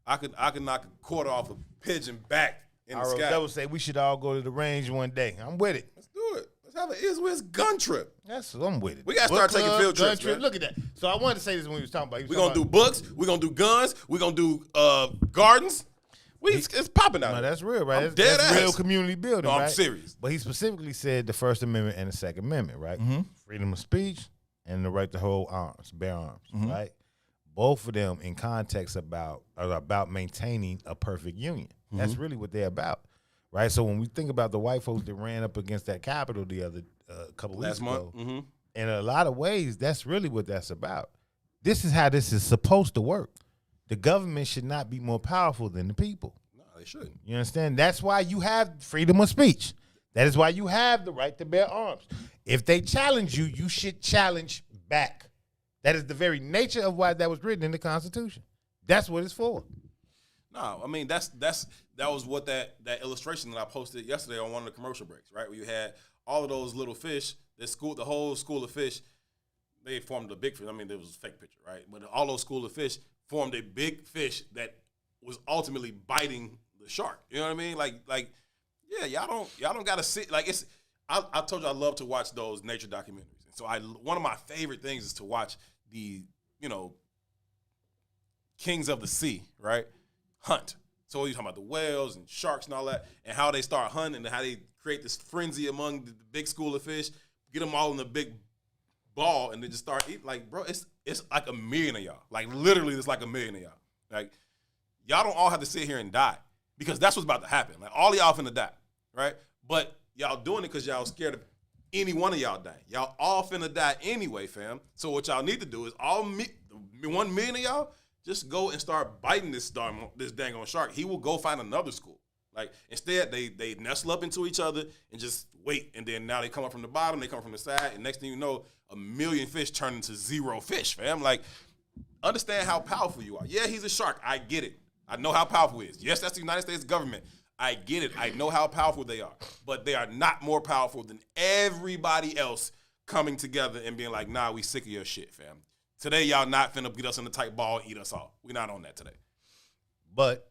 I could knock a quarter off a pigeon back in the sky. That would say we should all go to the range one day. I'm with it. Let's do it. Let's have an Is-West gun trip. I'm with it. We gotta start taking field trips, man. Look at that. So I wanted to say this when we was talking about. We're gonna do books. We're gonna do guns. We're gonna do gardens. It's popping out. No, that's real, right? That's real community building. No, right? I'm serious. But he specifically said the First Amendment and the Second Amendment, right? Mm-hmm. Freedom of speech and the right to hold arms, bear arms, Mm-hmm. right? Both of them in context are about maintaining a perfect union. Mm-hmm. That's really what they're about, right? So when we think about the white folks that ran up against that Capitol the other couple weeks ago, mm-hmm. in a lot of ways, that's really what that's about. This is how this is supposed to work. The government should not be more powerful than the people. No, they shouldn't. You understand? That's why you have freedom of speech. That is why you have the right to bear arms. If they challenge you, you should challenge back. That is the very nature of why that was written in the Constitution. That's what it's for. No, I mean that was what that illustration that I posted yesterday on one of the commercial breaks, right? Where you had all of those little fish, the whole school of fish, they formed a big fish. I mean, there was a fake picture, right? But all those school of fish formed a big fish that was ultimately biting the shark. You know what I mean? Like, yeah, y'all don't gotta sit like it's. I told you I love to watch those nature documentaries, and so one of my favorite things is to watch the kings of the sea, right? Hunt. So you're talking about the whales and sharks and all that, and how they start hunting and how they create this frenzy among the big school of fish, get them all in a big ball, and then just start eating. Like, bro, it's like a million of y'all. Like, literally, it's like a million of y'all. Like, y'all don't all have to sit here and die because that's what's about to happen. Like, all of y'all finna die, right? But y'all doing it because y'all scared of any one of y'all dying. Y'all all finna die anyway, fam. So what y'all need to do is 1 million of y'all just go and start biting this dang on shark. He will go find another school. Like, instead, they nestle up into each other and just wait. And then now they come up from the bottom, they come from the side, and next thing you know, 1 million fish turn into 0 fish, fam. Like, understand how powerful you are. Yeah, he's a shark. I get it. I know how powerful he is. Yes, that's the United States government. I get it. I know how powerful they are. But they are not more powerful than everybody else coming together and being like, nah, we sick of your shit, fam. Today, y'all not finna get us in the tight ball and eat us all. We're not on that today. But,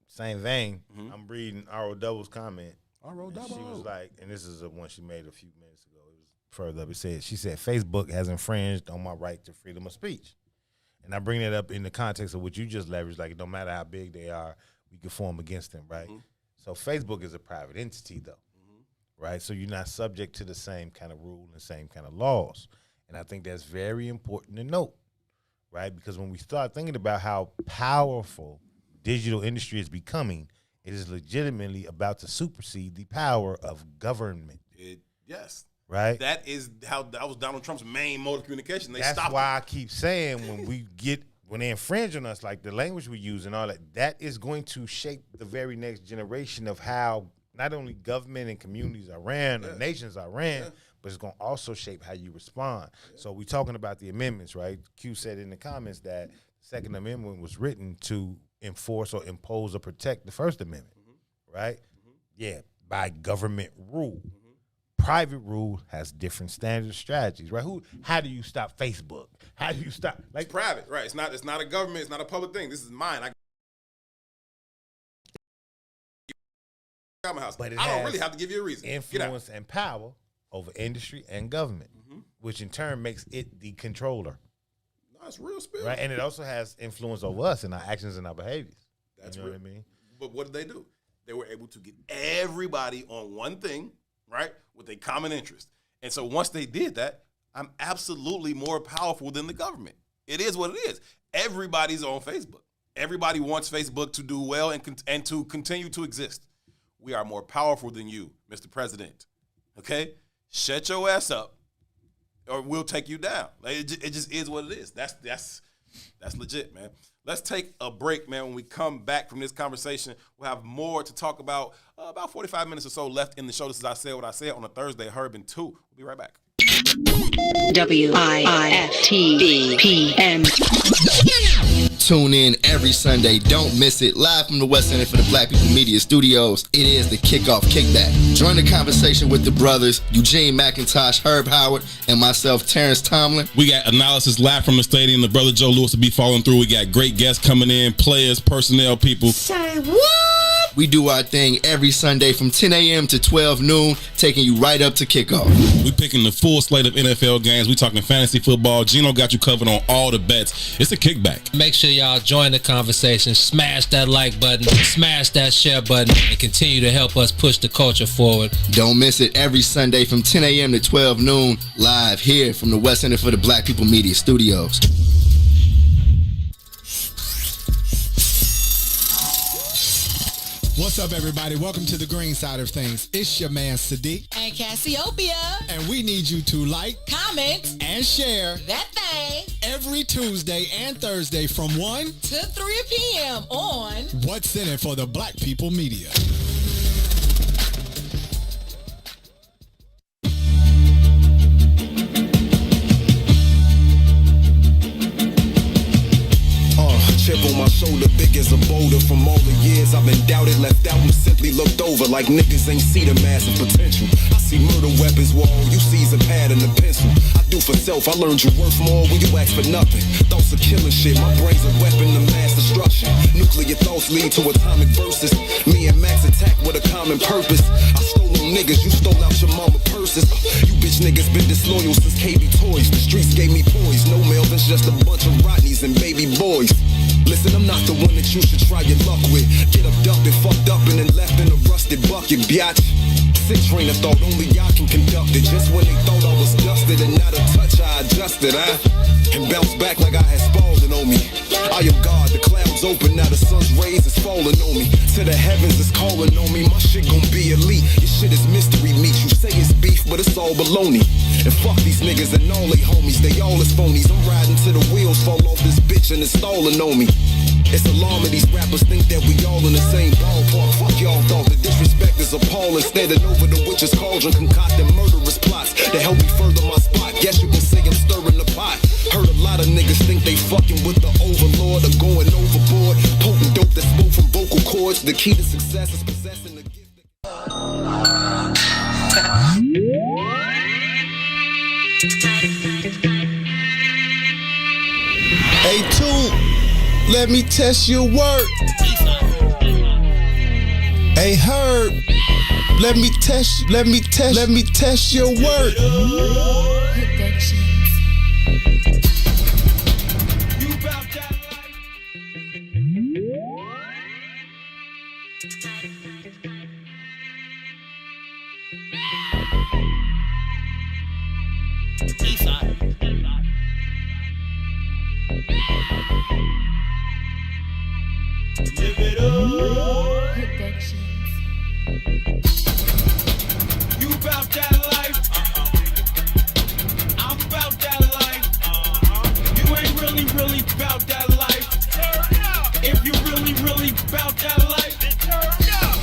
same vein, I'm reading R.O.'s comment. R.O. She was like, and this is one she made a few minutes ago. It was further up. She said, Facebook has infringed on my right to freedom of speech. And I bring that up in the context of what you just leveraged. Like, no matter how big they are, we can form against them, right? Mm-hmm. So Facebook is a private entity, though, right? So you're not subject to the same kind of rule and same kind of laws. And I think that's very important to note, right? Because when we start thinking about how powerful digital industry is becoming, it is legitimately about to supersede the power of government. Yes. Right? That was Donald Trump's main mode of communication. That's why I keep saying when they infringe on us, like the language we use and all that, that is going to shape the very next generation of how not only government and communities are ran, or nations are ran, but it's going to also shape how you respond. So we're talking about the amendments, right? Q said in the comments that the Second Amendment was written to enforce or impose or protect the First Amendment, right? Yeah, by government rule. Private rule has different standard strategies, right? How do you stop Facebook? How do you stop? Like, it's private, right? It's not a government. It's not a public thing. This is mine. I got my house, but I don't really have to give you a reason. Influence and power over industry and government, which in turn makes it the controller. No, it's real spirit, right? And it also has influence over us and our actions and our behaviors. That's you know real. What I mean? But what did they do? they were able to get everybody on one thing, right, with a common interest. And so once they did that, I'm absolutely more powerful than the government. It is what it is. Everybody's on Facebook. Everybody wants Facebook to do well and to continue to exist. We are more powerful than you, Mr. President. Okay? Shut your ass up, or we'll take you down. Like, it just is what it is. That's legit, man. Let's take a break, man. When we come back from this conversation, we'll have more to talk about. About 45 minutes or so left in the show. This is I Said What I Said on a Thursday, Howard and Toussaint. We'll be right back. WIFTVPM. Tune in every Sunday. Don't miss it. Live from the West Center for the Black People Media Studios. It is the Kickoff Kickback. Join the conversation with the brothers, Eugene McIntosh, Herb Howard, and myself, Terrence Tomlin. We got analysis live from the stadium. The brother Joe Lewis will be following through. We got great guests coming in, players, personnel, people. Say what? We do our thing every Sunday from 10 a.m. to 12 noon, taking you right up to kickoff. We picking the full slate of NFL games. We talking fantasy football. Gino got you covered on all the bets. It's a kickback. Make sure y'all join the conversation. Smash that like button. Smash that share button. And continue to help us push the culture forward. Don't miss it every Sunday from 10 a.m. to 12 noon, live here from the West Center for the Black People Media Studios. What's up, everybody? Welcome to the green side of things. It's your man, Sadiq. And Cassiopeia. And we need you to like, comment, and share that thing every Tuesday and Thursday from 1 to 3 p.m. on What's in It for the Black People Media. Chip on my shoulder, big as a boulder. From all the years I've been doubted, left out, and simply looked over like niggas ain't see the massive potential. I see murder weapons, wall, you seize a pad and a pencil. I do for self, I learned you worth more when you ask for nothing. Thoughts of killing shit, my brain's a weapon of mass destruction. Nuclear thoughts lead to atomic verses. Me and Max attack with a common purpose. I stole them niggas, you stole out your mama purses. You bitch niggas been disloyal since KB Toys. The streets gave me poise, no Melvins, just a bunch of Rodneys and baby boys. Listen, I'm not the one that you should try your luck with. Get abducted, fucked up, and then left in a rusted bucket, biatch. Sick train of thought, only y'all can conduct it. Just when they thought I was dusted and not a touch, I adjusted, and bounced back like I had Spalding on me. I am God, the clouds open, now the sun's rays is falling on me. To the heavens is calling on me, my shit gon' be elite. Your shit is mystery meat, you say it's beef, but it's all baloney. And fuck these niggas and all they homies, they all is phonies. I'm riding till the wheels fall off this bitch and it's stalling on me. It's alarming these rappers think that we all in the same ballpark. Fuck y'all thought the disrespect is appalling. Standing over the witch's cauldron, concocting murderous plots to help me further my spot. Guess you can say I'm stirring the pot. Heard a lot of niggas think they fucking with the overlord or going overboard. Potent dope that spoke from vocal cords. The key to success is possessing the gift. Hey, Toon, let me test your work. Hey, Herb, let me test your work. Live it up. You about that life. I'm about that life. You ain't really about that life. If you really about that life,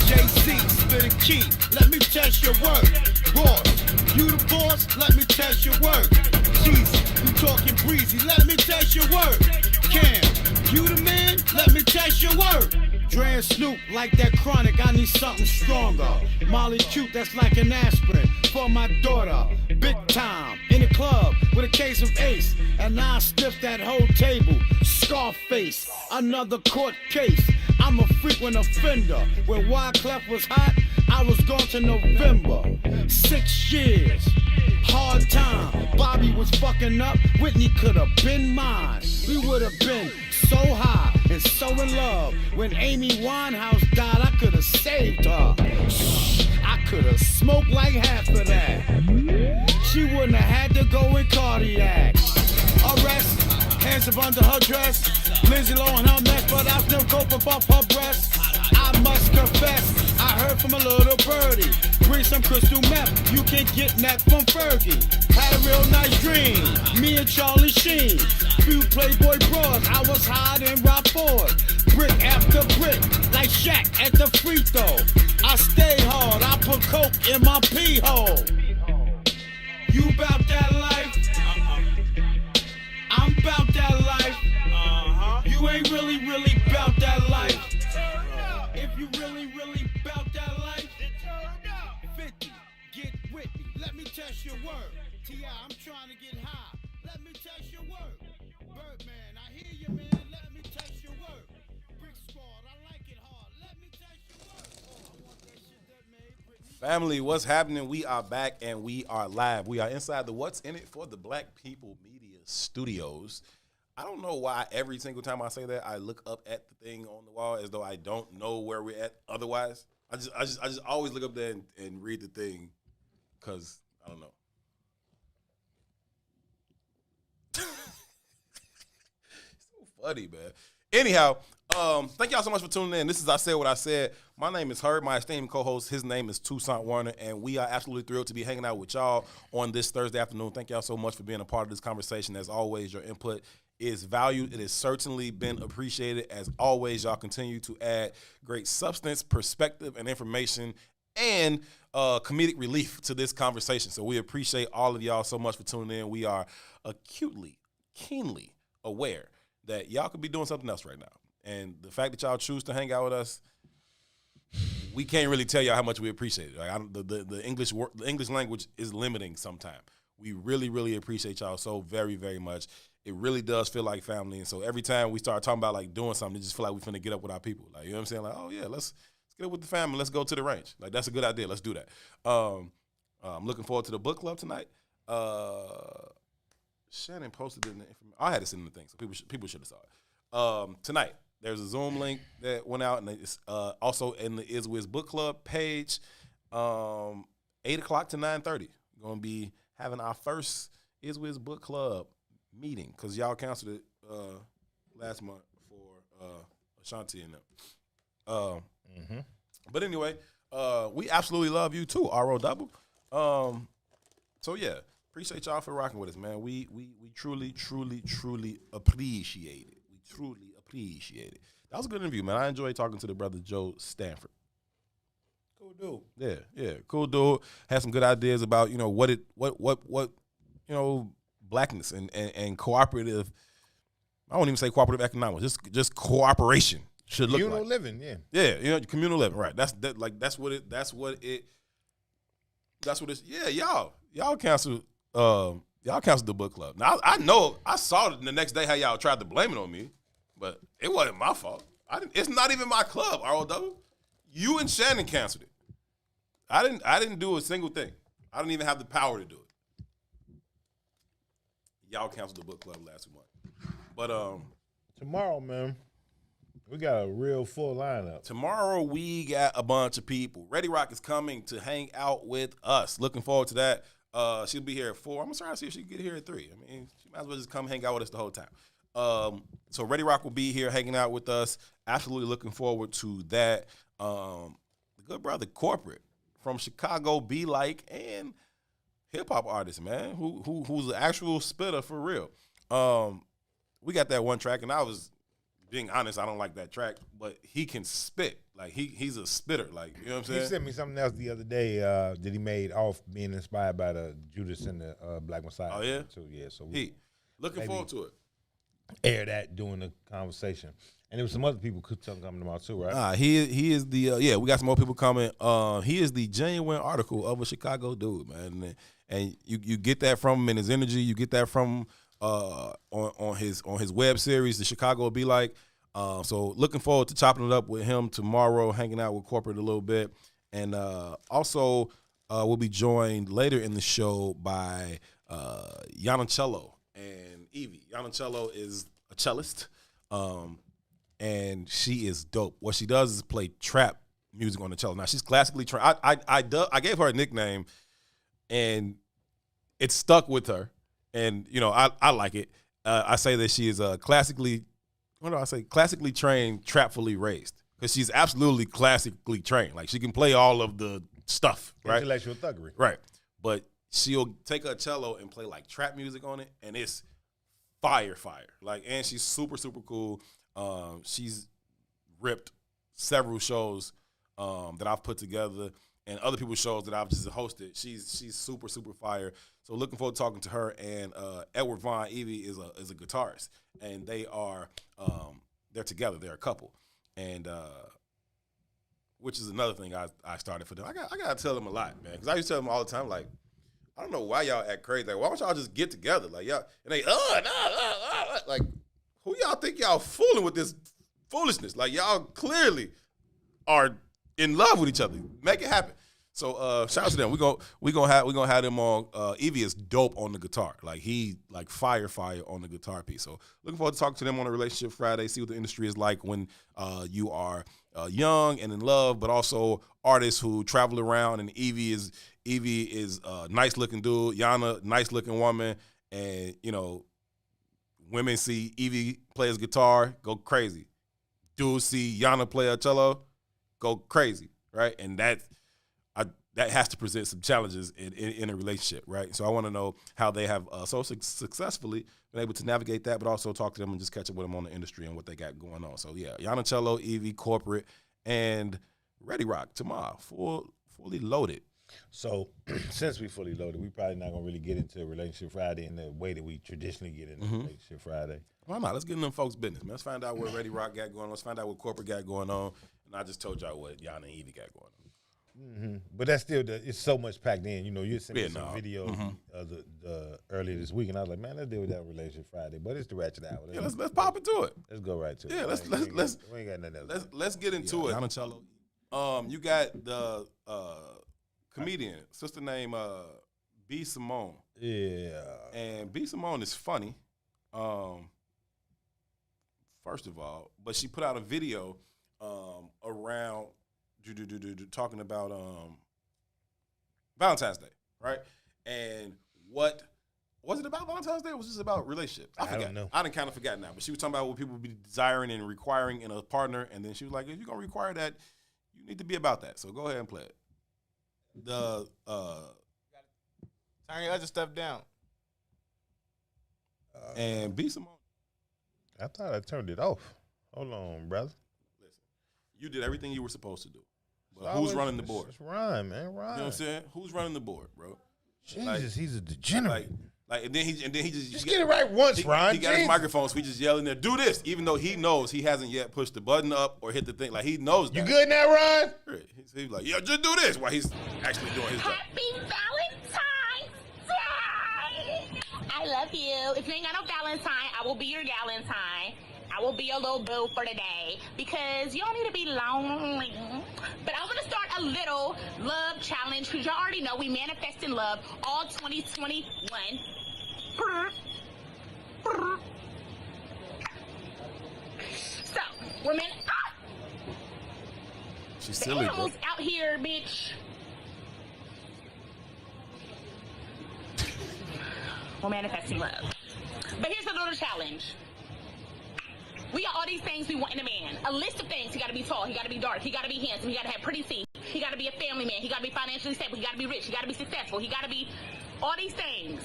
JC, spit a key. Let me test your work. Boss, you the boss. Let me test your work. Jeezy, you talking breezy. Let me test your work. Cam, you the man. Let me test your work. Dre and Snoop, like that chronic, I need something stronger. Molly cute, that's like an aspirin for my daughter. Big time, in the club with a case of Ace. And now I stiff that whole table. Scarface, another court case. I'm a frequent offender. When Wyclef was hot, I was gone to November. 6 years, hard time. Bobby was fucking up, Whitney could have been mine. We would have been so high been so in love. When Amy Winehouse died, I could have saved her. I could have smoked like half of that. She wouldn't have had to go in cardiac arrest. Hands up under her dress. Lindsay Lohan her mess, but I still cope above her breast. I must confess, I heard from a little birdie. Bring some crystal meth, you can get that from Fergie. Had a real nice dream, me and Charlie Sheen. Few Playboy bras, I was high in Rob Ford. Brick after brick, like Shaq at the free throw. I stay hard, I put coke in my pee hole. You bout that life? I'm bout that life. You ain't really bout that life. If you really bout that life, 50, get with me. Let me test your word. T.I., I'm trying to get high. Let me test your word. Birdman, I hear you, man. Let me test your word. Brick Squad, I like it hard. Let me test your word. Oh, I want that shit that made Britney. Family, what's happening? We are back and we are live. We are inside the What's in It for the Black People Media Studios. I don't know why every single time I say that, I look up at the thing on the wall as though I don't know where we're at otherwise. I just always look up there and read the thing because I don't know. It's so funny, man. Anyhow, thank y'all so much for tuning in. This is I Said What I Said. My name is Herb. My esteemed co-host, his name is Toussaint Werner, and we are absolutely thrilled to be hanging out with y'all on this Thursday afternoon. Thank y'all so much for being a part of this conversation. As always, your input is valued. It has certainly been appreciated. As always, y'all continue to add great substance, perspective, and information, and comedic relief to this conversation. So we appreciate all of y'all so much for tuning in. We are acutely, keenly aware that y'all could be doing something else right now. And the fact that y'all choose to hang out with us, we can't really tell y'all how much we appreciate it. Like, the English language is limiting sometimes. We really, really appreciate y'all so very, very much. It really does feel like family. And so every time we start talking about like doing something, it just feel like we finna get up with our people. Like, you know what I'm saying? Like, oh yeah, let's get up with the family. Let's go to the range. Like, that's a good idea. Let's do that. I'm looking forward to the book club tonight. Shannon posted it in the information. I had it in the thing, so people should have saw it. Tonight, there's a Zoom link that went out, and it's also in the IsWiz book club page. 8 o'clock to 9:30. We're gonna be having our first IsWiz book club meeting because y'all canceled it last month for Ashanti and them. But anyway, we absolutely love you too, RO Double. So yeah, appreciate y'all for rocking with us, man. We truly, truly, truly appreciate it. We truly appreciate it. That was a good interview, man. I enjoyed talking to the brother Joe Stanford. Cool dude. Yeah, cool dude. Had some good ideas about, you know, what you know, blackness and cooperative. I won't even say cooperative economics. Just cooperation should look like. Communal living, yeah. Yeah, you know, communal living, right? That's what it's. Yeah, y'all canceled. Y'all canceled the book club. Now I know I saw it the next day how y'all tried to blame it on me, but it wasn't my fault. It's not even my club. ROW. You and Shannon canceled it. I didn't do a single thing. I didn't even have the power to do it. Y'all canceled the book club last month. But tomorrow, man, we got a real full lineup. Tomorrow we got a bunch of people. Ready Rock is coming to hang out with us. Looking forward to that. She'll be here at 4. I'm gonna try to see if she can get here at 3. I mean, she might as well just come hang out with us the whole time. So Ready Rock will be here hanging out with us. Absolutely looking forward to that. The good brother Corporate from Chicago, Be Like, and hip hop artist, man, who's an actual spitter for real. We got that one track, and I was being honest, I don't like that track, but he can spit. Like he's a spitter. Like, you know what I'm saying? He sent me something else the other day that he made off being inspired by the Judas and the Black Messiah. Oh yeah, too. Yeah, so looking forward to it. Air that during the conversation, and there was some other people coming about too, right? He is the we got some more people coming. He is the genuine article of a Chicago dude, man, and you get that from him in his energy. You get that from on his web series, The Chicago Be Like. So looking forward to chopping it up with him tomorrow, hanging out with Corporate a little bit. And also we'll be joined later in the show by Yanacello and Evie. Yanacello is a cellist. and she is dope. What she does is play trap music on the cello. Now she's classically trained. I gave her a nickname, and it stuck with her, and I like it. I say that she is classically trained, trapfully raised, because she's absolutely classically trained. Like she can play all of the stuff, right? Intellectual thuggery, right? But she'll take a cello and play like trap music on it, and it's fire. Like, and she's super cool. She's ripped several shows that I've put together, and other people's shows that I've just hosted. She's super fire. So looking forward to talking to her. And Edward Vaughn, Evie is a guitarist, and they are they're together. They're a couple, and which is another thing I started for them. I gotta tell them a lot, man, because I used to tell them all the time, like, I don't know why y'all act crazy. Like, why don't y'all just get together? Like, y'all, and they like, who y'all think y'all fooling with this foolishness? Like, y'all clearly are in love with each other. Make it happen. So shout out to them. We gonna have them on. Evie is dope on the guitar. Like, he like fire on the guitar piece. So looking forward to talking to them on a Relationship Friday. See what the industry is like when you are young and in love, but also artists who travel around. And Evie is a nice looking dude. Yana, nice looking woman. And women see Evie play his guitar, go crazy. Dudes see Yana play a cello, go crazy, right? And that has to present some challenges in a relationship, right? So I want to know how they have so successfully been able to navigate that, but also talk to them and just catch up with them on the industry and what they got going on. So yeah, Yana Cello, Evie, Corporate, and Ready Rock tomorrow, fully loaded. So since we fully loaded, we probably not gonna really get into Relationship Friday in the way that we traditionally get into Relationship Friday. Why not? Let's get in them folks' business, man. Let's find out what Ready Rock got going on. Let's find out what Corporate got going on. And I just told y'all what Yana and Evie got going on. But that's still it's so much packed in. You sent me some videos the earlier this week, and I was like, man, let's deal with that Relationship Friday. But it's the ratchet hour. Yeah, let's pop into it. Let's go right to it. Yeah, we ain't got nothing else. Let's get into it. Yana Cello. You got the comedian, sister named B. Simone. Yeah. And B. Simone is funny, first of all, but she put out a video around talking about Valentine's Day, right? And what was it about Valentine's Day? Or was this about relationships? I forgot. don't know. I done kind of forgot now. But she was talking about what people be desiring and requiring in a partner, and then she was like, if you're gonna require that, you need to be about that. So go ahead and play it. Turn your other stuff down. And B. Simone. I thought I turned it off. Hold on, brother. Listen, you did everything you were supposed to do. But who's running the board? It's Ryan, man. Ryan. You know what I'm saying? Who's running the board, bro? Jesus, he's a degenerate. And then he just get it right once, Ryan. He got his microphone, so he just yelling there, do this, even though he knows he hasn't yet pushed the button up or hit the thing. Like, he knows that. You good now, Ryan? He's like, yeah, just do this while he's actually doing his job. Happy Valentine's Day! I love you. If you ain't got no Valentine, I will be your Galentine. I will be your little boo for today because you don't need to be lonely. But I'm going to start a little love challenge because y'all already know we manifest in love all 2021. So, we're She's silly, bro. animals out here, bitch. We're manifesting love. But here's a little challenge. We got all these things we want in a man. A list of things. He got to be tall. He got to be dark. He got to be handsome. He got to have pretty teeth. He got to be a family man. He got to be financially stable. He got to be rich. He got to be successful. He got to be all these things.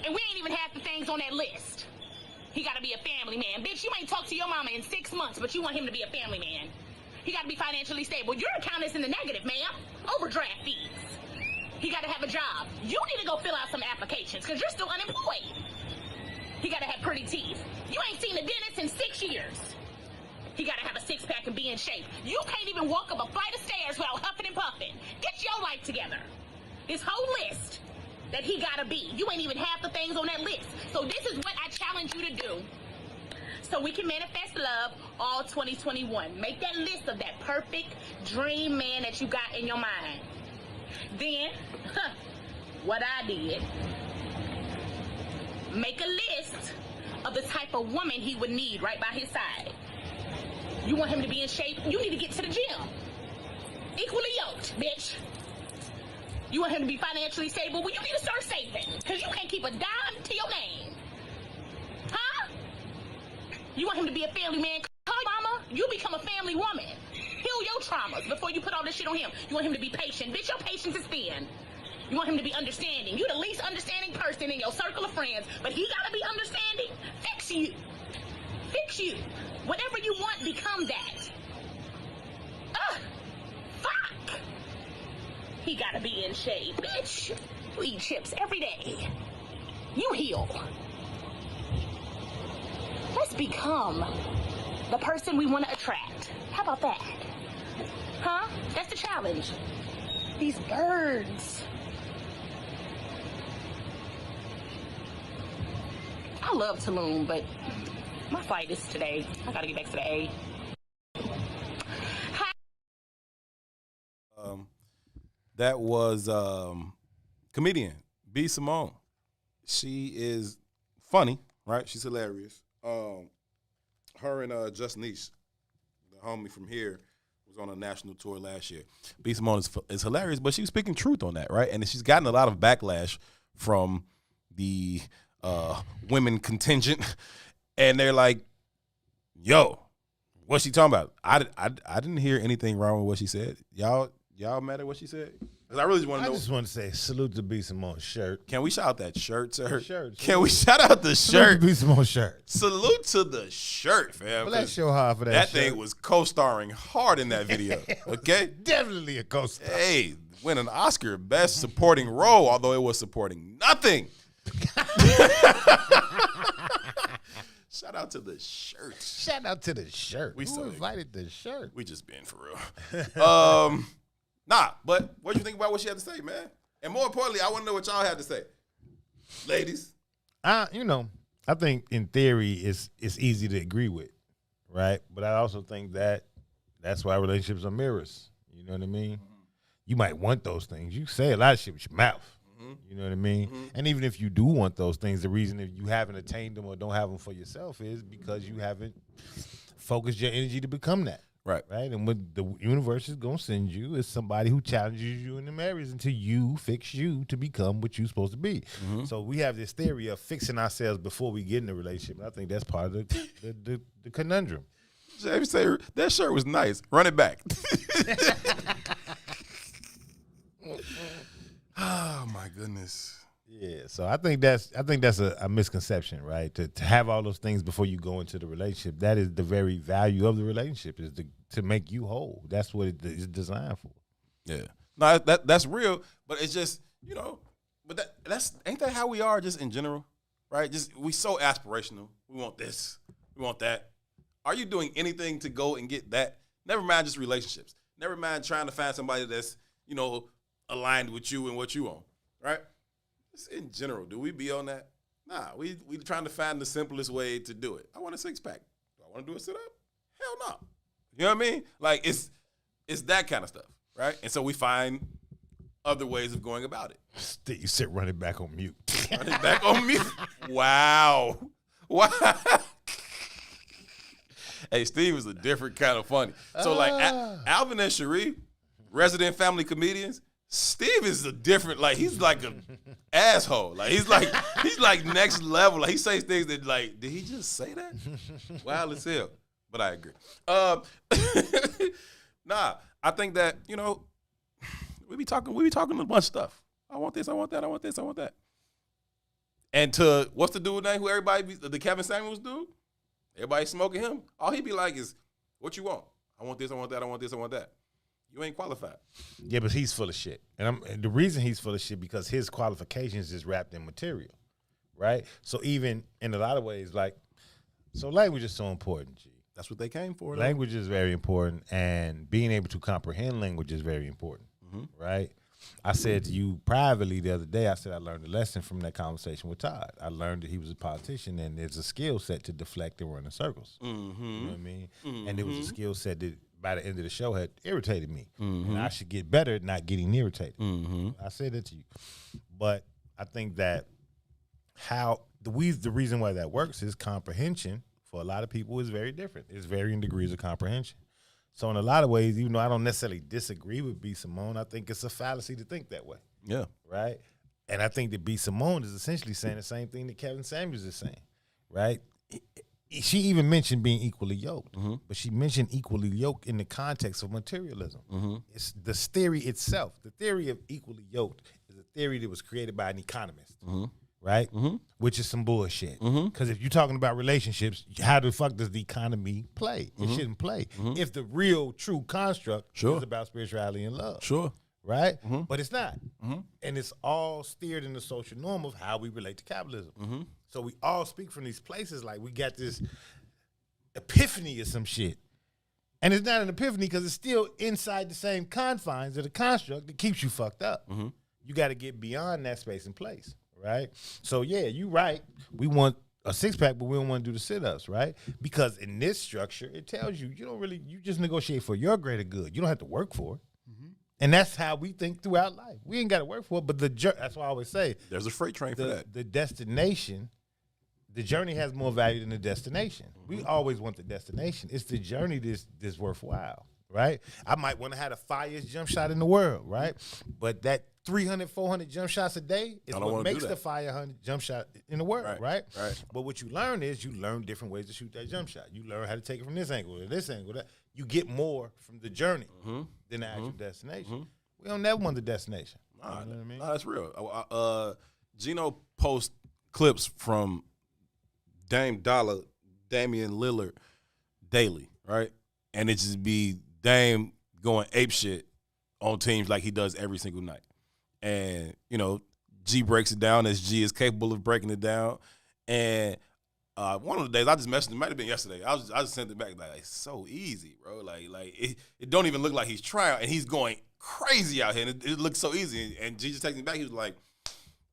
And we ain't even half the things on that list. He got to be a family man. Bitch, you ain't talked to your mama in 6 months, but you want him to be a family man. He got to be financially stable. Your account is in the negative, ma'am. Overdraft fees. He got to have a job. You need to go fill out some applications because you're still unemployed. He got to have pretty teeth. You ain't seen a dentist in 6 years. He got to have a six-pack and be in shape. You can't even walk up a flight of stairs without huffing and puffing. Get your life together. This whole list that he got to be. You ain't even half the things on that list. So this is what I challenge you to do so we can manifest love all 2021. Make that list of that perfect dream man that you got in your mind. Then, what I did, make a list of the type of woman he would need right by his side. You want him to be in shape? You need to get to the gym. Equally yoked, bitch. You want him to be financially stable? Well, you need to start saving. Because you can't keep a dime to your name. Huh? You want him to be a family man? Call your mama. You become a family woman. Heal your traumas before you put all this shit on him. You want him to be patient. Bitch, your patience is thin. You want him to be understanding. You the least understanding person in your circle of friends, but he gotta be understanding. Fix you. Fix you. Whatever you want, become that. Fuck. He gotta be in shape, bitch. You eat chips every day. You heal. Let's become the person we want to attract. How about that? Huh? That's the challenge. These birds. I love Tulum, but my flight is today. I gotta get back to the A. That was comedian B. Simone. She is funny, right? She's hilarious. Her and Just Niche, the homie from here, was on a national tour last year. B. Simone is hilarious, but she's speaking truth on that, right? And she's gotten a lot of backlash from the women contingent, and they're like, "Yo, what's she talking about?" I didn't hear anything wrong with what she said. Y'all mad at what she said? Because I really just want to know. I just want to say salute to B. Simone's shirt. Can we shout out that shirt, sir? Shirt. Can we shout out the Salute shirt? to B. Simone's shirt. Salute to the shirt, fam. Bless your heart for that That shirt. thing was co-starring hard in that video. Okay? Definitely a co-star. Hey, win an Oscar Best Supporting Role, although it was supporting nothing. Shout out to the shirt. Shout out to the shirt. We Who invited the shirt? We just being for real. Nah, but what do you think about what she had to say, man? And more importantly, I want to know what y'all had to say. Ladies. I think in theory it's easy to agree with, right? But I also think that that's why relationships are mirrors. You know what I mean? Mm-hmm. You might want those things. You say a lot of shit with your mouth. Mm-hmm. You know what I mean? Mm-hmm. And even if you do want those things, the reason that you haven't attained them or don't have them for yourself is because you haven't focused your energy to become that. Right. And what the universe is going to send you is somebody who challenges you in them areas until you fix you to become what you're supposed to be. Mm-hmm. So we have this theory of fixing ourselves before we get in a relationship. And I think that's part of the conundrum. James say that shirt was nice. Run it back. Oh my goodness. Yeah, so I think that's a misconception, right? To have all those things before you go into the relationship. That is the very value of the relationship, is to make you whole. That's what it is designed for. Yeah. No, that's real, but it's just, but ain't that how we are just in general? Right? Just we so aspirational. We want this. We want that. Are you doing anything to go and get that? Never mind just relationships. Never mind trying to find somebody that's, aligned with you and what you want. Right? Just in general, do we be on that? Nah, we trying to find the simplest way to do it. I want a six-pack. Do I want to do a sit-up? Hell no. You know what I mean? Like, it's that kind of stuff, right? And so we find other ways of going about it. You sit running back on mute. Running back on mute? Wow. Hey, Steve is a different kind of funny. So, like, Alvin and Cherie, resident family comedians, Steve is a different, like, he's like an asshole. Like, he's like next level. Like, he says things that, like, did he just say that? Wild as hell. But I agree. Nah, I think that, we be talking a bunch of stuff. I want this, I want that, I want this, I want that. And to, what's the dude name who everybody, the Kevin Samuels dude? Everybody smoking him. All he be like is, what you want? I want this, I want that, I want this, I want that. You ain't qualified. Yeah, but he's full of shit. And the reason he's full of shit because his qualifications is wrapped in material, right? So even in a lot of ways, so language is so important, G. That's what they came for. Though. Language is very important, and being able to comprehend language is very important, right? I said to you privately the other day, I said I learned a lesson from that conversation with Todd. I learned that he was a politician, and there's a skill set to deflect and run in circles. Mm-hmm. You know what I mean? Mm-hmm. And it was a skill set that by the end of the show had irritated me. Mm-hmm. And I should get better at not getting irritated. Mm-hmm. I said that to you. But I think that the reason why that works is comprehension for a lot of people, is very different. It's varying degrees of comprehension. So in a lot of ways, even though I don't necessarily disagree with B. Simone, I think it's a fallacy to think that way. Yeah. Right? And I think that B. Simone is essentially saying the same thing that Kevin Samuels is saying, right? She even mentioned being equally yoked, but she mentioned equally yoked in the context of materialism. It's the theory itself. The theory of equally yoked is a theory that was created by an economist, right? Which is some bullshit. Because if you're talking about relationships, how the fuck does the economy play? It shouldn't play. If the real, true construct is about spirituality and love. Right? But it's not. And it's all steered in the social norm of how we relate to capitalism. So we all speak from these places like we got this epiphany or some shit. And it's not an epiphany because it's still inside the same confines of the construct that keeps you fucked up. You got to get beyond that space and place, right? So yeah, you right. We want a six-pack, but we don't want to do the sit-ups, right? Because in this structure, it tells you, you just negotiate for your greater good. You don't have to work for it. And that's how we think throughout life. We ain't got to work for it, but that's why I always say. There's a freight train for that. The destination, the journey has more value than the destination. We always want the destination. It's the journey that's worthwhile, right? I might want to have the fastest jump shot in the world, right? But that 300, 400 jump shots a day is what makes the 500 jump shot in the world, right? But what you learn is you learn different ways to shoot that jump shot. You learn how to take it from this angle to this angle. You get more from the journey than the actual destination. We don't never want the destination. Nah, you know what I mean? Nah, that's real. Gino posts clips from Damian Lillard daily, right? And it just be Dame going apeshit on teams like he does every single night. And, G breaks it down as G is capable of breaking it down. And one of the days I just messaged him, it might have been yesterday. I just sent it back like it's so easy, bro. Like it don't even look like he's trying, and he's going crazy out here. And it looks so easy. And G just takes me back. He was like,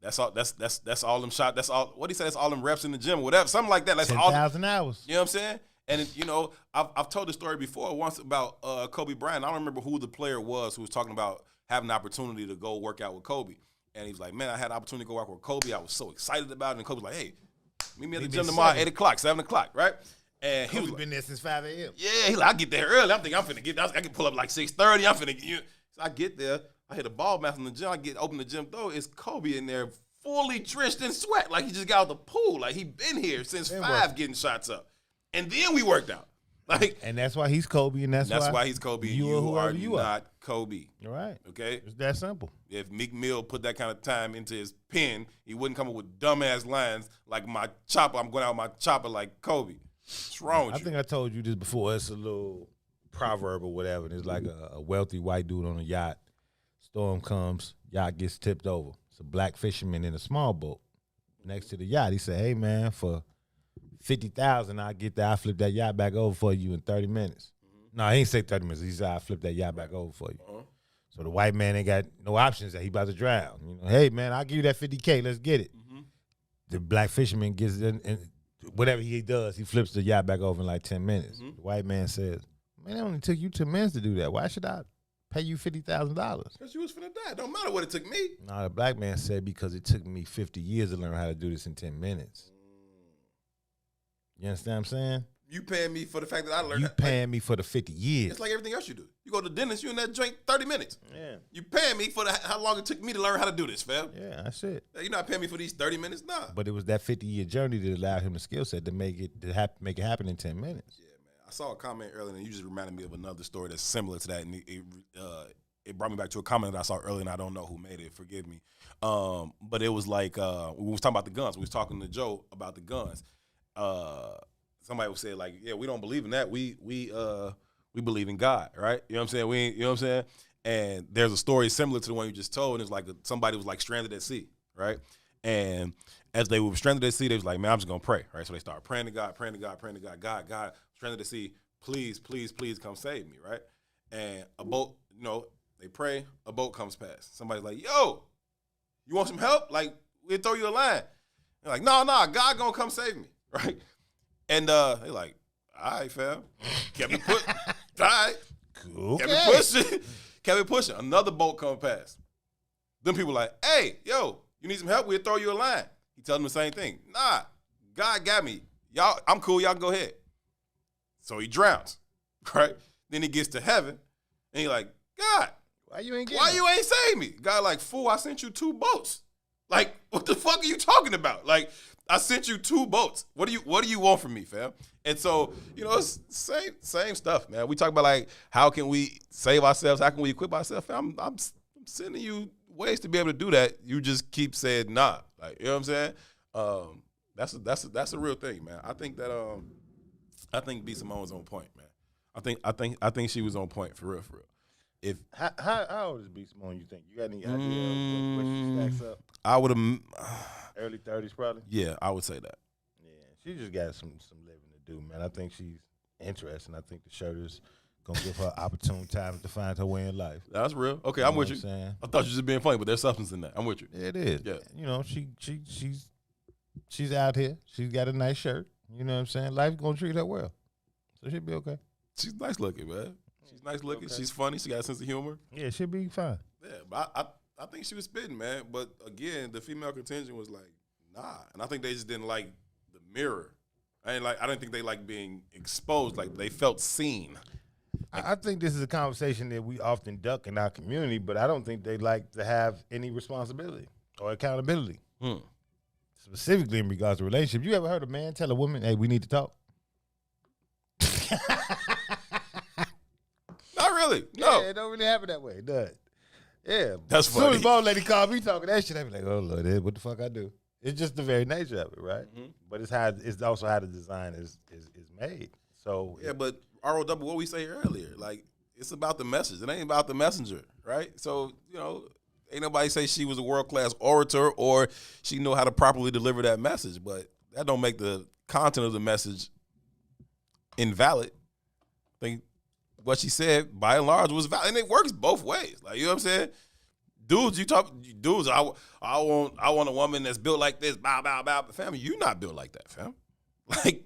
"That's all. That's all them shots. That's all. What he said? That's all them reps in the gym, or whatever, something like that. That's 10,000 hours. You know what I'm saying? And I've told the story before once about Kobe Bryant. I don't remember who the player was who was talking about having the opportunity to go work out with Kobe. And he was like, man, I had the opportunity to go work with Kobe. I was so excited about it. And Kobe was like, hey, meet me at the gym tomorrow at 8 o'clock, 7 o'clock, right? And he was been there since 5 a.m. Yeah, he's like, I get there early. I'm thinking I'm finna get, I can pull up like 6:30. I'm finna get, so I get there. I hit a ball mask in the gym. Open the gym door. It's Kobe in there fully drenched in sweat. Like he just got out the pool. Like he been here since 5 getting shots up. And then we worked out. And that's why he's Kobe, and that's why he's Kobe. You are not Kobe. All right. Okay? It's that simple. If Meek Mill put that kind of time into his pen, he wouldn't come up with dumbass lines like my chopper. I'm going out with my chopper like Kobe. What's wrong with you? I think I told you this before. It's a little proverb or whatever. It's like a wealthy white dude on a yacht. Storm comes, yacht gets tipped over. It's a black fisherman in a small boat next to the yacht. He said, hey, man, for $50,000, I'll get that. I'll flip that yacht back over for you in 30 minutes. No, he ain't say 30 minutes. He said, I'll flip that yacht back over for you. So the white man ain't got no options that he about to drown. Hey, man, I'll give you that $50K. Let's get it. The black fisherman gets in, and whatever he does, he flips the yacht back over in like 10 minutes. The white man says, man, it only took you 10 minutes to do that. Why should I pay you $50,000? Because you was finna die. Don't matter what it took me. No, the black man said, because it took me 50 years to learn how to do this in 10 minutes. You understand what I'm saying? You paying me for the fact that I learned. You paying me for the 50 years. It's like everything else you do. You go to the dentist, you in that joint 30 minutes. Yeah. You paying me for how long it took me to learn how to do this, fam. Yeah, that's it. You're not paying me for these 30 minutes, nah. But it was that 50-year journey that allowed him the skill set to make it happen in 10 minutes. Yeah, man. I saw a comment earlier, and you just reminded me of another story that's similar to that, and it brought me back to a comment that I saw earlier, and I don't know who made it. Forgive me. But it was like we was talking about the guns. We was talking to Joe about the guns. Somebody would say like, yeah, we don't believe in that. We believe in God, right? You know what I'm saying? You know what I'm saying? And there's a story similar to the one you just told. And it's like somebody was like stranded at sea, right? And as they were stranded at sea, they was like, man, I'm just gonna pray, right? So they started praying to God, God, stranded at sea, please, please, please come save me, right? And a boat, they pray, a boat comes past. Somebody's like, yo, you want some help? Like, we'll throw you a line. They're like, no, God gonna come save me, right? And they're like, all right, fam. Kept it pushing. All right. Cool. Kept it pushing. Kept it pushing. Another boat come past. Them people like, hey, yo, you need some help? We'll throw you a line. He tells them the same thing. Nah, God got me. Y'all, I'm cool. Y'all can go ahead. So he drowns, right? Then he gets to heaven, and he like, God, why you ain't save me? God like, fool, I sent you 2 boats. Like, what the fuck are you talking about? Like, I sent you 2 boats. What do you want from me, fam? And so, it's same stuff, man. We talk about like, how can we save ourselves? How can we equip ourselves? Fam, I'm sending you ways to be able to do that. You just keep saying nah. Like, you know what I'm saying? That's a real thing, man. I think that I think B. Simone was on point, man. I think she was on point for real. If how old is B. Simone? You think you got any idea of what she stacks up? I would have early 30s probably. Yeah, I would say that. Yeah, she just got some living to do, man. I think she's interesting. I think the shirt is gonna give her opportune time to find her way in life. That's real. Okay, I'm with you. I thought you were just being funny, but there's substance in that. I'm with you. It is. Yeah. She's out here. She's got a nice shirt. You know what I'm saying? Life's gonna treat her well, so she'll be okay. She's nice looking, man. She's nice looking. Okay. She's funny. She got a sense of humor. Yeah, she'll be fine. Yeah, but I think she was spitting, man. But again, the female contingent was like, nah, and I think they just didn't like the mirror. I didn't think they liked being exposed. Like they felt seen. I think this is a conversation that we often duck in our community, but I don't think they like to have any responsibility or accountability. Specifically in regards to relationships. You ever heard a man tell a woman, hey, we need to talk? Not really. No. Yeah, it don't really happen that way, does it? Yeah. That's funny. As soon as boss lady called me talking that shit, I be like, oh, Lord, what the fuck I do? It's just the very nature of it, right? Mm-hmm. But it's also how the design is made. So yeah, but ROW, what we say earlier, like it's about the message. It ain't about the messenger, right? So, ain't nobody say she was a world-class orator or she know how to properly deliver that message, but that don't make the content of the message invalid. I think what she said, by and large, was valid, and it works both ways. Like, you know what I'm saying? Dudes, I want a woman that's built like this, bow, bow, bow. But family, you not built like that, fam. Like,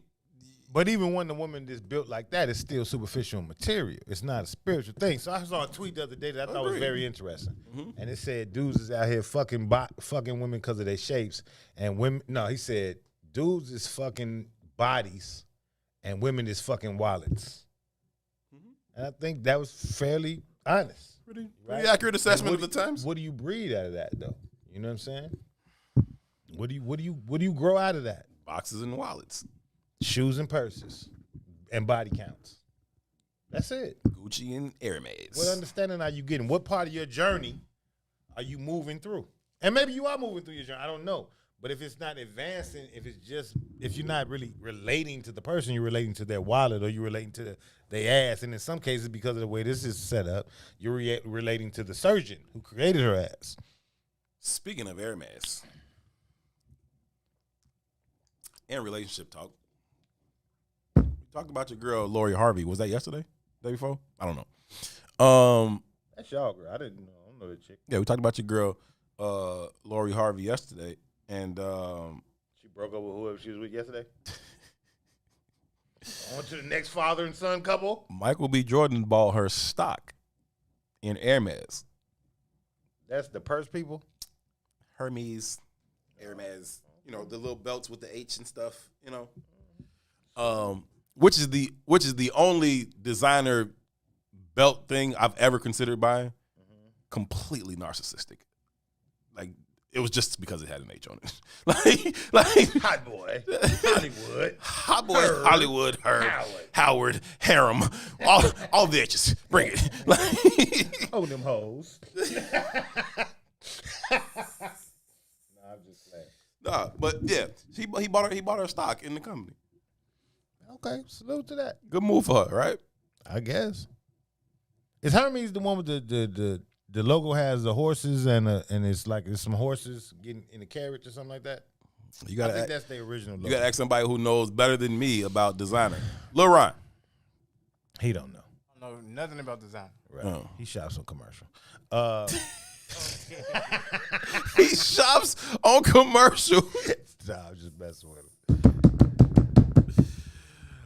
but even when the woman that's built like that is still superficial material. It's not a spiritual thing. So I saw a tweet the other day that I thought was very interesting. Mm-hmm. And it said dudes is out here fucking women because of their shapes. And women, no, he said dudes is fucking bodies and women is fucking wallets. Mm-hmm. And I think that was fairly honest. Pretty accurate assessment of the times. What do you breed out of that, though? You know what I'm saying? What do you grow out of that? Boxes and wallets. Shoes and purses, and body counts. That's it. Gucci and Hermes. What understanding are you getting? What part of your journey are you moving through? And maybe you are moving through your journey. I don't know. But if it's not advancing, if you're not really relating to the person, you're relating to their wallet or you're relating to their ass. And in some cases, because of the way this is set up, you're relating to the surgeon who created her ass. Speaking of Hermes and relationship talk, talked about your girl Lori Harvey. Was that yesterday? Day before? I don't know. That's y'all girl. I don't know that chick. Yeah, we talked about your girl Lori Harvey yesterday, and she broke up with whoever she was with yesterday. On to the next father and son couple. Michael B. Jordan bought her stock in Hermes. That's the purse people. Hermes, the little belts with the H and stuff. Which is the only designer belt thing I've ever considered buying. Mm-hmm. Completely narcissistic. Like it was just because it had an H on it. like hot boy, Hollywood, hot boy, Hollywood, Howard, harem, all the H's. Bring it. Oh, them hoes. I'm just playing. Nah, but yeah, he bought her stock in the company. Okay, salute to that. Good move for her, right? I guess. Is Hermes the one with the logo has the horses and it's like there's some horses getting in a carriage or something like that? I think that's the original logo. You gotta ask somebody who knows better than me about designer. Lil Ron. He don't know. I don't know nothing about design. Right. Oh. He shops on commercial. He shops on commercial. Nah, I'm just messing with him.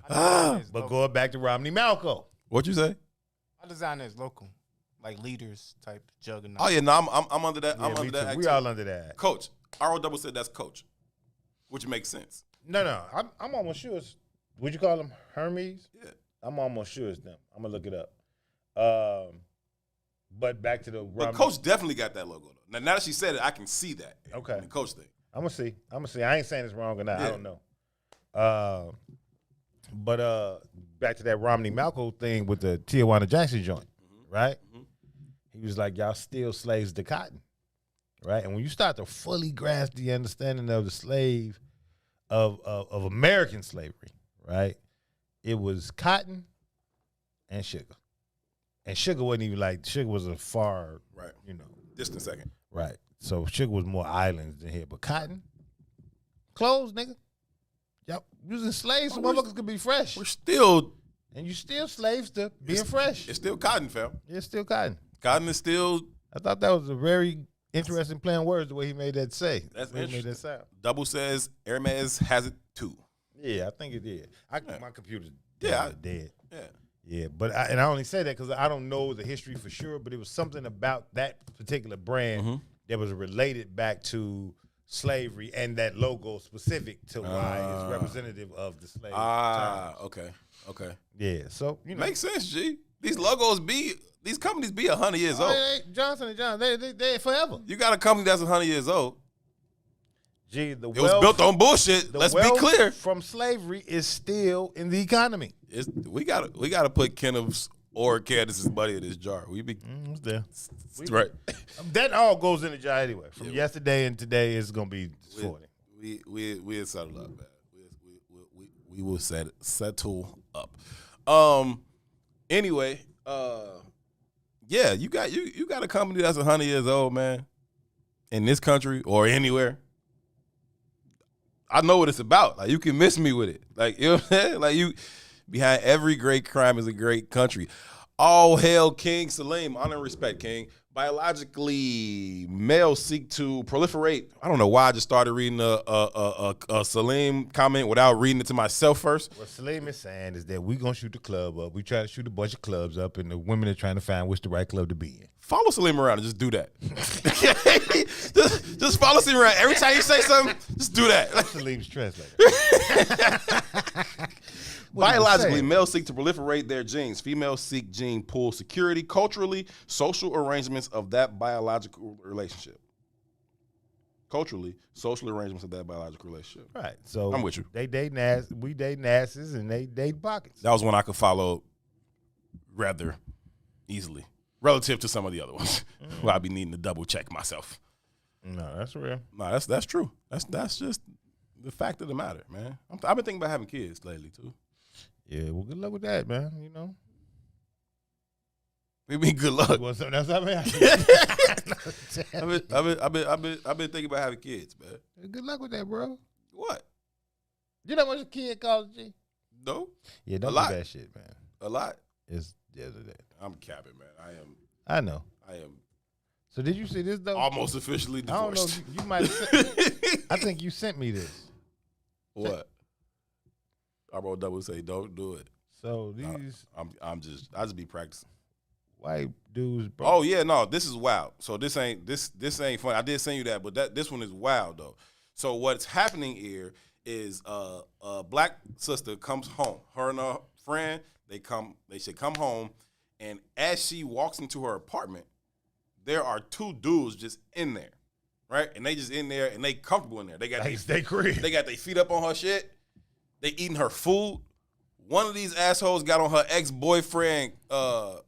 But going back to Romney Malco. What'd you say? My designer is local, like leaders type juggernaut. Oh yeah, no, I'm under that. Yeah, I'm under that. We all under that. Coach. ROW said that's coach, which makes sense. No. I'm almost sure it's, would you call them Hermes? Yeah. I'm almost sure it's them. I'm going to look it up. But back to the But Coach definitely got that logo, though. Now that she said it, I can see that. Okay. The Coach thing. I'm going to see. I ain't saying it's wrong or not. Yeah. I don't know. But back to that Romney Malco thing with the Tijuana Jackson joint, right? Mm-hmm. He was like, y'all still slaves to cotton, right? And when you start to fully grasp the understanding of the slave, of American slavery, right? It was cotton and sugar. And sugar wasn't even like, sugar was a far, right, distant second. Right. So sugar was more islands than here. But cotton, clothes, nigga. Yep. Using slaves so motherfuckers could be fresh. We're still. And you still slaves to being fresh. It's still cotton, fam. It's still cotton. Cotton is still. I thought that was a very interesting play on words, the way he made that say. That's the way he made that sound. Double says Hermes has it too. Yeah, I think it did. My computer's dead. Yeah. Yeah, but I only say that because I don't know the history for sure, but it was something about that particular brand that was related back to slavery and that logo specific to why it's representative of the slave. Okay. Yeah, so makes sense, G. These companies be 100 years old. Johnson & Johnson, they forever. You got a company that's 100 years old. Gee, it was built on bullshit. Let's be clear. From slavery is still in the economy. We gotta put Kenneth's or Candace's money in this jar. We be it's there. Right. That all goes in the jar anyway. From yesterday and today is gonna be 40. We'll settle up, man. We will settle up. Anyway, yeah, you got a company that's 100 years old, man. In this country or anywhere. I know what it's about. Like, you can miss me with it. Like, you know what I'm saying? Like, behind every great crime is a great country. All hail King Salim. Honor and respect, King. Biologically, males seek to proliferate. I don't know why I just started reading a Salim comment without reading it to myself first. What Salim is saying is that we going to shoot the club up. We try to shoot a bunch of clubs up, and the women are trying to find which the right club to be in. Follow Salim around and just do that. just follow Salim around. Every time you say something, just do that. That's Salim's translator. Biologically, males seek to proliferate their genes. Females seek gene pool security. Culturally, social arrangements of that biological relationship. Culturally, social arrangements of that biological relationship. Right. So I'm with you. They date we date asses, and they date pockets. That was one I could follow rather easily, relative to some of the other ones, where I'd be needing to double check myself. No, that's real. No, that's true. That's just the fact of the matter, man. I've been thinking about having kids lately too. Yeah, well, good luck with that, man. We mean good luck. Well, so that's what I've been thinking about having kids, man. Good luck with that, bro. What? You know what a kid calls G? No. Yeah, don't do that shit, man. A lot. It's the other day. I'm capping, man. I know. I am. So did you see this though? Almost officially divorced. I don't know. You might. I think you sent me this. What? I wrote double say don't do it. So these, I just be practicing. White dudes, bro. Oh yeah, no, this is wild. So this ain't funny. I did send you that, but this one is wild though. So what's happening here is a black sister comes home. Her and her friend, they should come home, and as she walks into her apartment, there are two dudes just in there, right? And they just in there and they comfortable in there. They got they got their feet up on her shit. They eating her food. One of these assholes got on her ex-boyfriend. No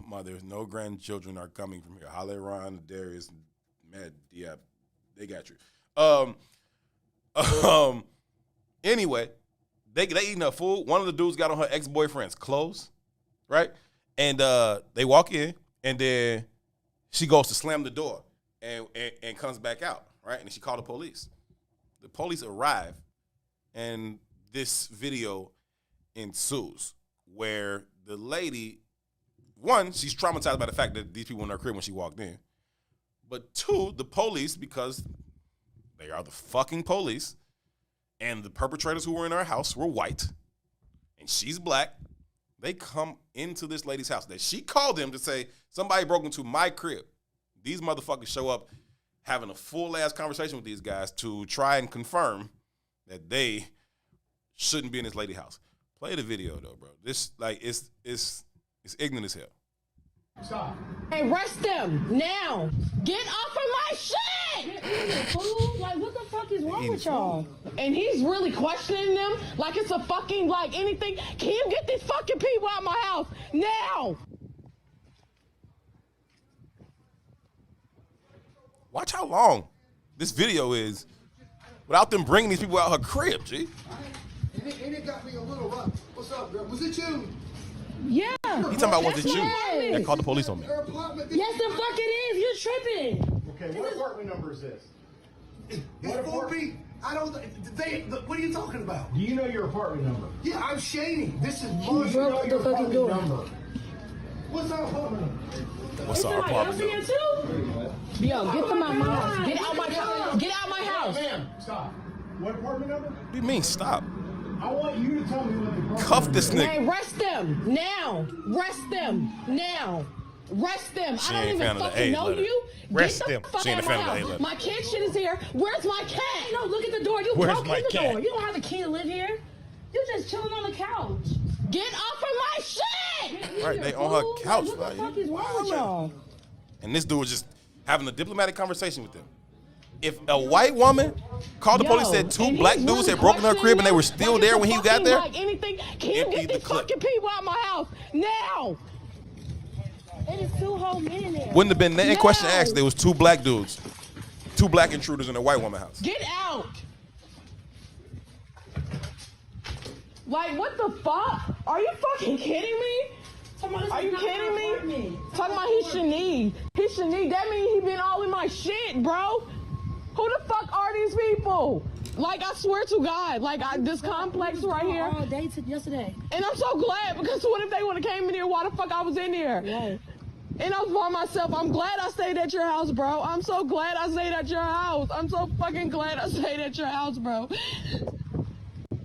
mother, no grandchildren are coming from here. Holly, Ron, Darius, Matt, yeah, they got you. Anyway, they eating her food. One of the dudes got on her ex-boyfriend's clothes, right? And they walk in, and then she goes to slam the door and comes back out, right? And she called the police. The police arrive, and this video ensues where the lady, one, she's traumatized by the fact that these people in her crib when she walked in. But two, the police, because they are the fucking police, and the perpetrators who were in her house were white, and she's black, they come into this lady's house. That she called them to say, somebody broke into my crib. These motherfuckers show up. having a full-ass conversation with these guys to try and confirm that they shouldn't be in this lady house. Play the video, though, bro. This, like, it's ignorant as hell. Stop. Hey, arrest them now. Get off of my shit. Food? Like, what the fuck is wrong with y'all? And he's really questioning them like it's a fucking, like, anything. Can you get these fucking people out of my house now? Watch how long this video is without them bringing these people out her crib, G. And it got me a little rough. What's up, girl? Was it you? Yeah. He talking about was it you? They called the police on me. Yes, the fuck it is. You're tripping. Okay, what apartment number is this? What 4B? I don't. What are you talking about? Do you know your apartment number? Yeah, I'm shading. This is my apartment number. What's our apartment number? What's our apartment number? Yo, get them out my house. Get out my house. Get out my house. Ma'am, stop. What apartment number? What do you mean, stop? I want you to tell me what the apartment Cuff this nigga. Hey, arrest them now. Arrest them now. Arrest them. She I don't ain't even found the fucking A know letter. you. Arrest Get them. the fuck She ain't out of my found the A house. letter. My kid shit is here. Where's my cat? No, look at the door. You Where's broke my in the cat? door. You don't have a key to live here. You just chilling on the couch. Get off of my shit. Right, they on her couch. What the Like, fuck is wrong with y'all? and this dude was just having a diplomatic conversation with them. If a white woman called the police, said two black dudes had broken her crib and they were still there when he got there, Like anything, can you get these fucking people out of my house now? It is 2 whole men in there. wouldn't have been any question asked. There was two black dudes, two black intruders in a white woman house. Get out. Like, what the fuck? Are you fucking kidding me? Are you kidding me? Talking about he Shanique. He Shanique. That means he been all in my shit, bro. Who the fuck are these people? Like, I swear to God, like, this complex right here. All day yesterday. And I'm so glad, because what if they would have came in here? Why the fuck I was in here? Right. And I was by myself. I'm glad I stayed at your house, bro. I'm so glad I stayed at your house. I'm so fucking glad I stayed at your house, bro.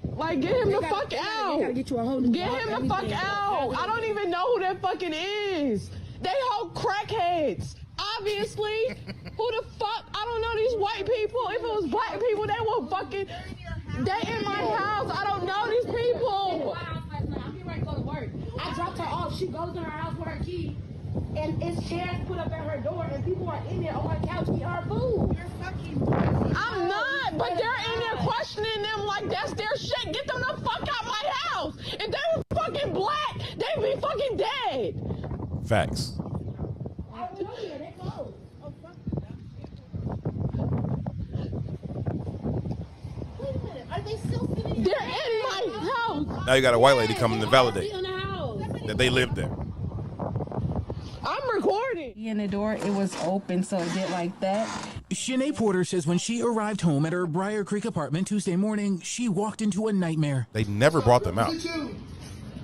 Like, get him the fuck out. Get him the fuck out. I don't even know who that fucking is. They whole crackheads. Obviously. Who the fuck? I don't know these white people. If it was black people, they would fucking. They in my house. I don't know these people. I'm getting ready to go to work. I dropped her off. She goes to her house with her key. And it's chairs put up at her door, and people are in there on her couch eating her food. You're fucking. I'm not, but they're in there questioning them like that's their shit. Get them the fuck out my house. If they were fucking black, they'd be fucking dead. Facts. They're in my house. Now you got a white lady coming to validate that they lived there. I'm recording. In the door, it was open, so it did like that. Shanae Porter says when she arrived home at her Briar Creek apartment Tuesday morning, she walked into a nightmare. They never brought them out.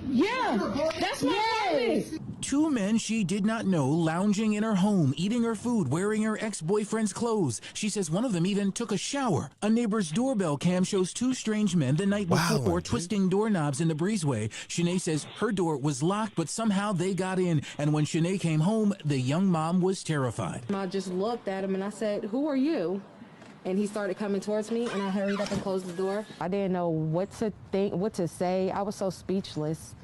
Yeah, that's my apartment. Two men she did not know lounging in her home, eating her food, wearing her ex-boyfriend's clothes. She says one of them even took a shower. A neighbor's doorbell cam shows two strange men the night before twisting doorknobs in the breezeway. Shanae says her door was locked, but somehow they got in. And when Shanae came home, the young mom was terrified. I just looked at him and I said, "Who are you?" And he started coming towards me, and I hurried up and closed the door. I didn't know what to think, what to say. I was so speechless.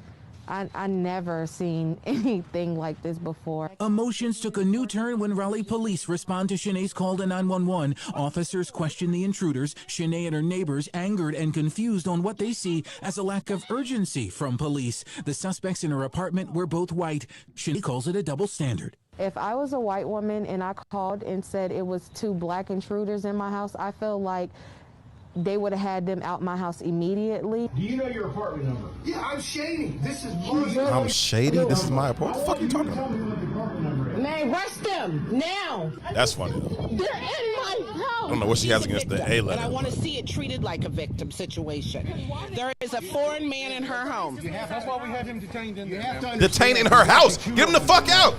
I never seen anything like this before. Emotions took a new turn when Raleigh police respond to Shanae's call to 911. Officers question the intruders. Shanae and her neighbors angered and confused on what they see as a lack of urgency from police. The suspects in her apartment were both white. Shanae calls it a double standard. If I was a white woman and I called and said it was two black intruders in my house, I feel like they would have had them out my house immediately. Do you know your apartment number? Yeah, I'm shady. This is my I'm shady? This is my apartment? What the fuck are you talking about? Man, arrest them now. That's funny, though. They're in my house. I don't know what she has against the A But I letter. want to see it treated like a victim situation. There is a foreign man in her home. That's why we have him detained in there. Detained in her house. Get him the fuck out.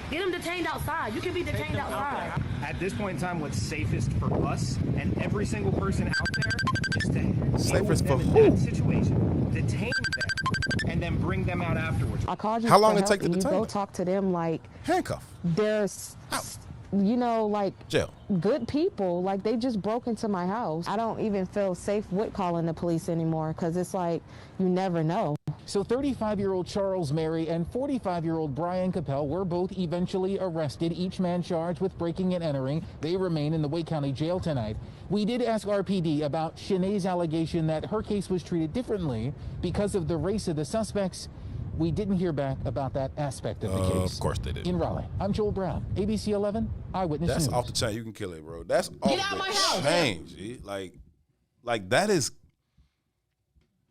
Get them detained outside. You can be detained outside. At this point in time, what's safest for us and every single person out there is to deal Safest with them for in that situation, detain them, and then bring them out afterwards. I called you. How long for it take help, to and detain you go them? talk to them like handcuff. There's you know, like jail. Good people, like they just broke into my house. I don't even feel safe with calling the police anymore because it's like you never know. So 35-year-old Charles Mary and 45-year-old Brian Capel were both eventually arrested, each man charged with breaking and entering. They remain in the Wake County Jail tonight. We did ask RPD about Shanae's allegation that her case was treated differently because of the race of the suspects. We didn't hear back about that aspect of the case. Of course they did. In Raleigh, I'm Joel Brown, ABC 11 Eyewitness That's News. off the chain. You can kill it, bro. That's off Get out the my house. chain, G. Like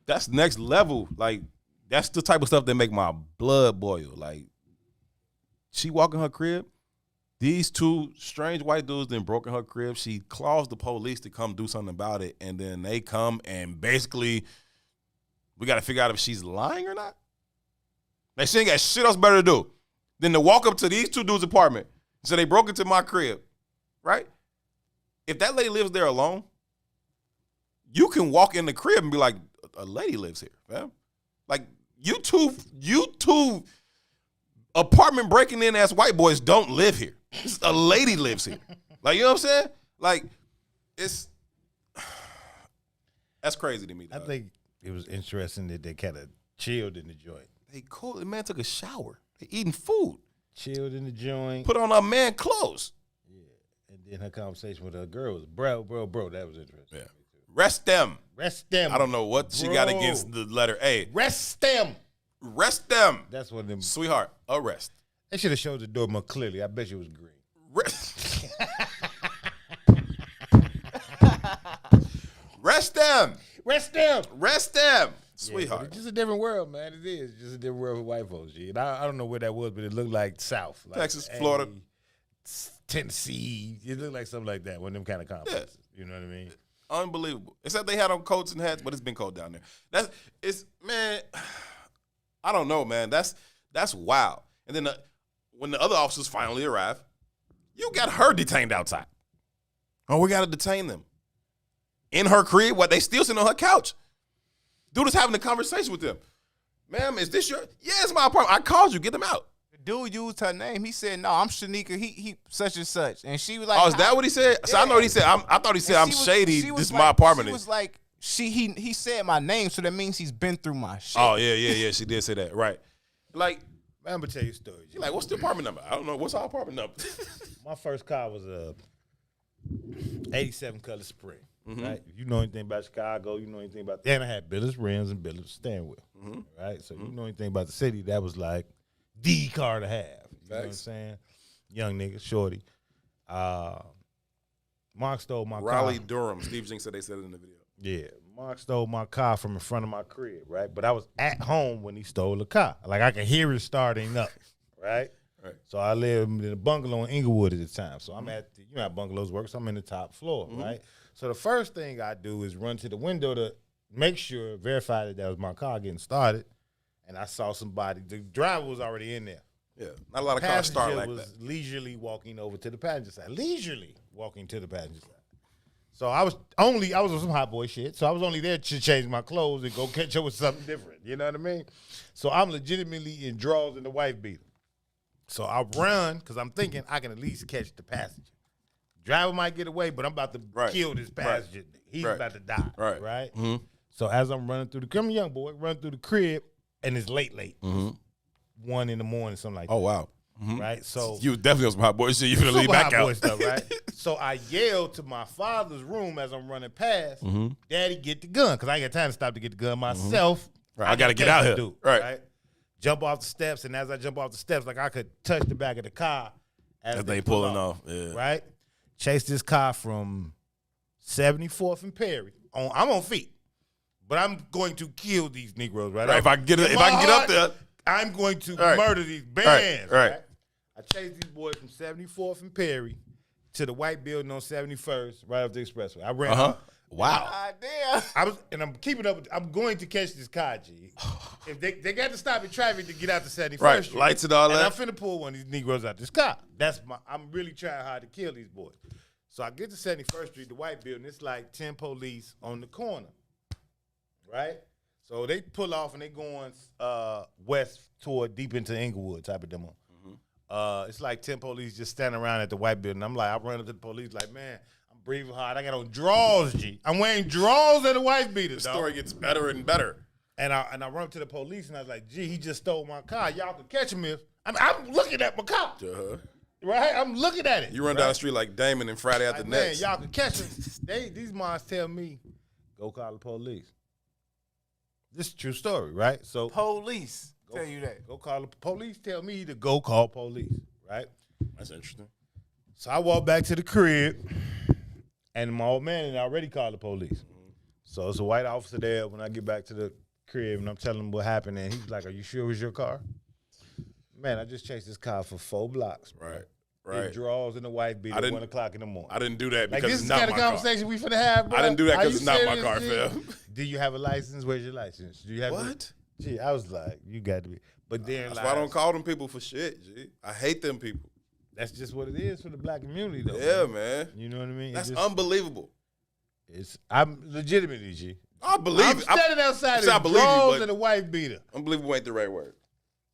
that's next level. Like that's the type of stuff that make my blood boil. Like she walk in her crib. These two strange white dudes then broke in her crib. She calls the police to come do something about it, and then they come and basically we got to figure out if she's lying or not. Like she ain't got shit else better to do than to walk up to these two dudes' apartment. So they broke into my crib, right? If that lady lives there alone, you can walk in the crib and be like, a lady lives here, fam. Like you two apartment breaking in ass white boys don't live here. A lady lives here. Like, you know what I'm saying? Like, that's crazy to me, dog. I think it was interesting that they kind of chilled in the joint. They cool. The man took a shower. They eating food. Chilled in the joint. Put on a man clothes. Yeah. And then her conversation with her girl was, bro. That was interesting. Yeah. Rest them. Rest them. I don't know what she got against the letter A. Rest them. Rest them. That's what them. Sweetheart, arrest. They should have showed the door more clearly. I bet you it was green. Rest them. Rest them. Rest them. Yeah, Sweetheart. it's just a different world, man. It is just a different world for white folks. G. And I don't know where that was, but it looked like South. Like Texas, Florida. Tennessee. It looked like something like that. One of them kind of complexes. Yeah. You know what I mean? Unbelievable. Except they had on coats and hats, but it's been cold down there. Man, I don't know, man. That's wild. And then when the other officers finally arrive, you got her detained outside. Oh, we got to detain them. In her crib, what they still sitting on her couch. Dude is having a conversation with them. Ma'am, is this your? Yeah, it's my apartment. I called you. Get them out. The dude used her name. He said, "No, I'm Shanika. He such and such." And she was like, "Oh, is that what he said?" So I know what he said. I thought he said, "I'm shady. This is my apartment." She was like, he said my name, so that means he's been through my shit. Oh yeah. She did say that, right? Like, I'm gonna tell you a story. She's like, "What's the apartment number?" I don't know. What's our apartment number? My first car was a 87 color Spring. Mm-hmm. Right? If you know anything about Chicago, you know anything about. And I had billet rims and billet steering wheel. Mm-hmm. Right? So you know anything about the city, that was like the car to have. You know what I'm saying? Young nigga, shorty. Mark stole my Raleigh, car. Durham. Steve Jinks said they said it in the video. Yeah. Mark stole my car from in front of my crib, right? But I was at home when he stole the car. Like I could hear it starting up, right? Right. So I lived in a bungalow in Inglewood at the time. So I'm at the, you know how bungalows work, so I'm in the top floor, right? So the first thing I do is run to the window to make sure, verify that was my car getting started. And I saw somebody, the driver was already in there. Yeah, not a lot of cars start like was that. leisurely walking over to the passenger side. Leisurely walking to the passenger side. So I was on some hot boy shit. So I was only there to change my clothes and go catch up with something different. You know what I mean? So I'm legitimately in drawers in the wife beater. So I run because I'm thinking I can at least catch the passenger. Driver might get away, but I'm about to kill this passenger. He's about to die. Right? Mm-hmm. So as I'm running through I'm a young boy, running through the crib, and it's late. 1 in the morning, something like that. Oh, wow. Right? So you definitely on some hot boy shit. You finna leave super back hot out. boy stuff, right? So I yelled to my father's room as I'm running past, Daddy, get the gun. Because I ain't got time to stop to get the gun myself. Right. I got to get out here. Dude, right. Jump off the steps, and as I jump off the steps, like I could touch the back of the car as they pulling off. Yeah. Right? Chase this car from 74th and Perry. I'm on feet. But I'm going to kill these Negroes, right? If I can get up there, I'm going to murder these bands. Right. I chased these boys from 74th and Perry to the white building on 71st, right off the expressway. I ran out. Wow. Damn. I'm keeping up. I'm going to catch this car, G. If they got to stop in traffic to get out to 71st Street. Lights and all that. And I'm finna pull one of these Negroes out this car. I'm really trying hard to kill these boys. So I get to 71st Street, the white building. It's like 10 police on the corner. Right? So they pull off and they going west toward deep into Inglewood type of demo. It's like 10 police just standing around at the white building. I'm like, I run up to the police like, man, I'm breathing hard. I got on drawers, G. I'm wearing drawers and a white beater. The story gets better and better. And I run up to the police and I was like, gee, he just stole my car. Y'all can catch him if I'm looking at my car. Right? I'm looking at it. You run down the street like Damon and Friday After Next. Man, y'all can catch him. These moms tell me, go call the police. This is a true story, right? So police tell you that. Go call the police. Tell me to go call police, right? That's interesting. So I walk back to the crib, and my old man had already called the police. So it's a white officer there when I get back to the crib, and I'm telling him what happened, and he's like, "Are you sure it was your car?" Man, I just chased this car for 4 blocks. Right. It draws in the white beat at 1 o'clock in the morning. I didn't do that because like, it's not my car. This is the kind of conversation we finna have, bro. I didn't do that because it's not my car, fam. Do you have a license? Where's your license? Do you have what? Gee, I was like, you got to be. But then that's why I don't call them people for shit, G. I hate them people. That's just what it is for the black community, though. Yeah, man. You know what I mean? That's unbelievable. I'm legitimately, G. I believe I'm standing outside in drawers and a white beater. Unbelievable ain't the right word.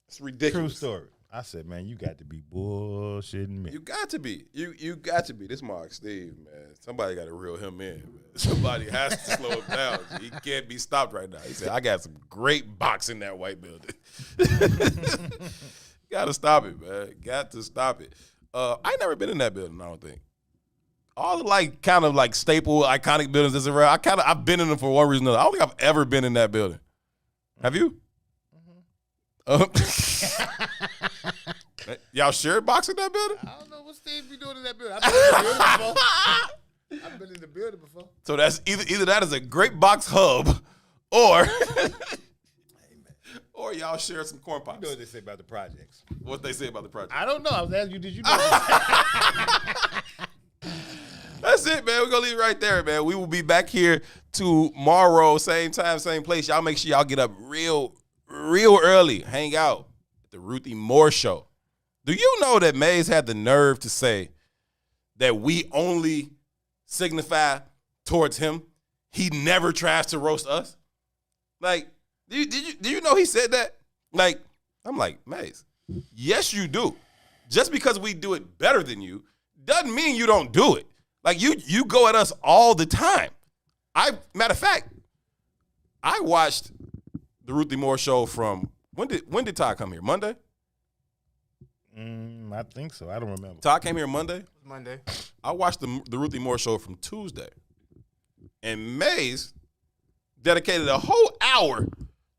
It's ridiculous. True story. I said, man, you got to be bullshitting me. You got to be. You got to be. This Mark Steve, man. Somebody got to reel him in, man. Somebody has to slow him down. He can't be stopped right now. He said, I got some great box in that white building. Got to stop it, man. Got to stop it. I ain't never been in that building, I don't think. All the kind of staple, iconic buildings that's around, I've been in them for one reason or another. I don't think I've ever been in that building. Have you? Y'all shared box in that building? I don't know what Steve be doing in that building. I've been in the building before. So that's either that is a great box hub, or or y'all share some corn pops. You know what they say about the projects. What they say about the projects? I don't know. I was asking you, did you know? That's it, man. We're going to leave it right there, man. We will be back here tomorrow, same time, same place. Y'all make sure y'all get up real early. Hang out at the Ruthie Moore Show. Do you know that Maze had the nerve to say that we only signify towards him? He never tries to roast us. Like, do you know he said that? Like, I'm like, Maze, yes, you do. Just because we do it better than you doesn't mean you don't do it. Like, you go at us all the time. Matter of fact, I watched the Ruthie Moore Show from, when did Todd come here? Monday? I think so. I don't remember. Todd came here Monday? Monday. I watched the Ruthie Moore Show from Tuesday. And Maze dedicated a whole hour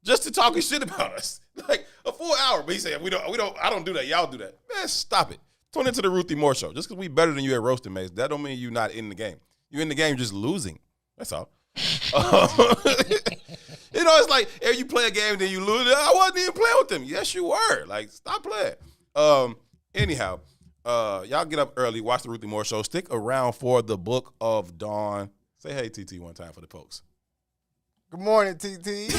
just to talking shit about us. Like a full hour. But he said, I don't do that. Y'all do that. Man, stop it. Tune into the Ruthie Moore Show. Just because we better than you at roasting, Maze, that don't mean you're not in the game. You're in the game just losing. That's all. You know, it's like if you play a game and then you lose, I wasn't even playing with them. Yes, you were. Like, stop playing. Anyhow, y'all get up early, watch the Ruthie Moore Show. Stick around for the Book of Dawn. Say hey, TT, one time for the folks. Good morning, TT.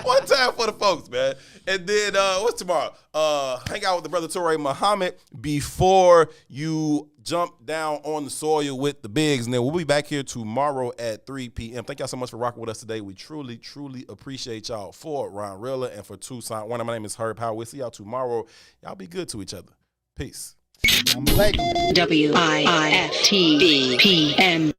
One time for the folks, man. And then what's tomorrow? Hang out with the brother Torrey Muhammad before you jump down on the soil with the bigs. And then we'll be back here tomorrow at 3 p.m. Thank y'all so much for rocking with us today. We truly, truly appreciate y'all. For Ron Rilla and for Toussaint Werner, my name is Herb Howard. We'll see y'all tomorrow. Y'all be good to each other. Peace. WIFTBPM.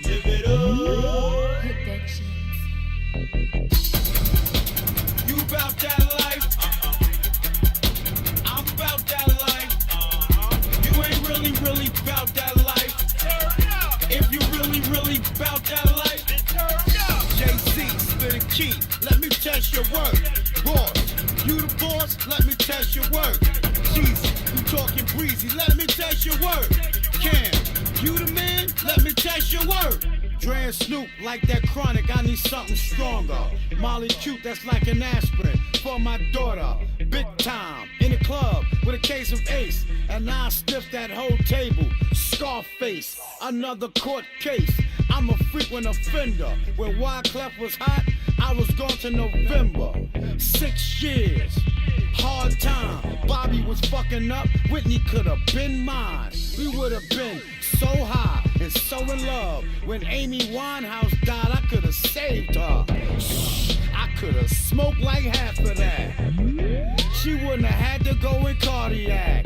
Live it up. You about that life? I'm about that life. You ain't really about that life. If you really about that life, JC, spit a key. Let me test your word. Boss, you the boss? Let me test your word. Jesus, you talking breezy? Let me test your word. Cam, you the man? Let me test your word. Dre and Snoop, like that chronic, I need something stronger. Molly cute, that's like an aspirin for my daughter. Big time, in the club with a case of Ace. And now I sniff that whole table. Scarface, another court case. I'm a frequent offender. When Wyclef was hot, I was gone to November. 6 years, hard time. Bobby was fucking up, Whitney could have been mine. We would have been so high and so in love. When Amy Winehouse died, I could have saved her. I could have smoked like half of that. She wouldn't have had to go in cardiac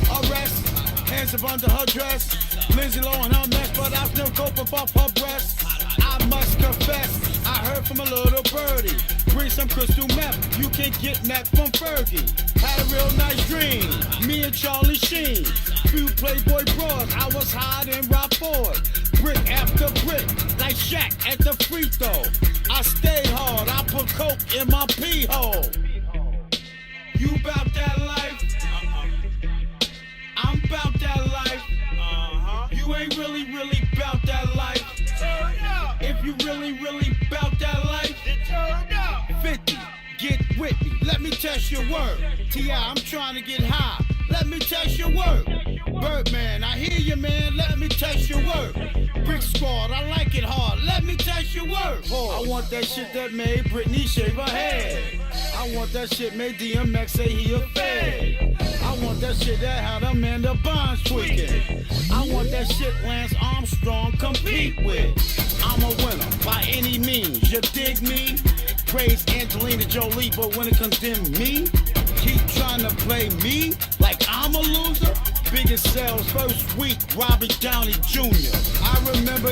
arrest. Hands up under her dress. Lindsay Lohan her mess, but I still go above her breast. I must confess, I heard from a little birdie. Bring some crystal meth, you can get that from Fergie. Had a real nice dream, me and Charlie Sheen. Few Playboy bras, I was high in Rock Ford. Brick after brick, like Shaq at the free throw. I stayed hard, I put coke in my pee hole. You bout that life? I'm bout that life. You ain't really bout that life. If you really bout that life, 50, get with me. Let me test your word. T.I., I'm trying to get high. Let me test your word. Birdman, I hear you, man. Let me test your word. Brick Squad, I like it hard. Let me test your word. I want that shit that made Britney shave her head. I want that shit made DMX say he a fed. I want that shit that had Amanda Bynes tweaking. I want that shit Lance Armstrong compete with. I'm a winner by any means. You dig me? Praise Angelina Jolie, but when it condemn me, keep trying to play me like I'm a loser. Biggest sales first week, Robert Downey Jr. I remember